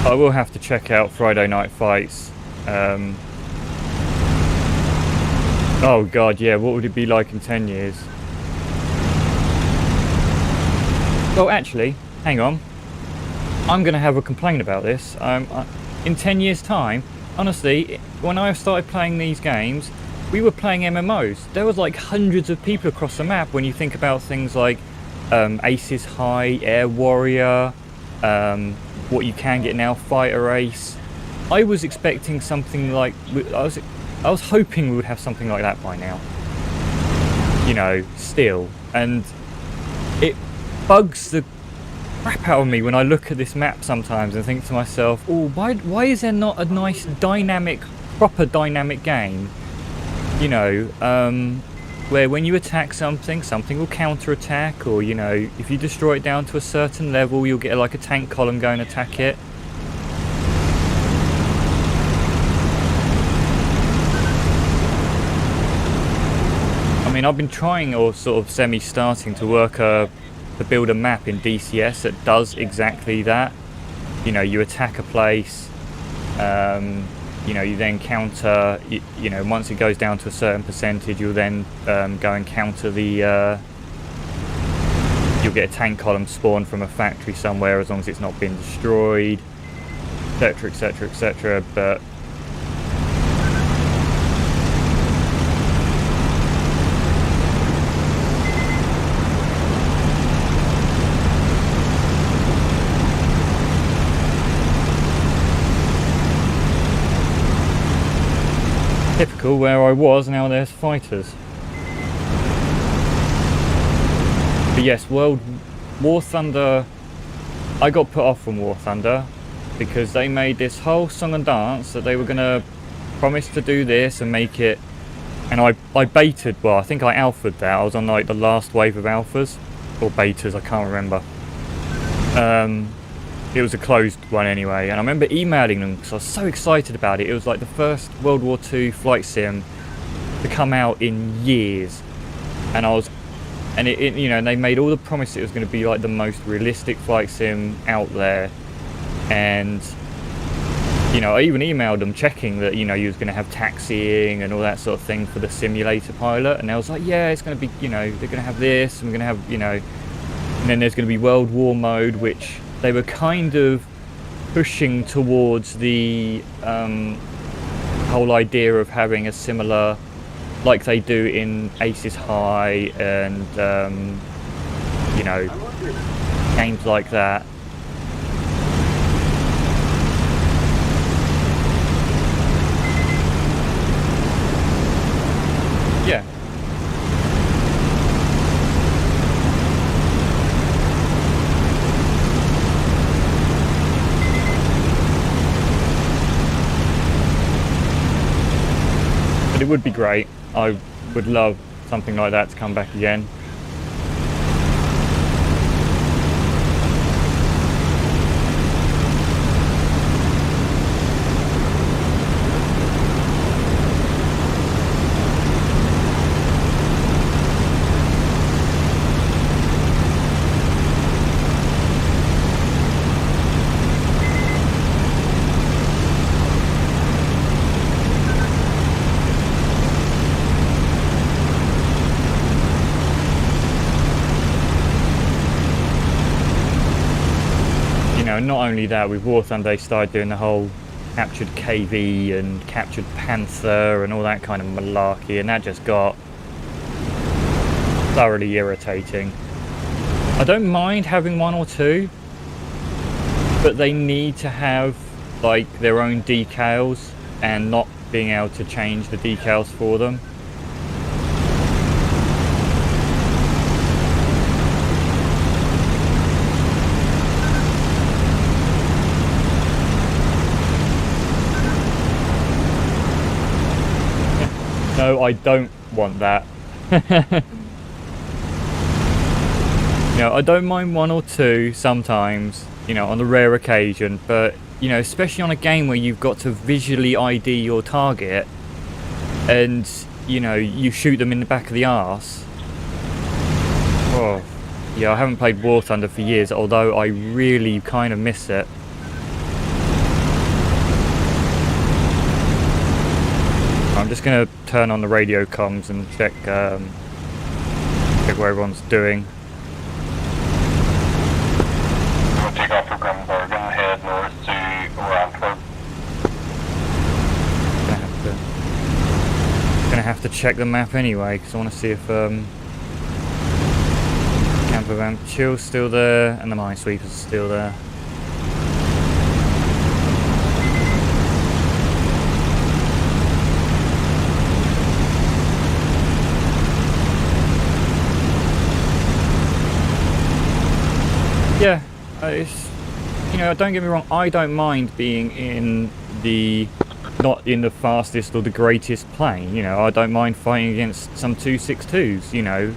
I will have to check out Friday Night Fights. Oh god, yeah, what would it be like in 10 years? Well, actually, hang on. I'm going to have a complaint about this. In 10 years' time, honestly, when I started playing these games, we were playing MMOs. There was like hundreds of people across the map when you think about things like Aces High, Air Warrior, what you can get now, Fighter Ace. I was expecting something like, I was hoping we would have something like that by now, you know, still. And it bugs the crap out of me when I look at this map sometimes and think to myself, oh, why is there not a nice dynamic, proper dynamic game, you know, where when you attack something will counter-attack, or, you know, if you destroy it down to a certain level, you'll get like a tank column go and attack it. I mean, I've been trying, or sort of semi-starting to work to build a map in DCS that does exactly that. You know, you attack a place, you know, you then counter, you know, once it goes down to a certain percentage, you'll then go and counter the, you'll get a tank column spawn from a factory somewhere as long as it's not been destroyed, etc, etc, etc, but Typical where I was, now there's fighters. But yes, War Thunder, I got put off from War Thunder because they made this whole song and dance that they were going to promise to do this and make it, and I baited, well I think I alphaed that, I was on like the last wave of alphas, or betas, I can't remember. It was a closed one anyway, and I remember emailing them because I was so excited about it. It was like the first World War II flight sim to come out in years, and it you know, and they made all the promises it was going to be like the most realistic flight sim out there, and you know, I even emailed them checking that, you know, you was going to have taxiing and all that sort of thing for the simulator pilot, and I was like, yeah, it's going to be, you know, they're going to have this, and we're going to have, you know, and then there's going to be World War mode, which they were kind of pushing towards the whole idea of having a similar, like they do in Aces High and, you know, games like that. Yeah. But it would be great. I would love something like that to come back again. Not only that, with War Thunder they started doing the whole captured KV and captured Panther and all that kind of malarkey, and that just got thoroughly irritating. I don't mind having one or two, but they need to have like their own decals and not being able to change the decals for them. No, I don't want that. You know, I don't mind one or two sometimes, you know, on the rare occasion, but, you know, especially on a game where you've got to visually ID your target and, you know, you shoot them in the back of the arse. Oh, yeah, I haven't played War Thunder for years, although I really kind of miss it. I'm just going to turn on the radio comms and check what everyone's doing. We'll take off for Grimbergen and head north to Antwerp. Gonna have to check the map anyway, because I want to see if Camper Van Chill's still there and the Minesweepers are still there. Yeah, it's, you know, don't get me wrong, I don't mind being in the, not in the fastest or the greatest plane, you know, I don't mind fighting against some 262s, you know,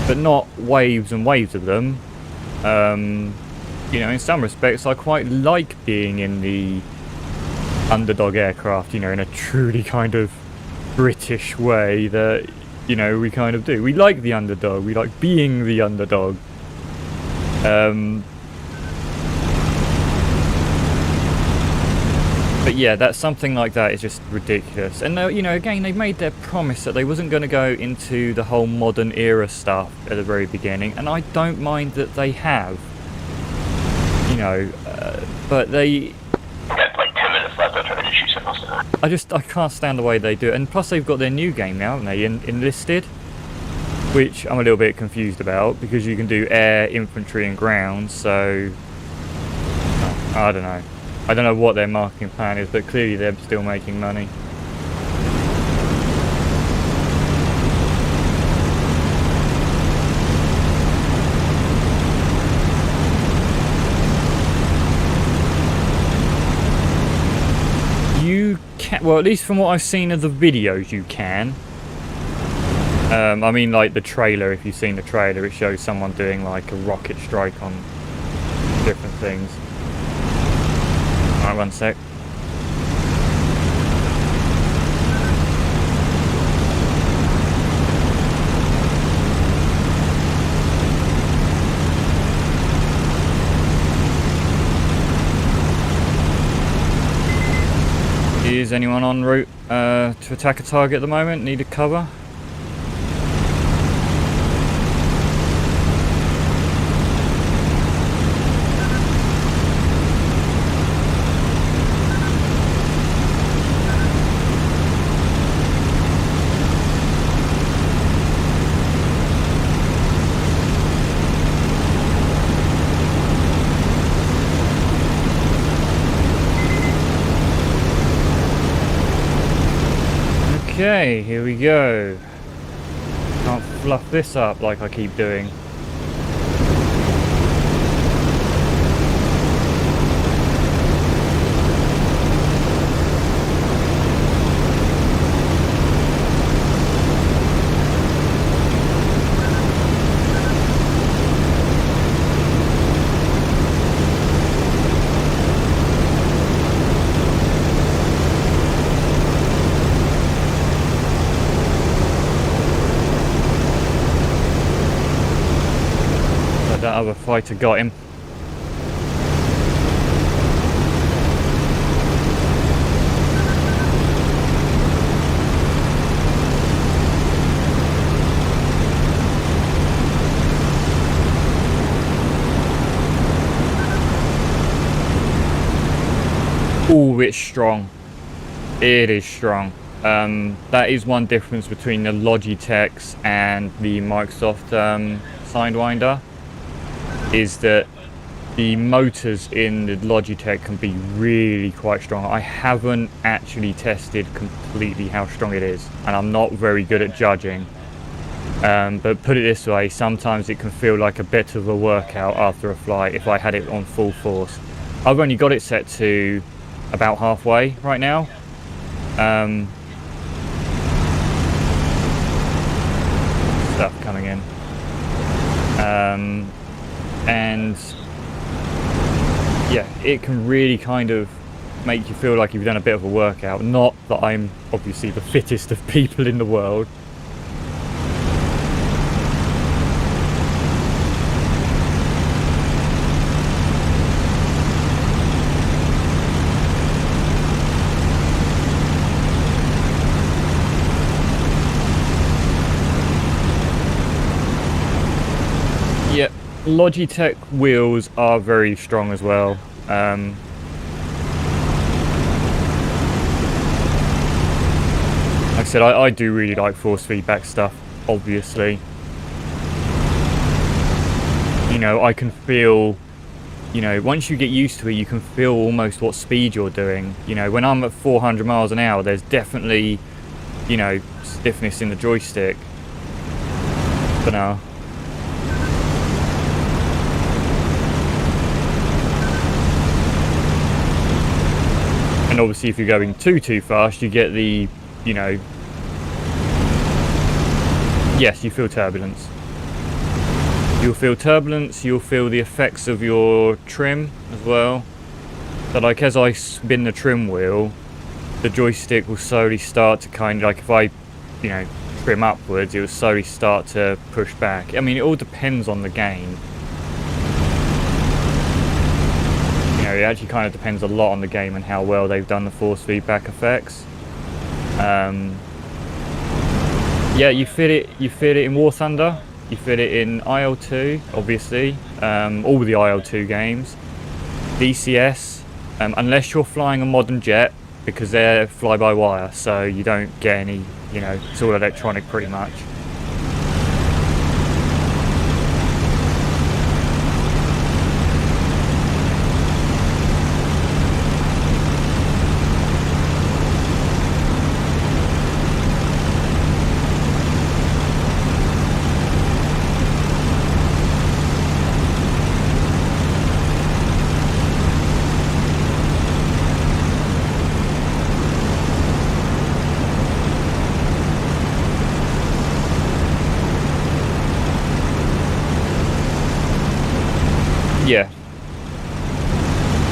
but not waves and waves of them. You know, in some respects I quite like being in the underdog aircraft, you know, in a truly kind of British way that, you know, we kind of do. We like the underdog, we like being the underdog. But yeah, that's something like that is just ridiculous. And you know, again, they made their promise that they wasn't going to go into the whole modern era stuff at the very beginning, and I don't mind that they have. You know, but they... Got like 10 minutes left, I'll try to shoot something else. I can't stand the way they do it, and plus they've got their new game now, haven't they, Enlisted? Which I'm a little bit confused about, because you can do air, infantry and ground, so I don't know. I don't know what their marketing plan is, but clearly they're still making money. can, well, at least from what I've seen of the videos, you can. I mean, like the trailer, if you've seen the trailer, it shows someone doing like a rocket strike on different things. Alright, 1 sec. Is anyone en route to attack a target at the moment? Need a cover? Okay, here we go. Can't fluff this up like I keep doing. That other fighter got him. Oh, it's strong. It is strong. That is one difference between the Logitechs and the Microsoft Sidewinder, is that the motors in the Logitech can be really quite strong. I haven't actually tested completely how strong it is, and I'm not very good at judging. But put it this way, sometimes it can feel like a bit of a workout after a flight if I had it on full force. I've only got it set to about halfway right now. Stuff coming in. And yeah, it can really kind of make you feel like you've done a bit of a workout. Not that I'm obviously the fittest of people in the world. Yeah. Logitech wheels are very strong as well. Like I said, I do really like force feedback stuff, obviously. You know, I can feel, you know, once you get used to it, you can feel almost what speed you're doing. You know, when I'm at 400 miles an hour, there's definitely, you know, stiffness in the joystick. But no. And obviously if you're going too fast, you get the, you know, yes, you feel turbulence. You'll feel turbulence, you'll feel the effects of your trim as well. So like as I spin the trim wheel, the joystick will slowly start to kind of, like if I, you know, trim upwards, it will slowly start to push back. I mean, it all depends on the game. It actually kind of depends a lot on the game and how well they've done the force feedback effects. Yeah, you fit it in War Thunder, you fit it in IL-2, obviously, all the IL-2 games, DCS, unless you're flying a modern jet, because they're fly-by-wire, so you don't get any, you know, it's all electronic pretty much.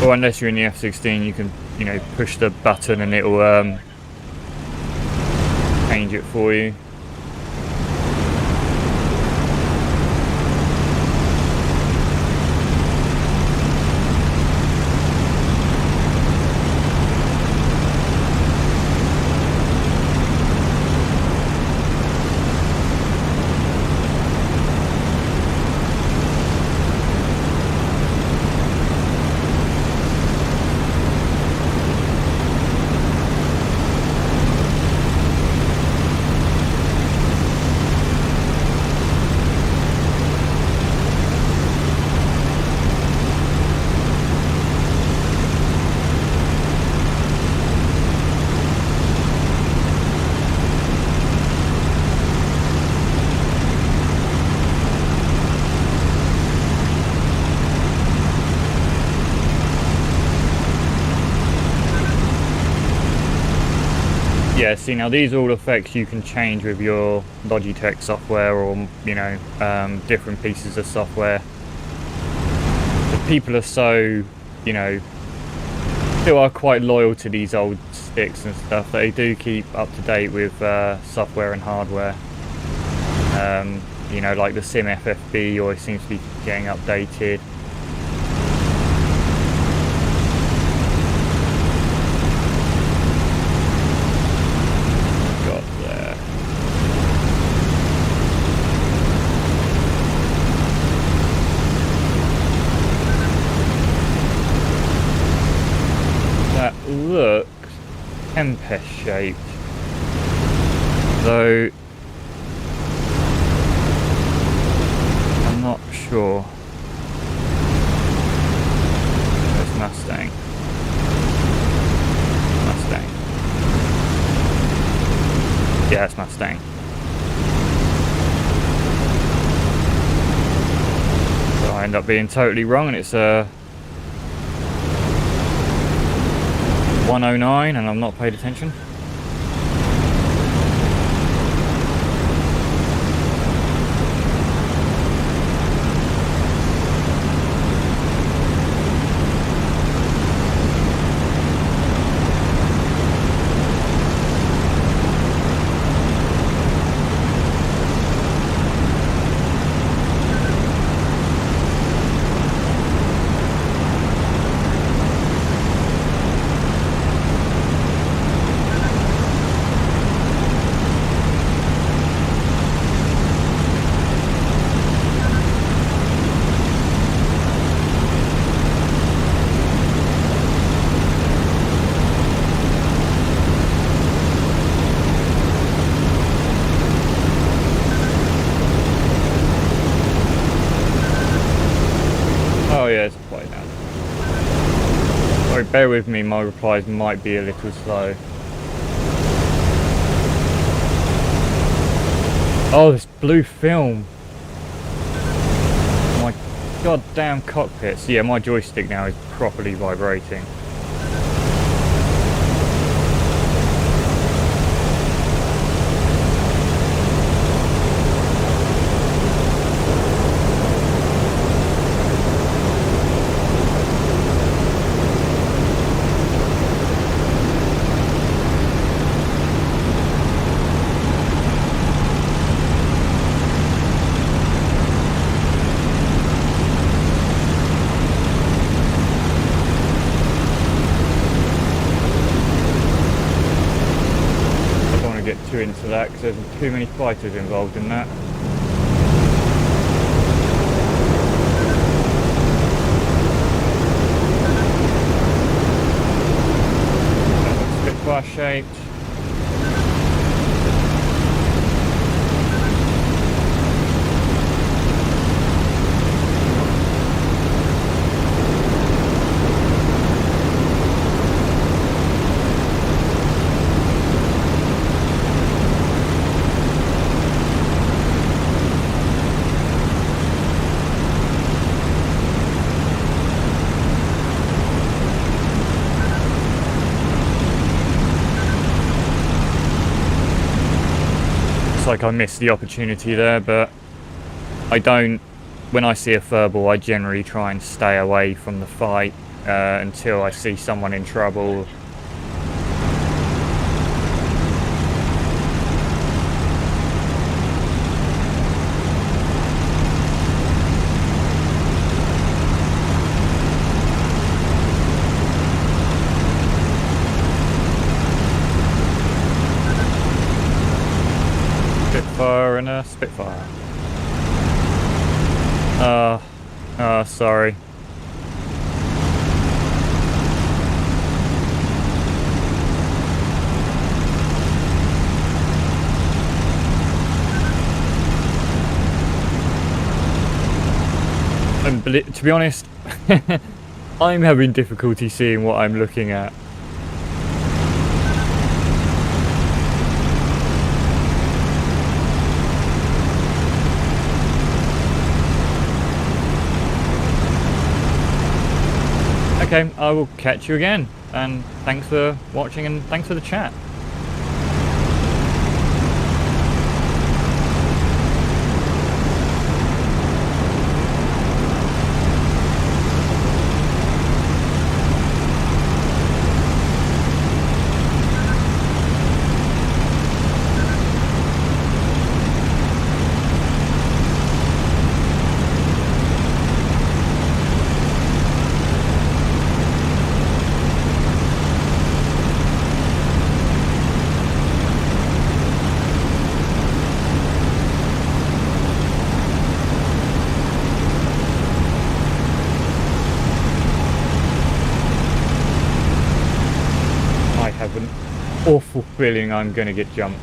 Or unless you're in the F-16, you can, you know, push the button and it'll change it for you. Yeah, see, now these are all effects you can change with your Logitech software or, you know, different pieces of software. The people are so, you know, still are quite loyal to these old sticks and stuff. They do keep up to date with software and hardware. You know, like the Sim FFB always seems to be getting updated. Looks Tempest shaped, though I'm not sure. It's Mustang. Yeah, it's Mustang. So I end up being totally wrong, and it's a 109, and I'm not paid attention. Oh yeah, it's quite down. Sorry, bear with me, my replies might be a little slow. Oh, this blue film. My goddamn cockpits. Yeah, my joystick now is properly vibrating. Too into that because there's too many fighters involved in that. Spitfire shaped. Like I missed the opportunity there, but I don't. When I see a furball, I generally try and stay away from the fight. until I see someone in trouble. Spitfire and a Spitfire. Sorry. And to be honest, I'm having difficulty seeing what I'm looking at. Okay, I will catch you again, and thanks for watching and thanks for the chat. Awful feeling I'm gonna get jumped.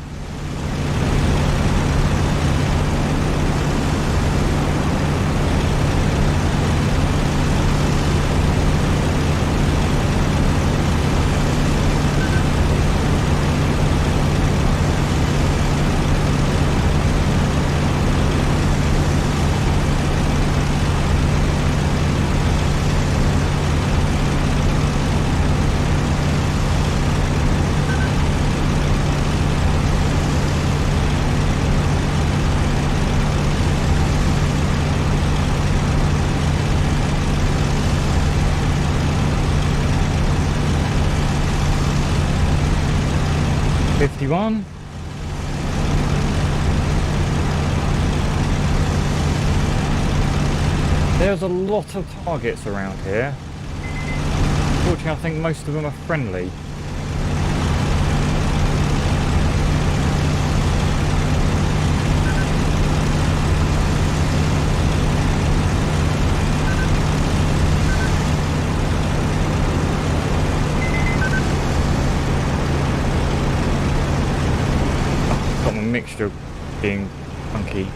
There's a lot of targets around here. Fortunately, I think most of them are friendly. Got a mixture of being funky.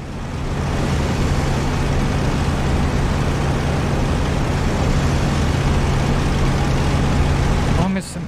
Missing.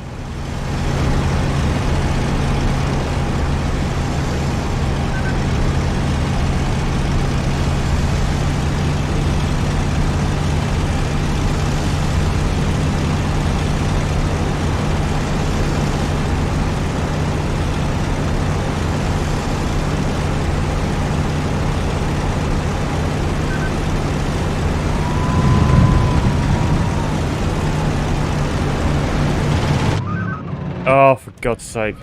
Oh, for God's sake.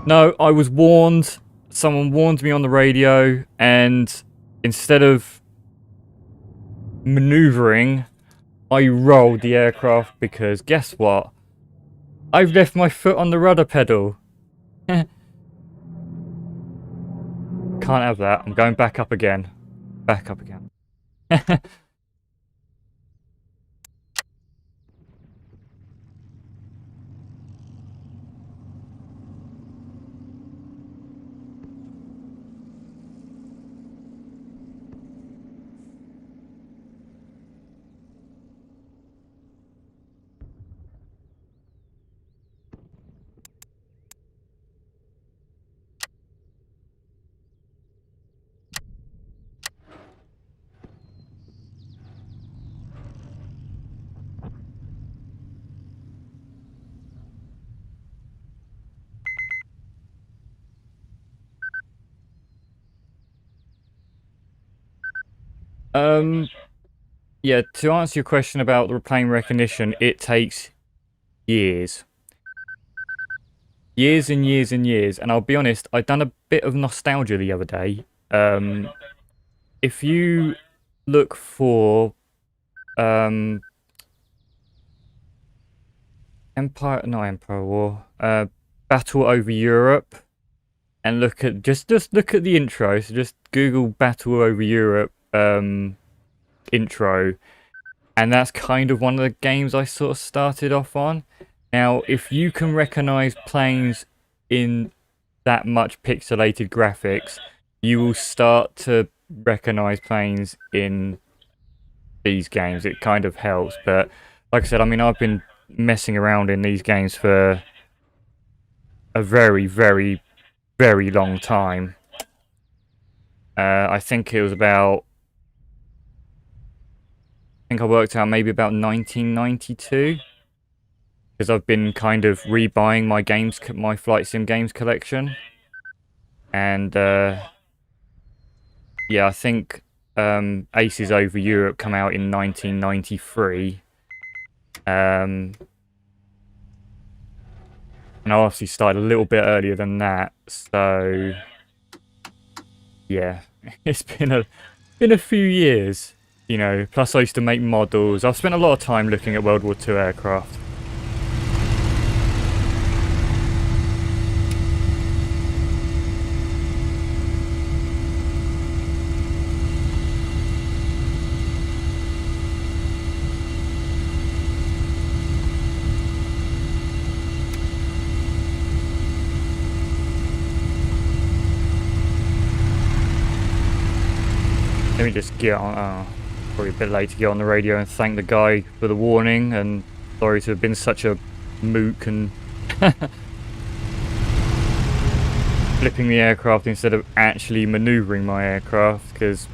No, I was warned. Someone warned me on the radio, and instead of maneuvering, I rolled the aircraft because guess what? I've left my foot on the rudder pedal. Can't have that. I'm going back up again. Back up again. Yeah, to answer your question about the plane recognition, it takes years. Years and years and years. And I'll be honest, I've done a bit of nostalgia the other day. If you look for Empire War, Battle Over Europe, and look at just look at the intro. So just Google Battle Over Europe intro, and that's kind of one of the games I sort of started off on. Now, if you can recognize planes in that much pixelated graphics, you will start to recognize planes in these games. It kind of helps, but like I said, I mean, I've been messing around in these games for a very, very, very long time. I think it was about, I think I worked out maybe about 1992, because I've been kind of rebuying my games, my flight sim games collection, and yeah, I think Aces Over Europe come out in 1993. And I obviously started a little bit earlier than that, so yeah, it's been a few years, you know. Plus, I used to make models. I've spent a lot of time looking at World War II aircraft. Let me just get on. Oh, probably a bit late to get on the radio and thank the guy for the warning, and sorry to have been such a mook and flipping the aircraft instead of actually maneuvering my aircraft, because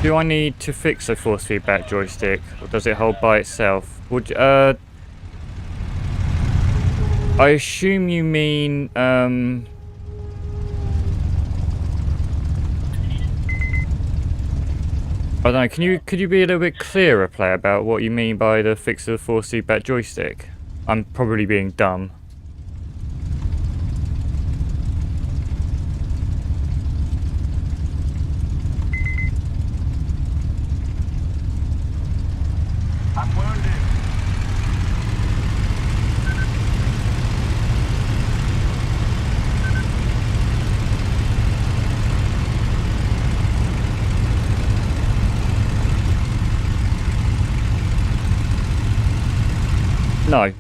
do I need to fix a force feedback joystick, or does it hold by itself? Would I assume you mean I don't know. Could you be a little bit clearer, player, about what you mean by the fix of the force feedback joystick? I'm probably being dumb. No.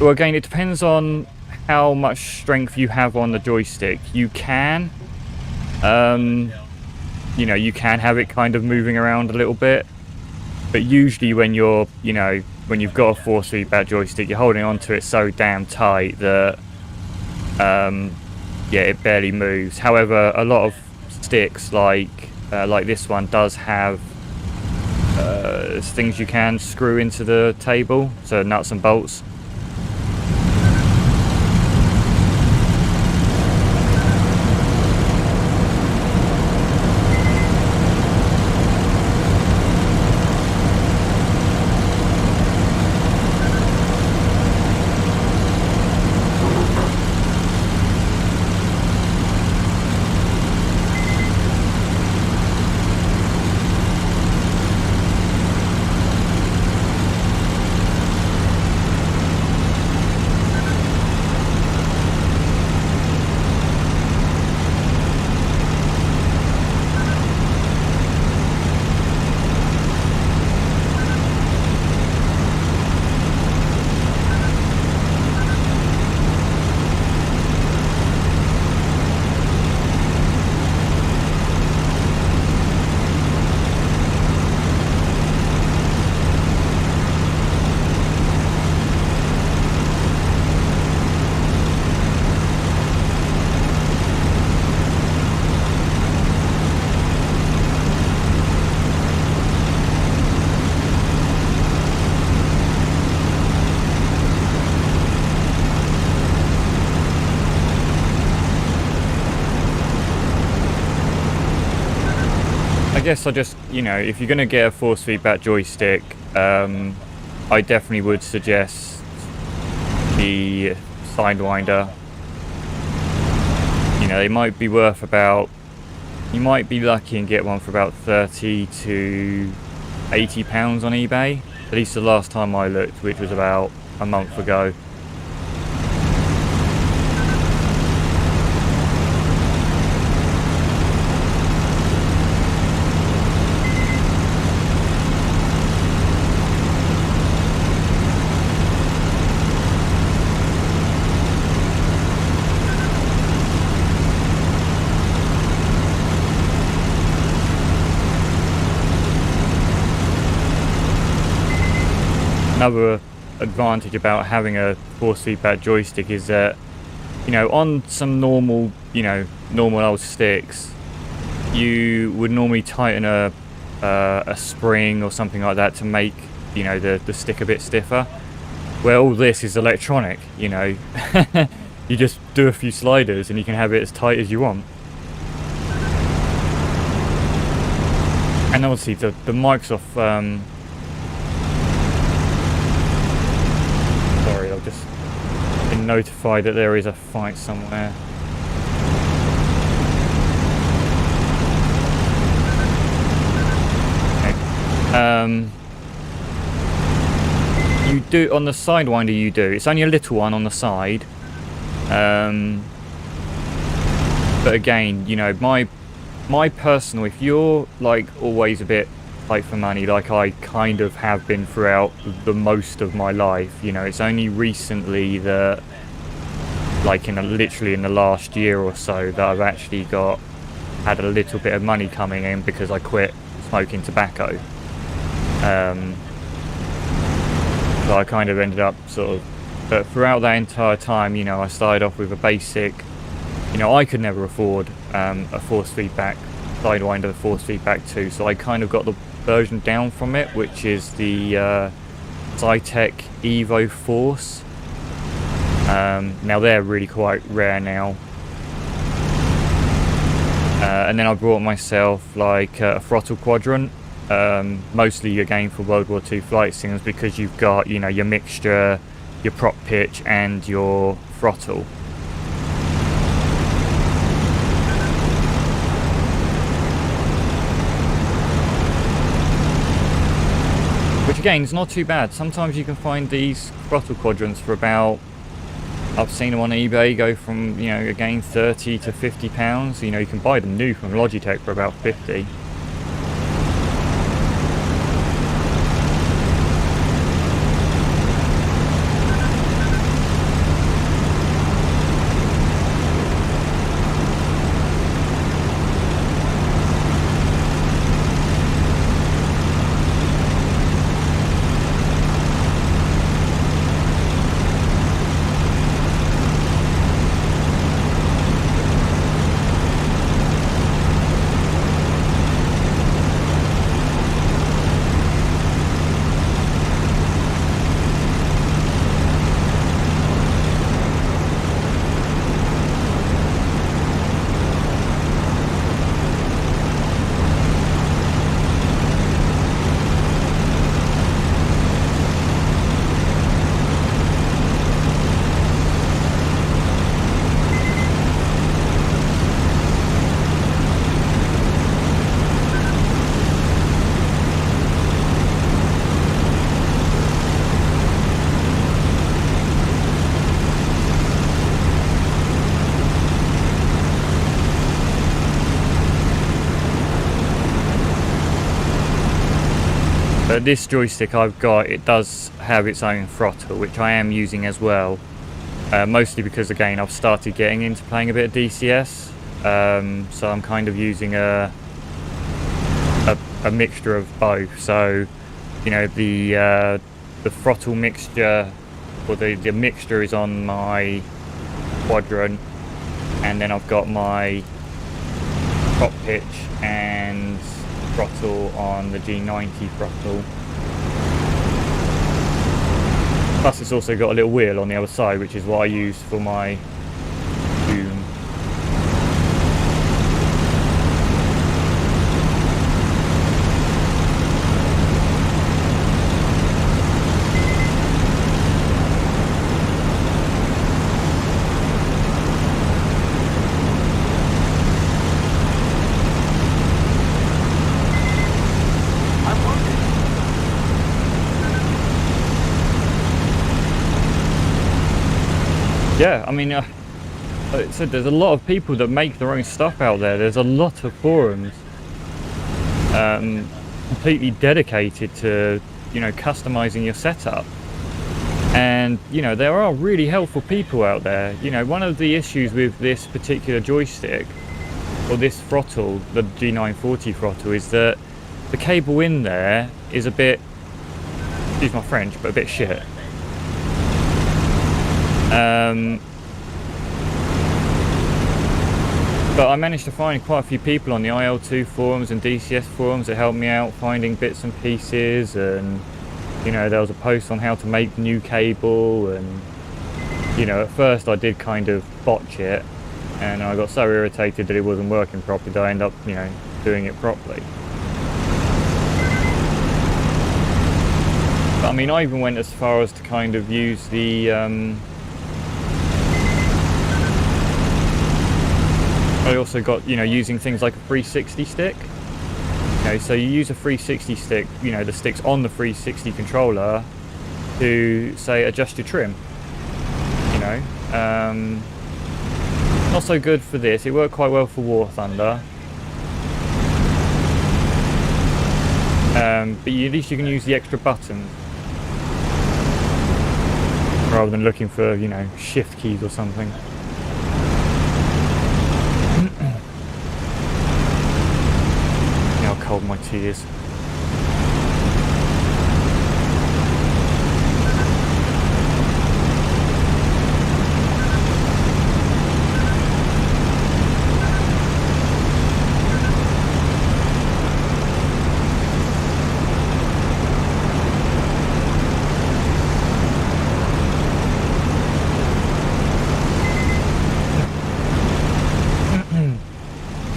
Well, again, it depends on how much strength you have on the joystick. You can, you know, you can have it kind of moving around a little bit, but usually when you're, you know, when you've got a force feedback joystick, you're holding onto it so damn tight that, yeah, it barely moves. However, a lot of sticks like this one does have things you can screw into the table, so nuts and bolts. I guess I just, you know, if you're going to get a force feedback joystick, I definitely would suggest the Sidewinder. You know, they might be worth about, you might be lucky and get one for about 30 to 80 pounds on eBay. At least the last time I looked, which was about a month ago. Another advantage about having a force feedback joystick is that, you know, on some normal, you know, normal old sticks, you would normally tighten a spring or something like that to make, you know, the stick a bit stiffer. Where all this is electronic, you know, you just do a few sliders and you can have it as tight as you want. And obviously the Microsoft sorry, I've just been notified that there is a fight somewhere. Okay. You do, on the Sidewinder you do. It's only a little one on the side. But again, you know, my personal, if you're like always a bit tight for money, like I kind of have been throughout the most of my life, you know, it's only recently that, like literally in the last year or so, that I've actually had a little bit of money coming in because I quit smoking tobacco. So I kind of ended up sort of, but throughout that entire time, you know, I started off with a basic, you know, I could never afford a force feedback Sidewinder force feedback 2, so I kind of got the version down from it, which is the Zytec Evo Force. Now they're really quite rare now. And then I brought myself like a throttle quadrant, mostly again for World War II flight sims, because you've got, you know, your mixture, your prop pitch and your throttle. Which again is not too bad. Sometimes you can find these throttle quadrants for about, I've seen them on eBay go from, you know, again 30 to 50 pounds. You know, you can buy them new from Logitech for about 50. But this joystick I've got, it does have its own throttle, which I am using as well. Mostly because, again, I've started getting into playing a bit of DCS. So I'm kind of using a mixture of both. So, you know, the throttle mixture, or the mixture is on my quadrant, and then I've got my prop pitch and throttle on the G90 throttle. Plus it's also got a little wheel on the other side, which is what I use for my boom. yeah, I mean, like I said, there's a lot of people that make their own stuff out there. There's a lot of forums completely dedicated to, you know, customizing your setup. And, you know, there are really helpful people out there. You know, one of the issues with this particular joystick, or this throttle, the G940 throttle, is that the cable in there is a bit, excuse my French, but a bit shit. But I managed to find quite a few people on the IL2 forums and DCS forums that helped me out finding bits and pieces, and you know, there was a post on how to make new cable, and you know, at first I did kind of botch it, and I got so irritated that it wasn't working properly that I ended up, you know, doing it properly. But I mean, I even went as far as to kind of use the I also got, you know, using things like a 360 stick. Okay, so you use a 360 stick, you know, the stick's on the 360 controller to, say, adjust your trim. You know, not so good for this. It worked quite well for War Thunder. But at least you can use the extra buttons rather than looking for, you know, shift keys or something. How cold my tea is.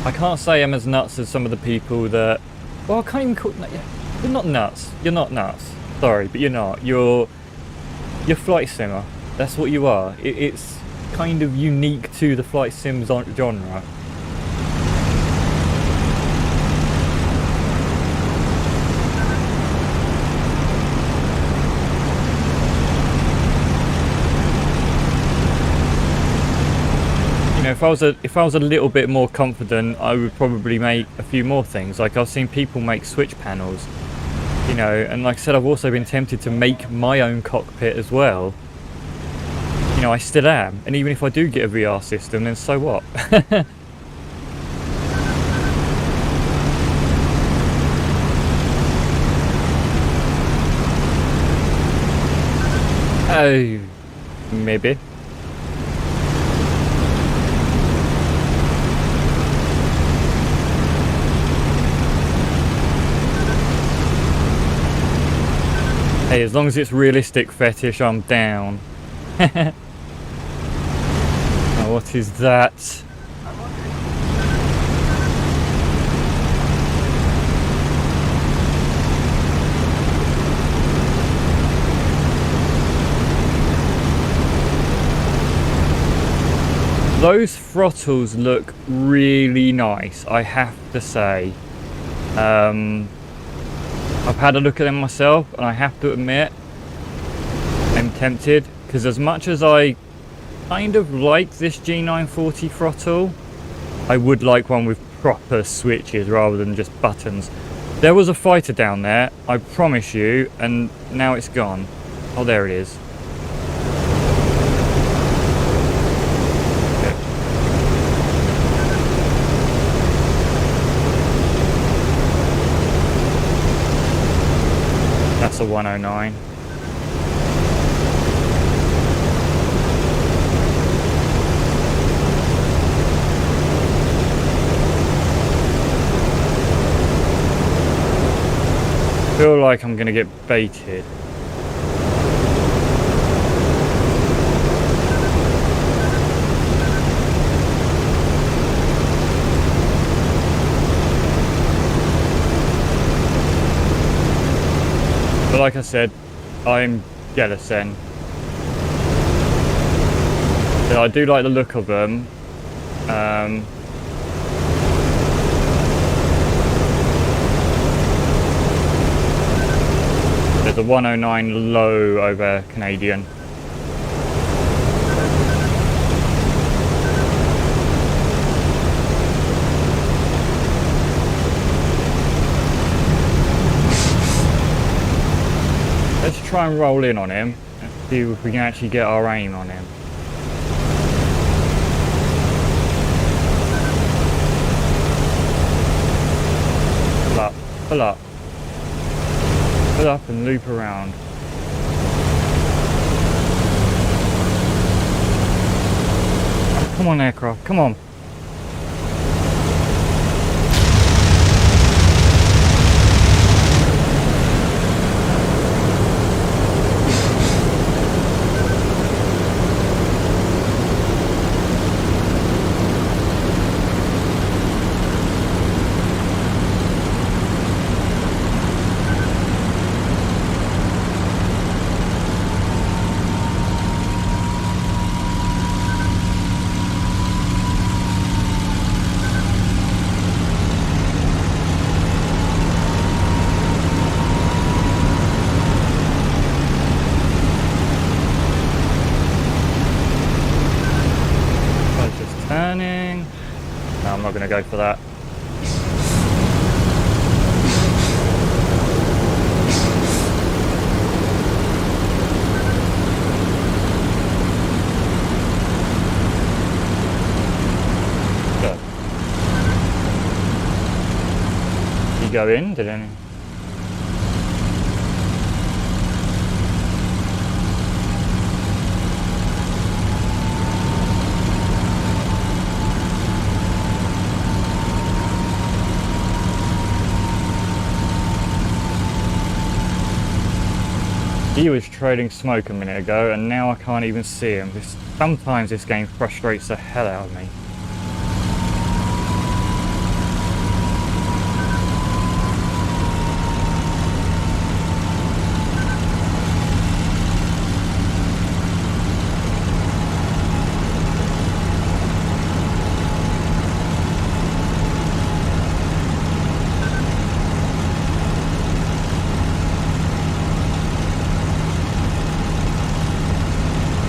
I can't say I'm as nuts as some of the people that, well, I can't even call, you're not nuts, you're not nuts, sorry, but you're not, you're flight simmer, that's what you are. It's kind of unique to the flight sim genre. You know, if I was a little bit more confident, I would probably make a few more things. Like, I've seen people make switch panels, you know, and like I said, I've also been tempted to make my own cockpit as well. You know, I still am, and even if I do get a VR system, then so what? Oh, maybe. Hey, as long as it's realistic fetish, I'm down. Now, what is that? Those throttles look really nice, I have to say. I've had a look at them myself, and I have to admit, I'm tempted, because as much as I kind of like this G940 throttle, I would like one with proper switches rather than just buttons. There was a fighter down there, I promise you, and now it's gone. Oh, there it is. That's a 109. I feel like I'm gonna get baited. But like I said, I'm jealous then. But I do like the look of them. There's a 109 low over Canadian. try and roll in on him and see if we can actually get our aim on him. Pull up, pull up. Pull up and loop around. Come on, aircraft, come on. Turning. No, I'm not going to go for that. Good. You go in, did any? He was trading smoke a minute ago and now I can't even see him. Sometimes this game frustrates the hell out of me.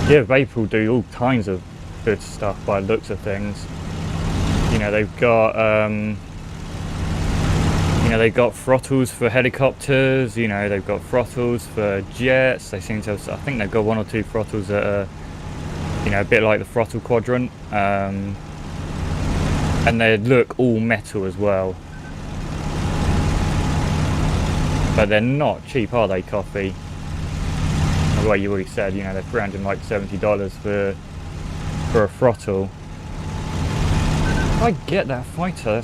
Yeah, Vape will do all kinds of good stuff by the looks of things. You know, they've got throttles for helicopters. You know, they've got throttles for jets. They seem to have, I think they've got 1 or 2 throttles that are, you know, a bit like the throttle quadrant. And they look all metal as well. But they're not cheap, are they, Coffee? Well, you already said, you know, they're $370 for a throttle. I get that fighter.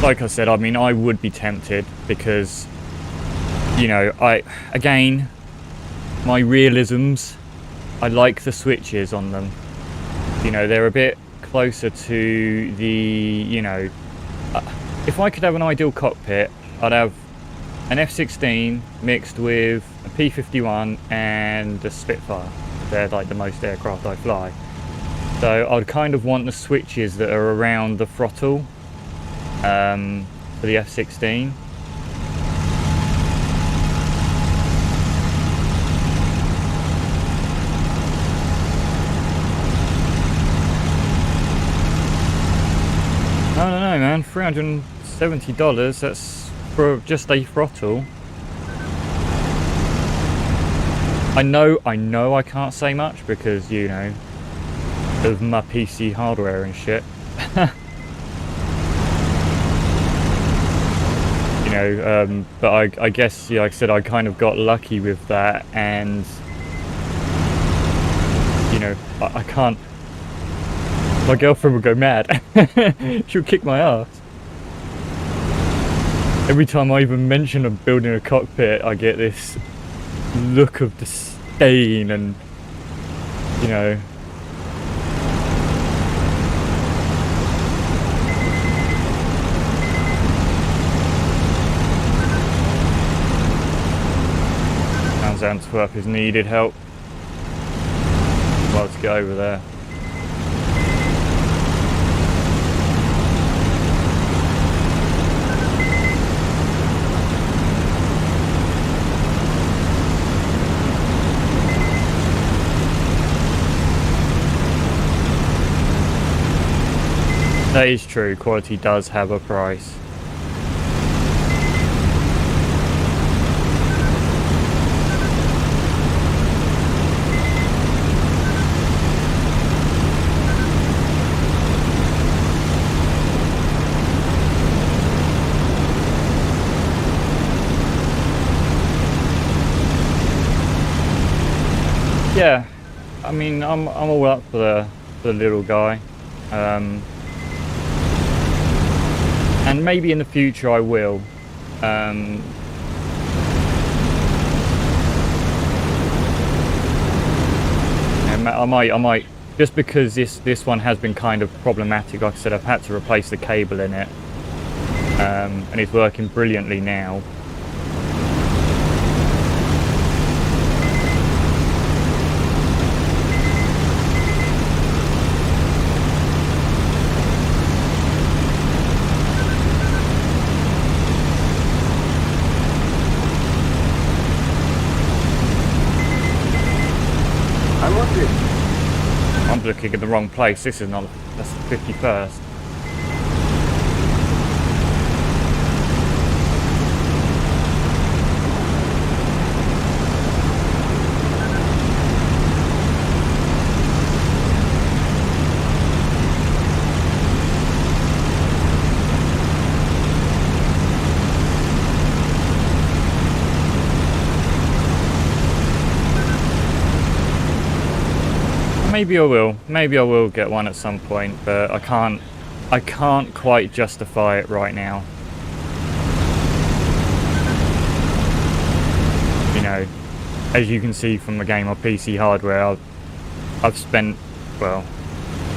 Like I said, I mean, I would be tempted because, you know, again, my realisms, I like the switches on them. You know, they're a bit closer to the, you know, if I could have an ideal cockpit, I'd have an F-16 mixed with a P-51 and a Spitfire. They're like the most aircraft I fly. So I'd kind of want the switches that are around the throttle. For the F-16. I don't know, man, $370, that's for just a throttle. I know I can't say much because, you know, of my PC hardware and shit. You know, but I guess, yeah, like I said, I kind of got lucky with that, and you know, I can't. My girlfriend would go mad. She'll kick my ass. Every time I even mention of building a cockpit, I get this look of disdain, and you know. Antwerp is needed help. Well, let's get over there. That is true, quality does have a price. Yeah, I mean, I'm all up for the little guy, and maybe in the future I will. And I might just because this one has been kind of problematic. Like I said, I've had to replace the cable in it, and it's working brilliantly now. I'm looking in the wrong place. This is not. That's the 51st. Maybe I will get one at some point, but I can't quite justify it right now. You know, as you can see from the game on PC hardware, I've spent, well,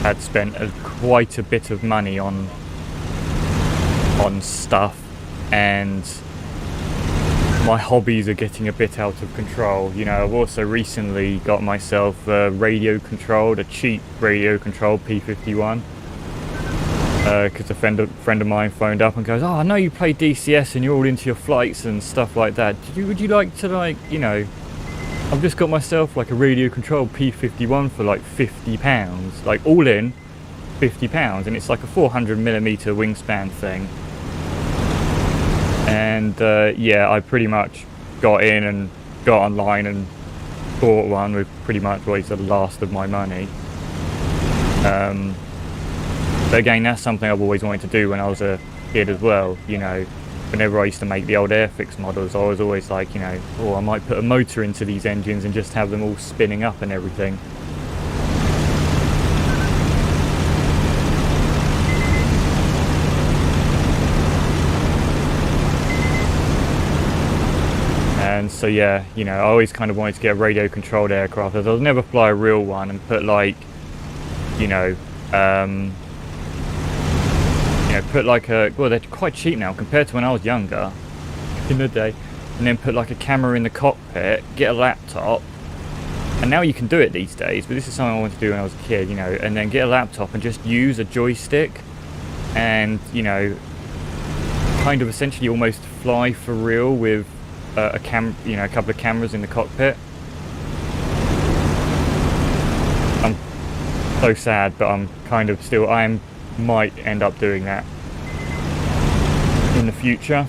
had spent quite a bit of money on stuff, and my hobbies are getting a bit out of control. You know, I've also recently got myself a cheap radio controlled P51, because a friend of mine phoned up and goes, "Oh, I know you play DCS and you're all into your flights and stuff like that. Would you like to, like, you know, I've just got myself like a radio controlled P51 for like £50, like all in £50, and it's like a 400mm wingspan thing." And yeah, I pretty much got in and got online and bought one with pretty much the last of my money. But again, that's something I've always wanted to do when I was a kid as well. You know, whenever I used to make the old Airfix models, I was always like, you know, oh, I might put a motor into these engines and just have them all spinning up and everything. And so yeah, you know, I always kind of wanted to get a radio controlled aircraft, as I'll never fly a real one and put like, you know, put like a, well, they're quite cheap now compared to when I was younger in the day, and then put like a camera in the cockpit, get a laptop, and now you can do it these days, but this is something I wanted to do when I was a kid, you know, and then get a laptop and just use a joystick and, you know, kind of essentially almost fly for real with a couple of cameras in the cockpit. I'm so sad, but I'm kind of still, might end up doing that in the future.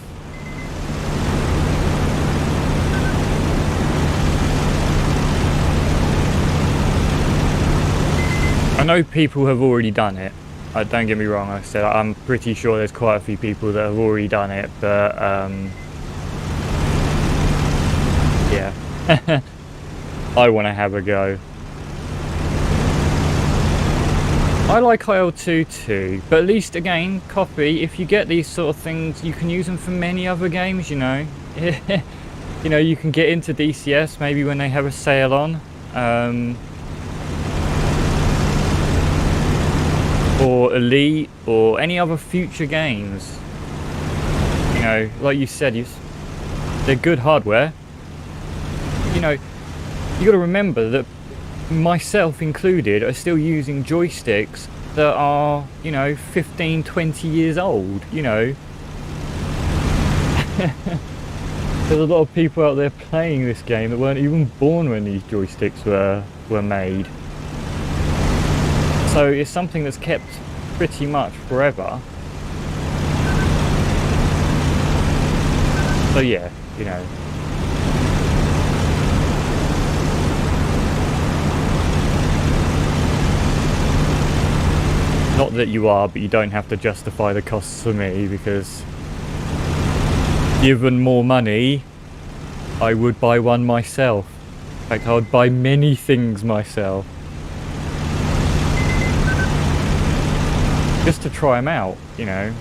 I know people have already done it. Don't get me wrong, like I said, I'm pretty sure there's quite a few people that have already done it, but yeah, I want to have a go. I like IL-2 too, but at least, again, copy, if you get these sort of things, you can use them for many other games, you know. You know, you can get into DCS maybe when they have a sale on. Or Elite, or any other future games. You know, like you said, they're good hardware. You know, you got to remember that myself included are still using joysticks that are, you know, 15, 20 years old, you know. There's a lot of people out there playing this game that weren't even born when these joysticks were made. So it's something that's kept pretty much forever. So yeah, you know. Not that you are, but you don't have to justify the costs for me, because given more money, I would buy one myself. In fact, I would buy many things myself. Just to try them out, you know.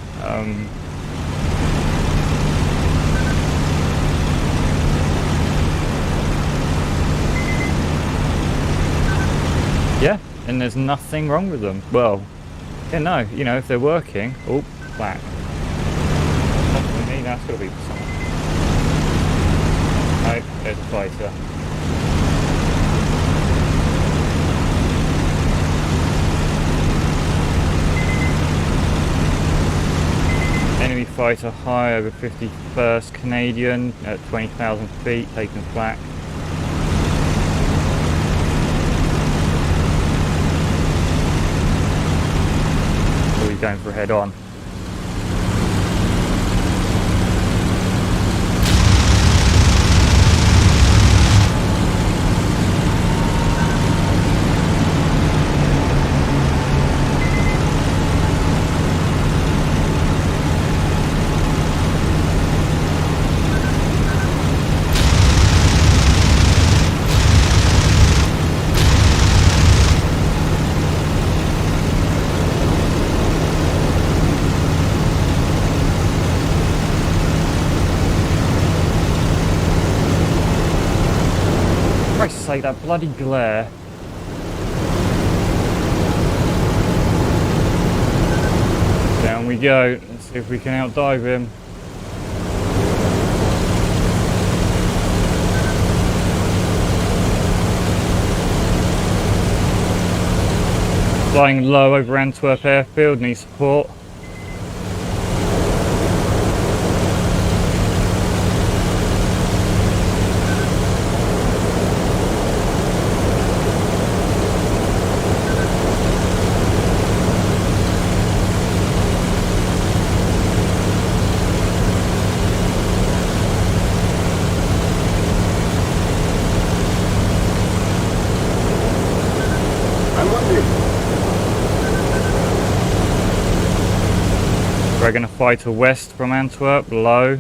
Yeah, and there's nothing wrong with them. Well, yeah, no, you know, if they're working. Oh, black. Not for me, that's gotta be for someone. No, there's a fighter. Enemy fighter high over 51st Canadian at 20,000 feet, taking flak. So he's going for a head on. Christ's sake, that bloody glare. Down we go. Let's see if we can outdive him. Flying low over Antwerp airfield, needs support. We're going to fight to west from Antwerp, low.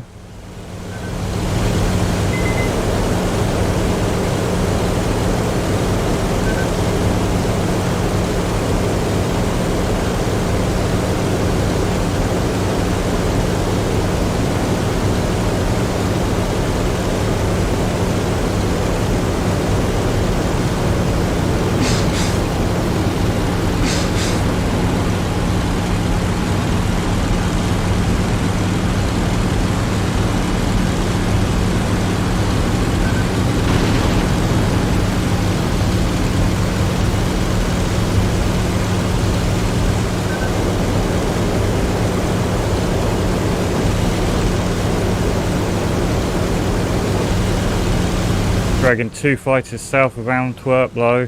Dragging 2 fighters south of Antwerp, low.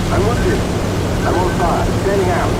I'm with you. I'm on 5, standing out.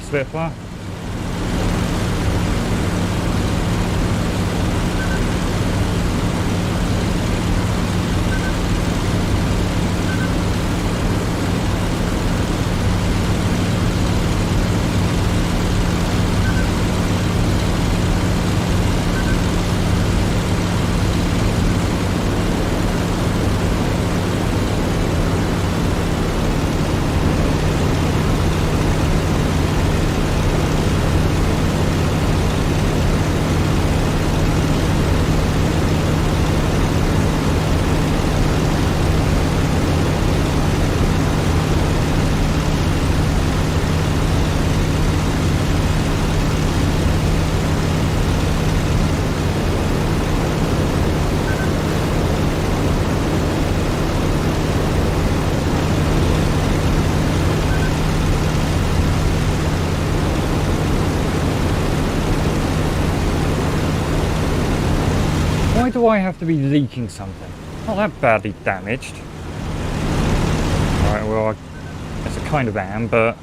Spitfire. Why do I have to be leaking something? Not that badly damaged. Alright, well, I guess I kind of am, but...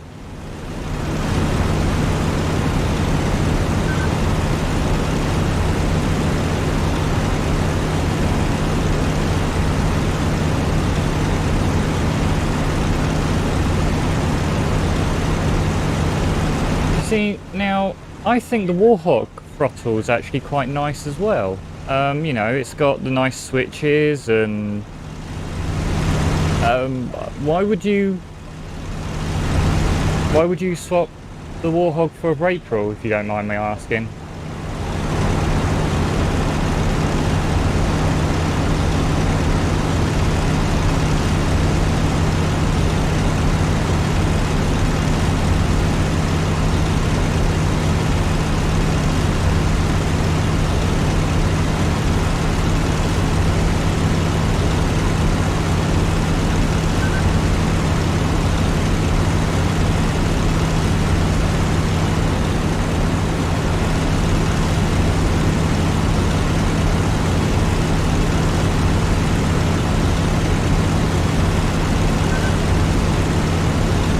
See, now, I think the Warhawk throttle is actually quite nice as well. You know, it's got the nice switches and why would you swap the Warhawk for a brake roll, if you don't mind me asking?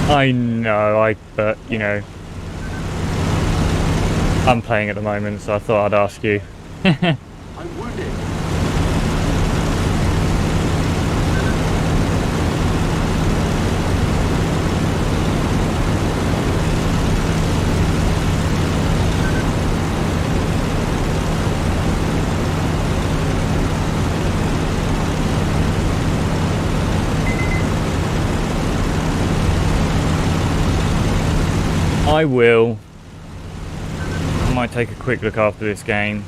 I know, but, you know, I'm playing at the moment, so I thought I'd ask you. I'm wounded. I will. I might take a quick look after this game.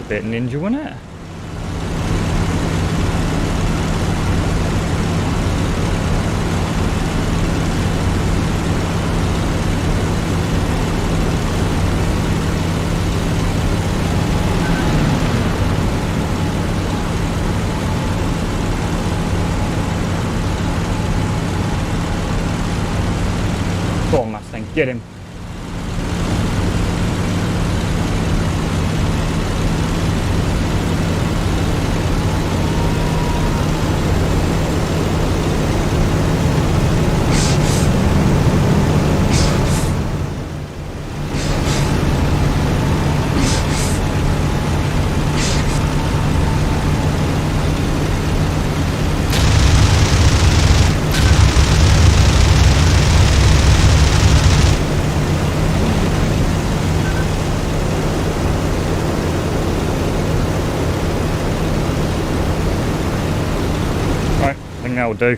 Bit ninja, wasn't it? Go on, Mustang, get him. That'll do.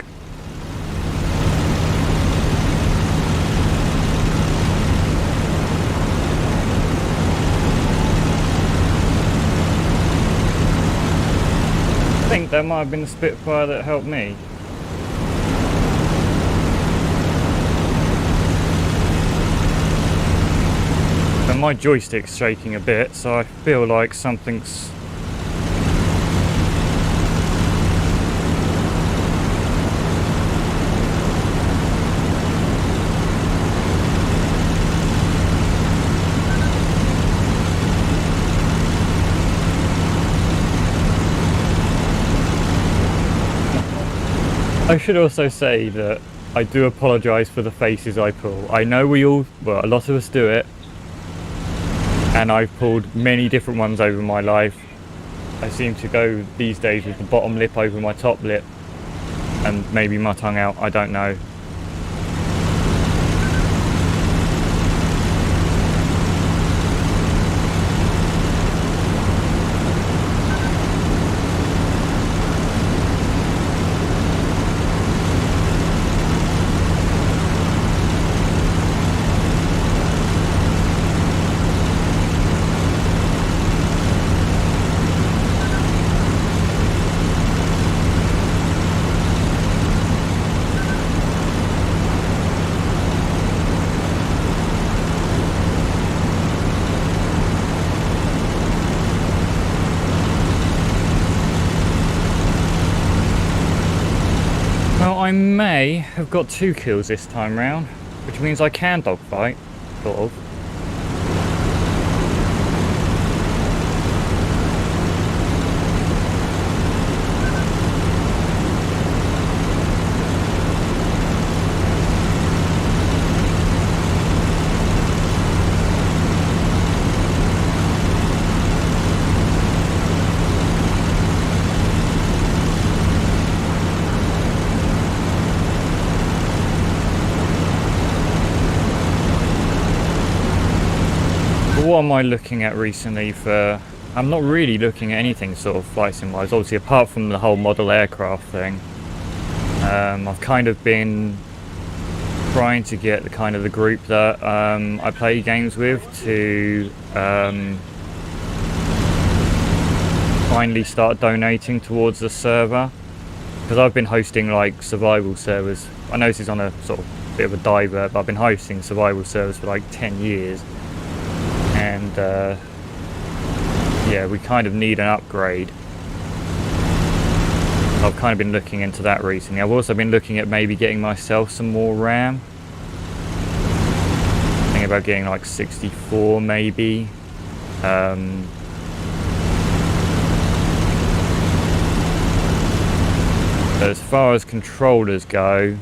I think that might have been the Spitfire that helped me. That my joystick's shaking a bit, so I feel like something's... I should also say that I do apologise for the faces I pull. I know we all, well, a lot of us do it, and I've pulled many different ones over my life. I seem to go these days with the bottom lip over my top lip, and maybe my tongue out, I don't know. I may have got 2 kills this time round, which means I can dogfight, sort of. What am I looking at recently for... I'm not really looking at anything sort of flight sim wise, obviously apart from the whole model aircraft thing. I've kind of been trying to get the kind of the group that I play games with to finally start donating towards the server, because I've been hosting like survival servers. I know this is on a sort of bit of a divert, but I've been hosting survival servers for like 10 years. And yeah, we kind of need an upgrade. I've kind of been looking into that recently. I've also been looking at maybe getting myself some more RAM. Thinking about getting like 64 maybe. As far as controllers go,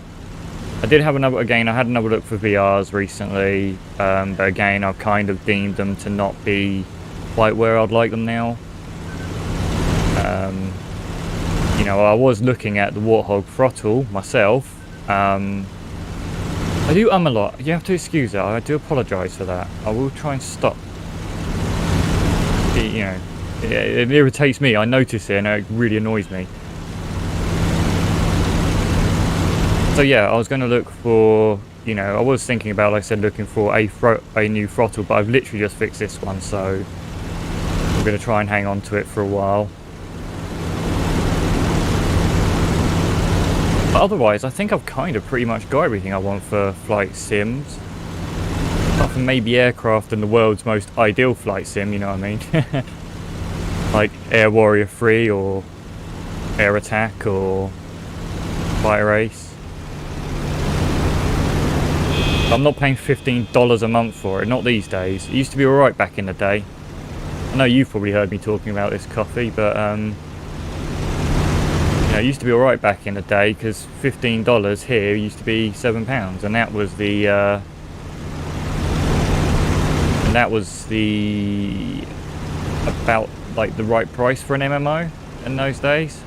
I did have another, again, I had another look for VRs recently, but again, I've kind of deemed them to not be quite where I'd like them now. You know, I was looking at the Warthog throttle myself. I do a lot. You have to excuse that. I do apologise for that. I will try and stop. You know, it irritates me. I notice it and it really annoys me. So yeah, I was going to look for, you know, I was thinking about, like I said, looking for a new throttle, but I've literally just fixed this one, so I'm going to try and hang on to it for a while. But otherwise, I think I've kind of pretty much got everything I want for flight sims. Apart from maybe aircraft and the world's most ideal flight sim, you know what I mean? Like Air Warrior 3 or Air Attack or Fighter Ace. I'm not paying $15 a month for it, not these days. It used to be alright back in the day. I know you've probably heard me talking about this coffee, but you know, it used to be alright back in the day, because $15 here used to be £7, and that was the about like the right price for an MMO in those days.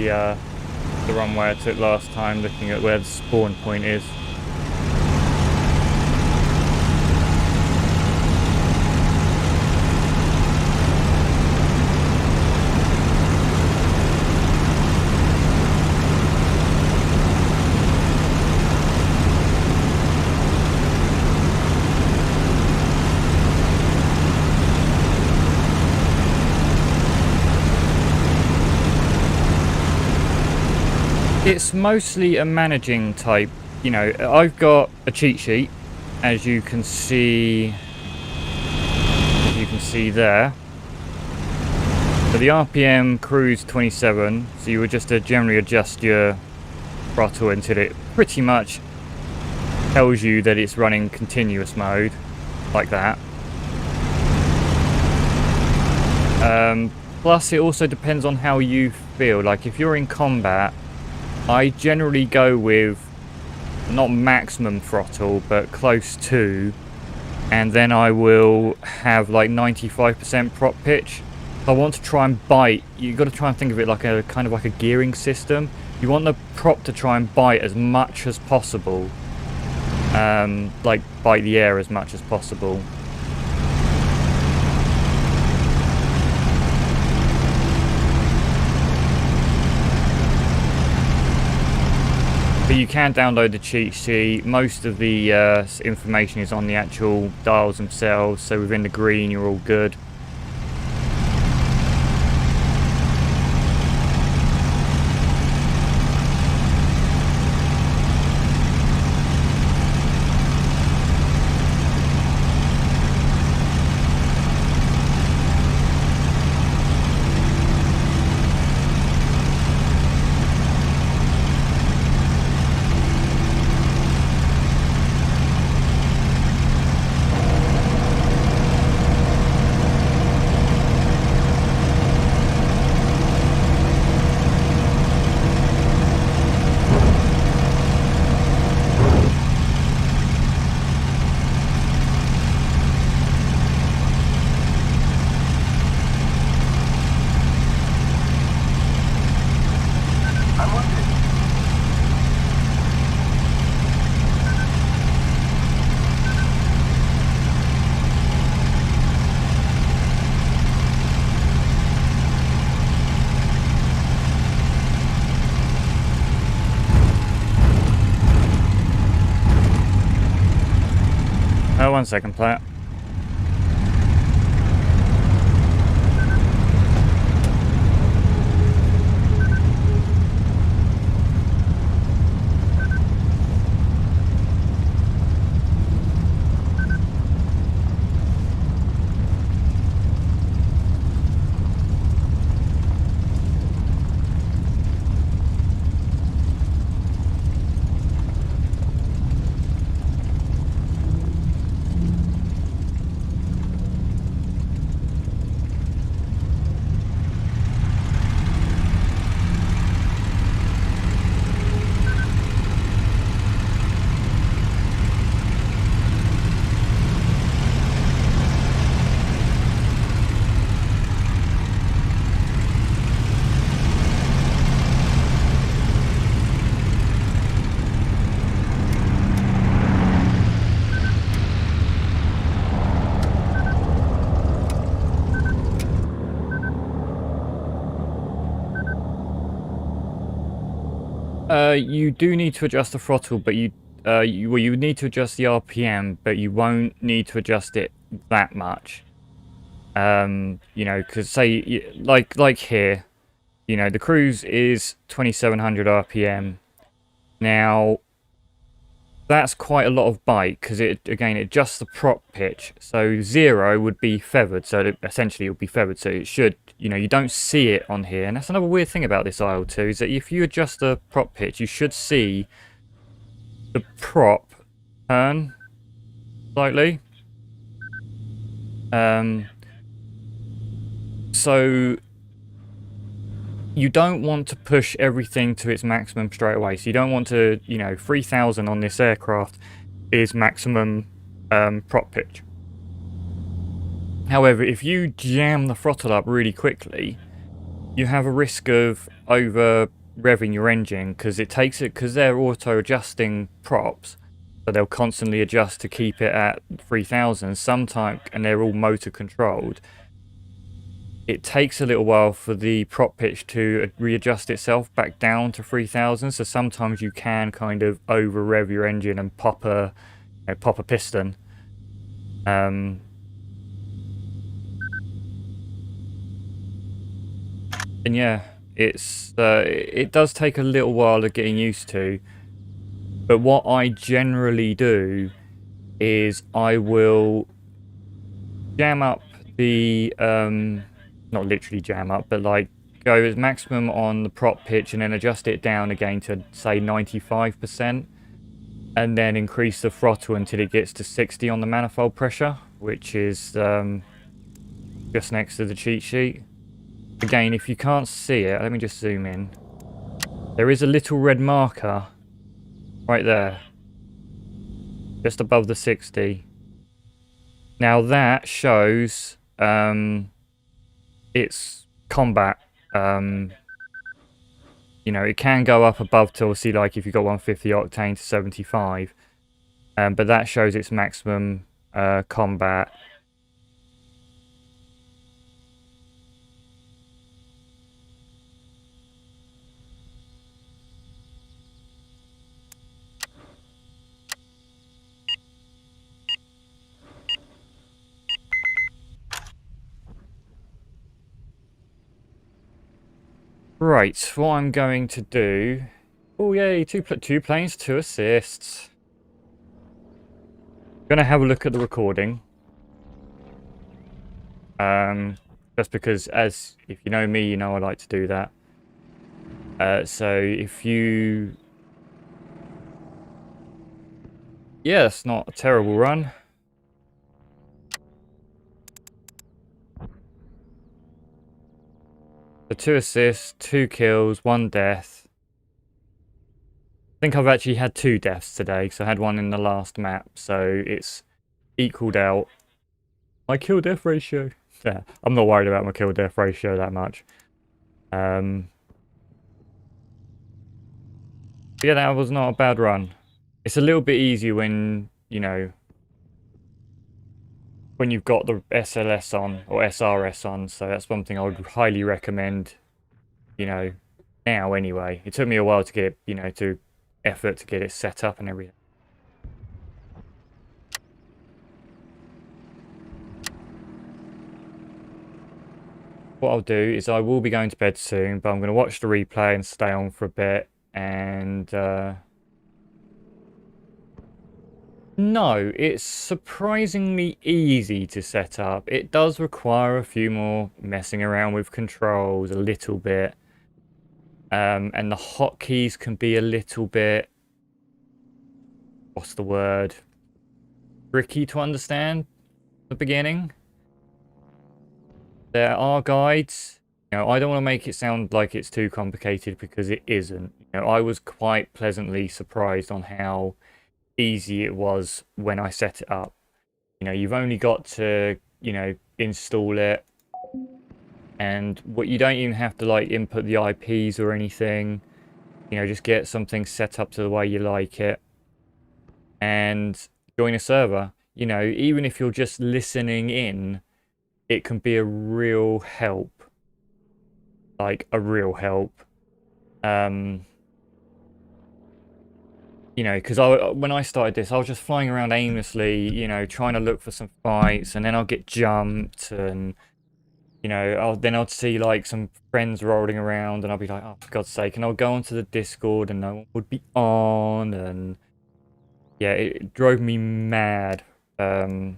the runway I took last time, looking at where the spawn point is. It's mostly a managing type, you know. I've got a cheat sheet, as you can see there. So the RPM cruise 27, so you would just generally adjust your throttle until it pretty much tells you that it's running continuous mode, like that. Plus it also depends on how you feel. Like if you're in combat, I generally go with not maximum throttle, but close to, and then I will have like 95% prop pitch. I want to try and bite. You've got to try and think of it like a kind of like a gearing system. You want the prop to try and bite as much as possible, like bite the air as much as possible. But you can download the cheat sheet. Most of the information is on the actual dials themselves, so within the green you're all good. One second, player. You do need to adjust the throttle, but you need to adjust the RPM, but you won't need to adjust it that much. You know, because say like here, you know, the cruise is 2700 RPM. Now that's quite a lot of bite because it adjusts the prop pitch. So 0 would be feathered, so essentially it would be feathered. So it should, you know, you don't see it on here, and that's another weird thing about this IL2 is that if you adjust the prop pitch, you should see the prop turn slightly. So you don't want to push everything to its maximum straight away. So you don't want to, you know, 3000 on this aircraft is maximum prop pitch. However, if you jam the throttle up really quickly, you have a risk of over revving your engine, because it takes it, because they're auto adjusting props, so they'll constantly adjust to keep it at 3000 sometimes, and they're all motor controlled. It takes a little while for the prop pitch to readjust itself back down to 3000, so sometimes you can kind of over rev your engine and pop a piston. And yeah, it does take a little while of getting used to. But what I generally do is I will jam up the not literally jam up, but like go as maximum on the prop pitch and then adjust it down again to say 95%, and then increase the throttle until it gets to 60 on the manifold pressure, which is just next to the cheat sheet. Again, if you can't see it, let me just zoom in. There is a little red marker right there, just above the 60. Now that shows it's combat. You know, it can go up above to, see, like if you've got 150 octane to 75, but that shows its maximum combat. Right, what I'm going to do... Oh yay, two planes, 2 assists. I'm gonna have a look at the recording. Just because, as if you know me, you know I like to do that. So if you... Yeah, it's not a terrible run. So 2 assists, 2 kills, 1 death. I think I've actually had 2 deaths today, because I had one in the last map, so it's equaled out my kill-death ratio. Yeah, I'm not worried about my kill-death ratio that much. Yeah, that was not a bad run. It's a little bit easier when, you know, when you've got the SLS on, or SRS on, so that's one thing I would highly recommend, you know, now anyway. It took me a while to get it, you know, to effort to get it set up and everything. What I'll do is I will be going to bed soon, but I'm going to watch the replay and stay on for a bit, and no, it's surprisingly easy to set up. It does require a few more messing around with controls a little bit. And the hotkeys can be a little bit... What's the word? Tricky to understand at the beginning. There are guides. You know, I don't want to make it sound like it's too complicated, because it isn't. You know, I was quite pleasantly surprised on how easy it was when I set it up. You know, you've only got to, you know, install it, and what you don't even have to like input the IPs or anything. You know, just get something set up to the way you like it and join a server. You know, even if you're just listening in, it can be a real help. Like a real help. You know, because when I started this, I was just flying around aimlessly, you know, trying to look for some fights, and then I'll get jumped, and, you know, then I'd see, like, some friends rolling around, and I'll be like, oh, for God's sake, and I'll go onto the Discord, and no one would be on, and, yeah, it drove me mad, for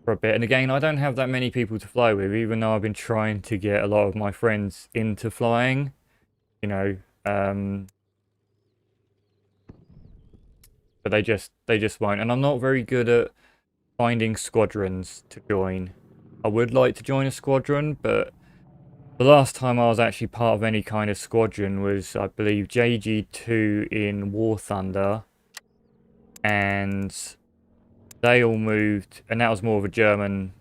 a bit. And again, I don't have that many people to fly with, even though I've been trying to get a lot of my friends into flying, you know, but they just won't. And I'm not very good at finding squadrons to join. I would like to join a squadron, but the last time I was actually part of any kind of squadron was, I believe, JG2 in War Thunder, and they all moved, and that was more of a German.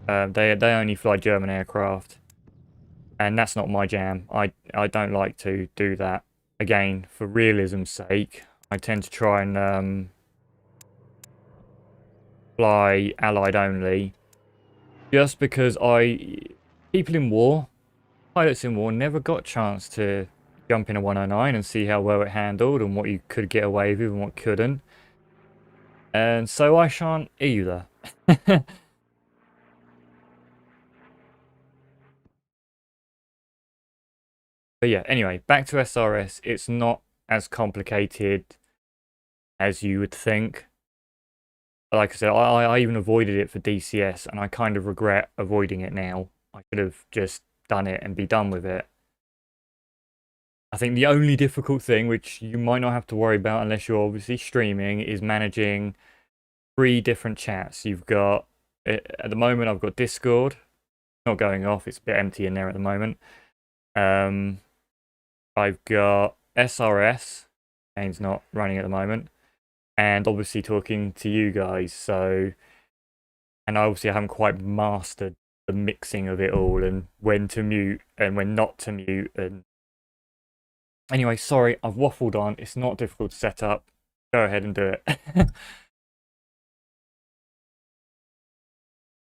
They only fly German aircraft, and that's not my jam. I don't like to do that. Again, for realism's sake, I tend to try and fly allied only, just because people in war, pilots in war, never got a chance to jump in a 109 and see how well it handled and what you could get away with and what couldn't. And so I shan't either. But yeah, anyway, back to SRS. It's not as complicated as you would think. Like I said, I even avoided it for DCS, and I kind of regret avoiding it now. I could have just done it and be done with it. I think the only difficult thing, which you might not have to worry about unless you're obviously streaming, is managing 3 different chats. You've got, at the moment, I've got Discord. Not going off, it's a bit empty in there at the moment. I've got SRS, game's not running at the moment, and obviously talking to you guys. So, and obviously I haven't quite mastered the mixing of it all and when to mute and when not to mute. And anyway, sorry, I've waffled on. It's not difficult to set up. Go ahead and do it.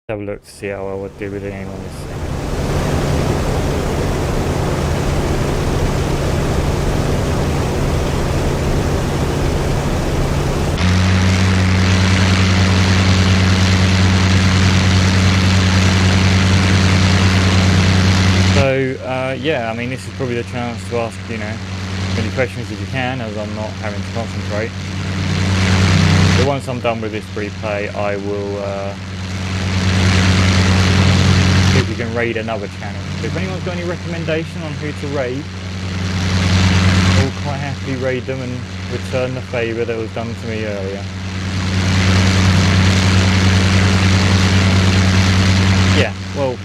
Have a look to see how I would do with the aim on this thing. So, yeah, I mean, this is probably the chance to ask, you know, as many questions as you can, as I'm not having to concentrate. But once I'm done with this replay, I will see if we can raid another channel. So if anyone's got any recommendation on who to raid, I'll quite happily raid them and return the favour that was done to me earlier. Yeah, well,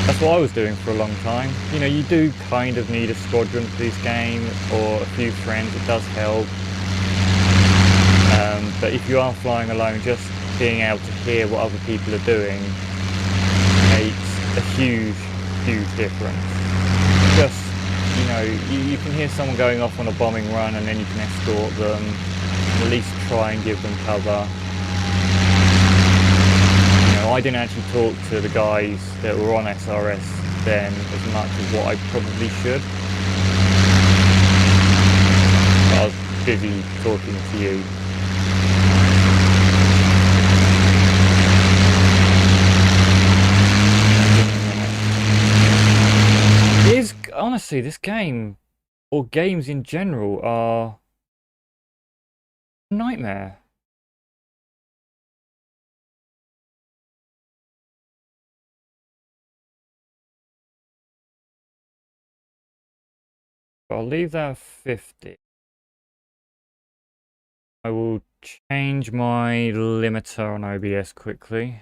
that's what I was doing for a long time. You know, you do kind of need a squadron for these games, or a few friends, it does help. But if you are flying alone, just being able to hear what other people are doing makes a huge, huge difference. Just, you know, you can hear someone going off on a bombing run and then you can escort them, at least try and give them cover. I didn't actually talk to the guys that were on SRS then as much as what I probably should. I was busy talking to you. It is, honestly, this game, or games in general, are a nightmare. I'll leave that at 50. I will change my limiter on OBS quickly.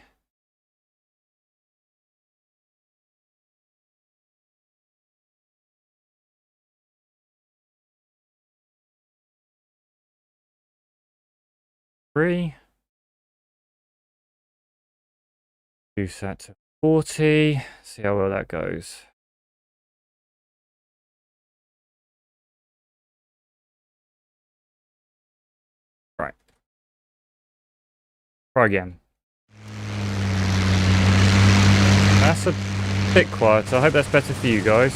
Do that to 40. See how well that goes. Right. Try again. That's a bit quiet, so I hope that's better for you guys.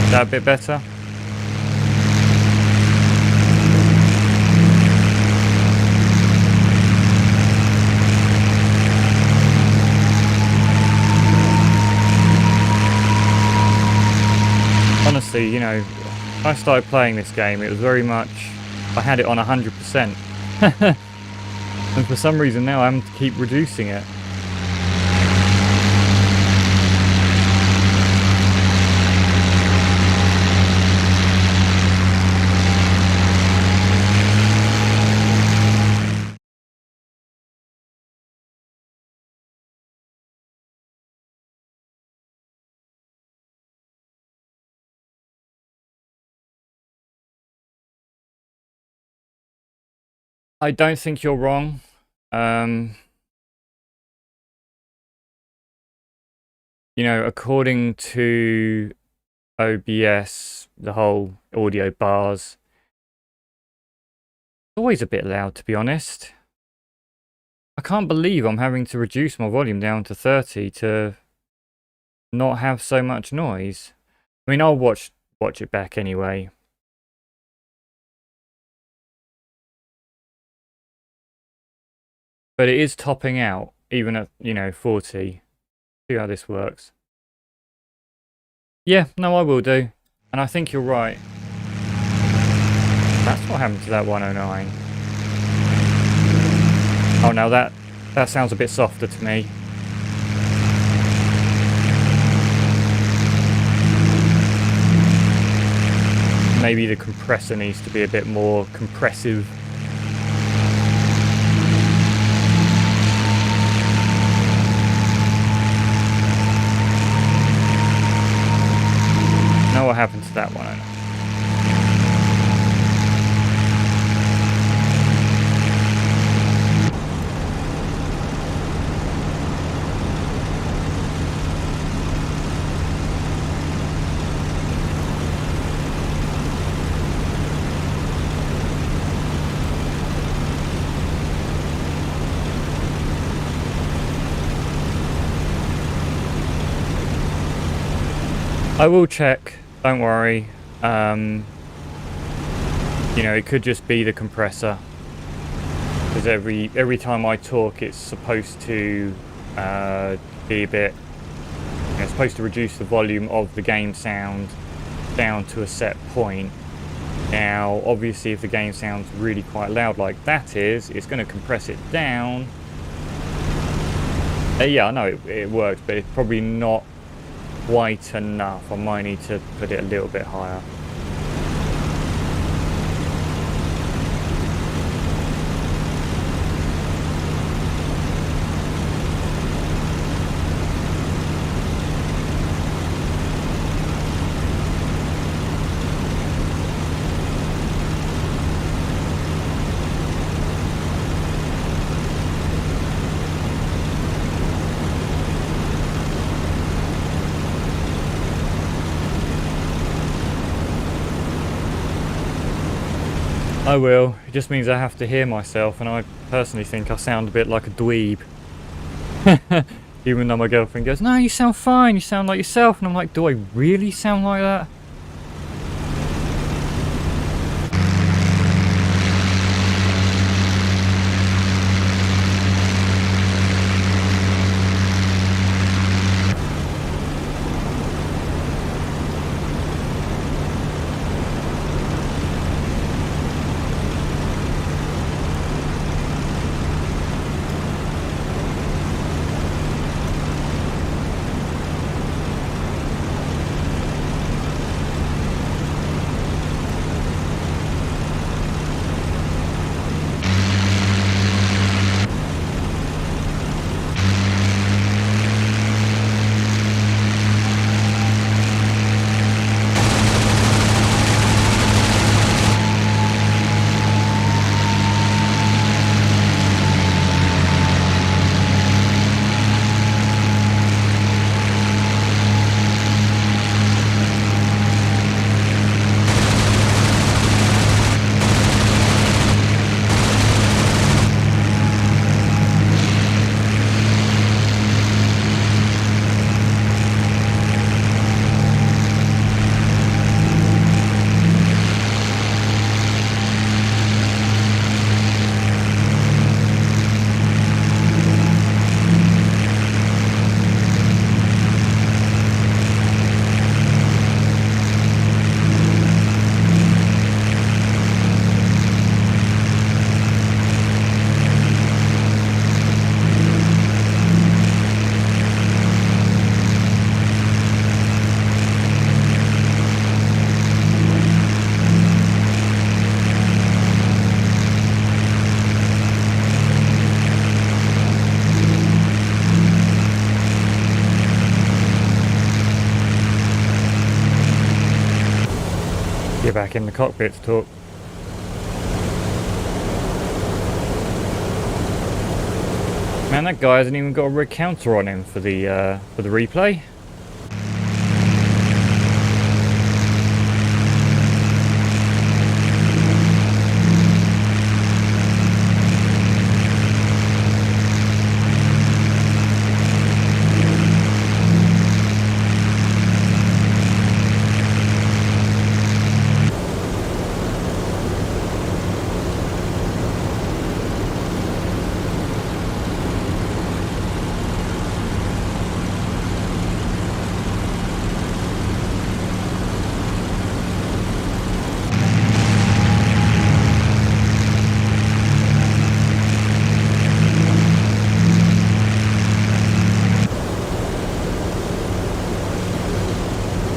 Is that a bit better? Honestly, you know, when I started playing this game, it was very much, I had it on 100%. And for some reason now I'm having to keep reducing it. I don't think you're wrong. You know, according to OBS, the whole audio bars, it's always a bit loud, to be honest. I can't believe I'm having to reduce my volume down to 30 to not have so much noise. I mean, I'll watch it back anyway. But it is topping out, even at, you know, 40. See how this works. Yeah, no, I will do. And I think you're right. That's what happened to that 109. Oh, now that sounds a bit softer to me. Maybe the compressor needs to be a bit more compressive. Know what happened to that one? I know. I will check, don't worry. You know, it could just be the compressor. Because every time I talk, it's supposed to be a bit... You know, it's supposed to reduce the volume of the game sound down to a set point. Now, obviously, if the game sounds really quite loud like that is, it's going to compress it down. Yeah, I know it works, but it's probably not quite enough. I might need to put it a little bit higher. I will. It just means I have to hear myself, and I personally think I sound a bit like a dweeb. Even though my girlfriend goes, "No, you sound fine, you sound like yourself," and I'm like, do I really sound like that? Get back in the cockpit to talk. Man, that guy hasn't even got a red counter on him for the replay.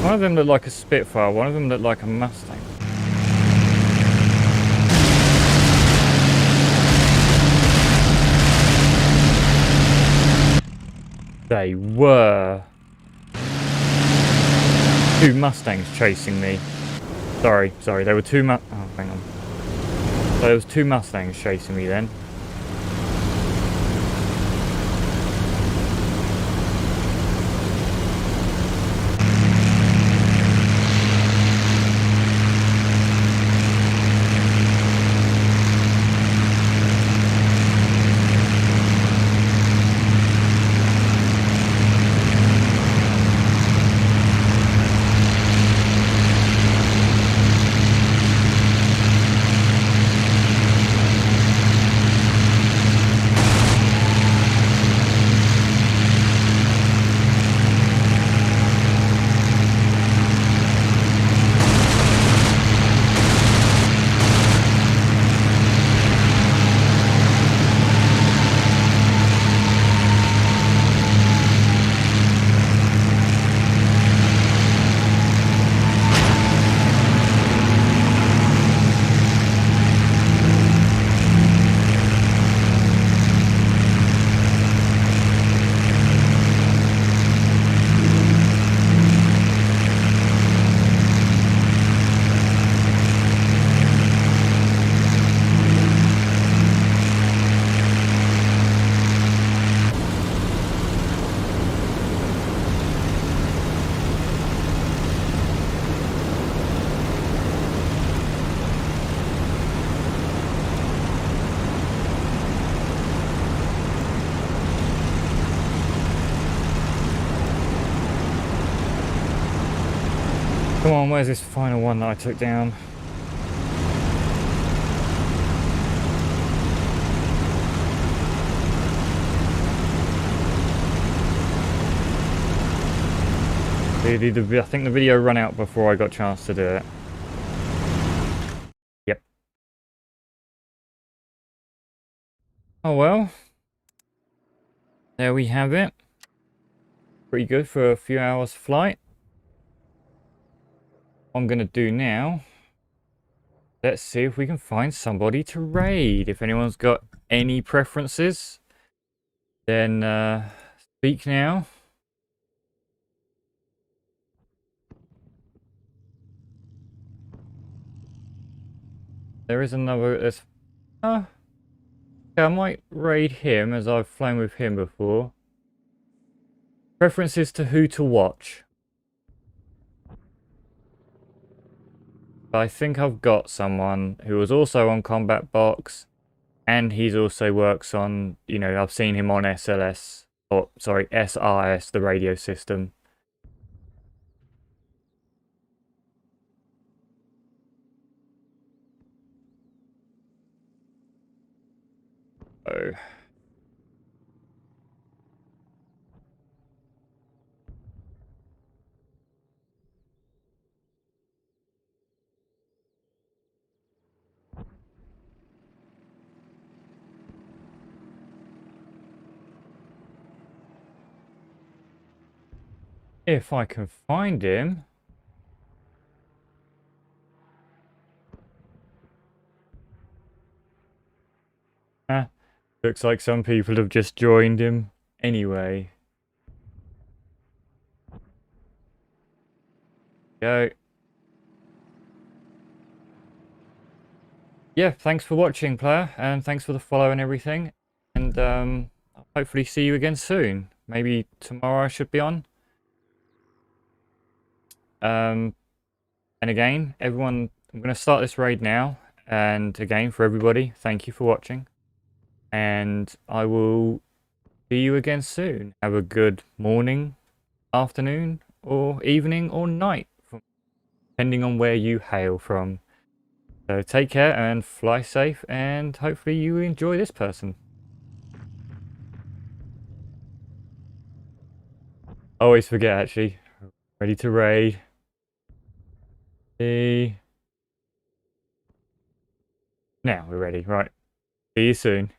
One of them looked like a Spitfire, one of them looked like a Mustang. They were. Two Mustangs chasing me. Sorry, there were two oh, hang on. So there was two Mustangs chasing me then. Come on, where's this final one that I took down? I think the video ran out before I got a chance to do it. Yep. Oh well. There we have it. Pretty good for a few hours flight. What I'm going to do now, let's see if we can find somebody to raid. If anyone's got any preferences, then speak now. There is another, yeah, I might raid him as I've flown with him before. Preferences to who to watch. I think I've got someone who was also on Combat Box, and he's also works on, you know, I've seen him on SLS, or sorry, SRS, the radio system. Oh. If I can find him. Looks like some people have just joined him anyway. Go. Yeah, thanks for watching, player, and thanks for the follow and everything. And I'll hopefully see you again soon. Maybe tomorrow I should be on. And again, everyone, I'm going to start this raid now. And again, for everybody, thank you for watching. And I will see you again soon. Have a good morning, afternoon, or evening, or night, depending on where you hail from. So take care and fly safe, and hopefully you enjoy this person. I always forget, actually. Ready to raid. Now we're ready, right. See you soon.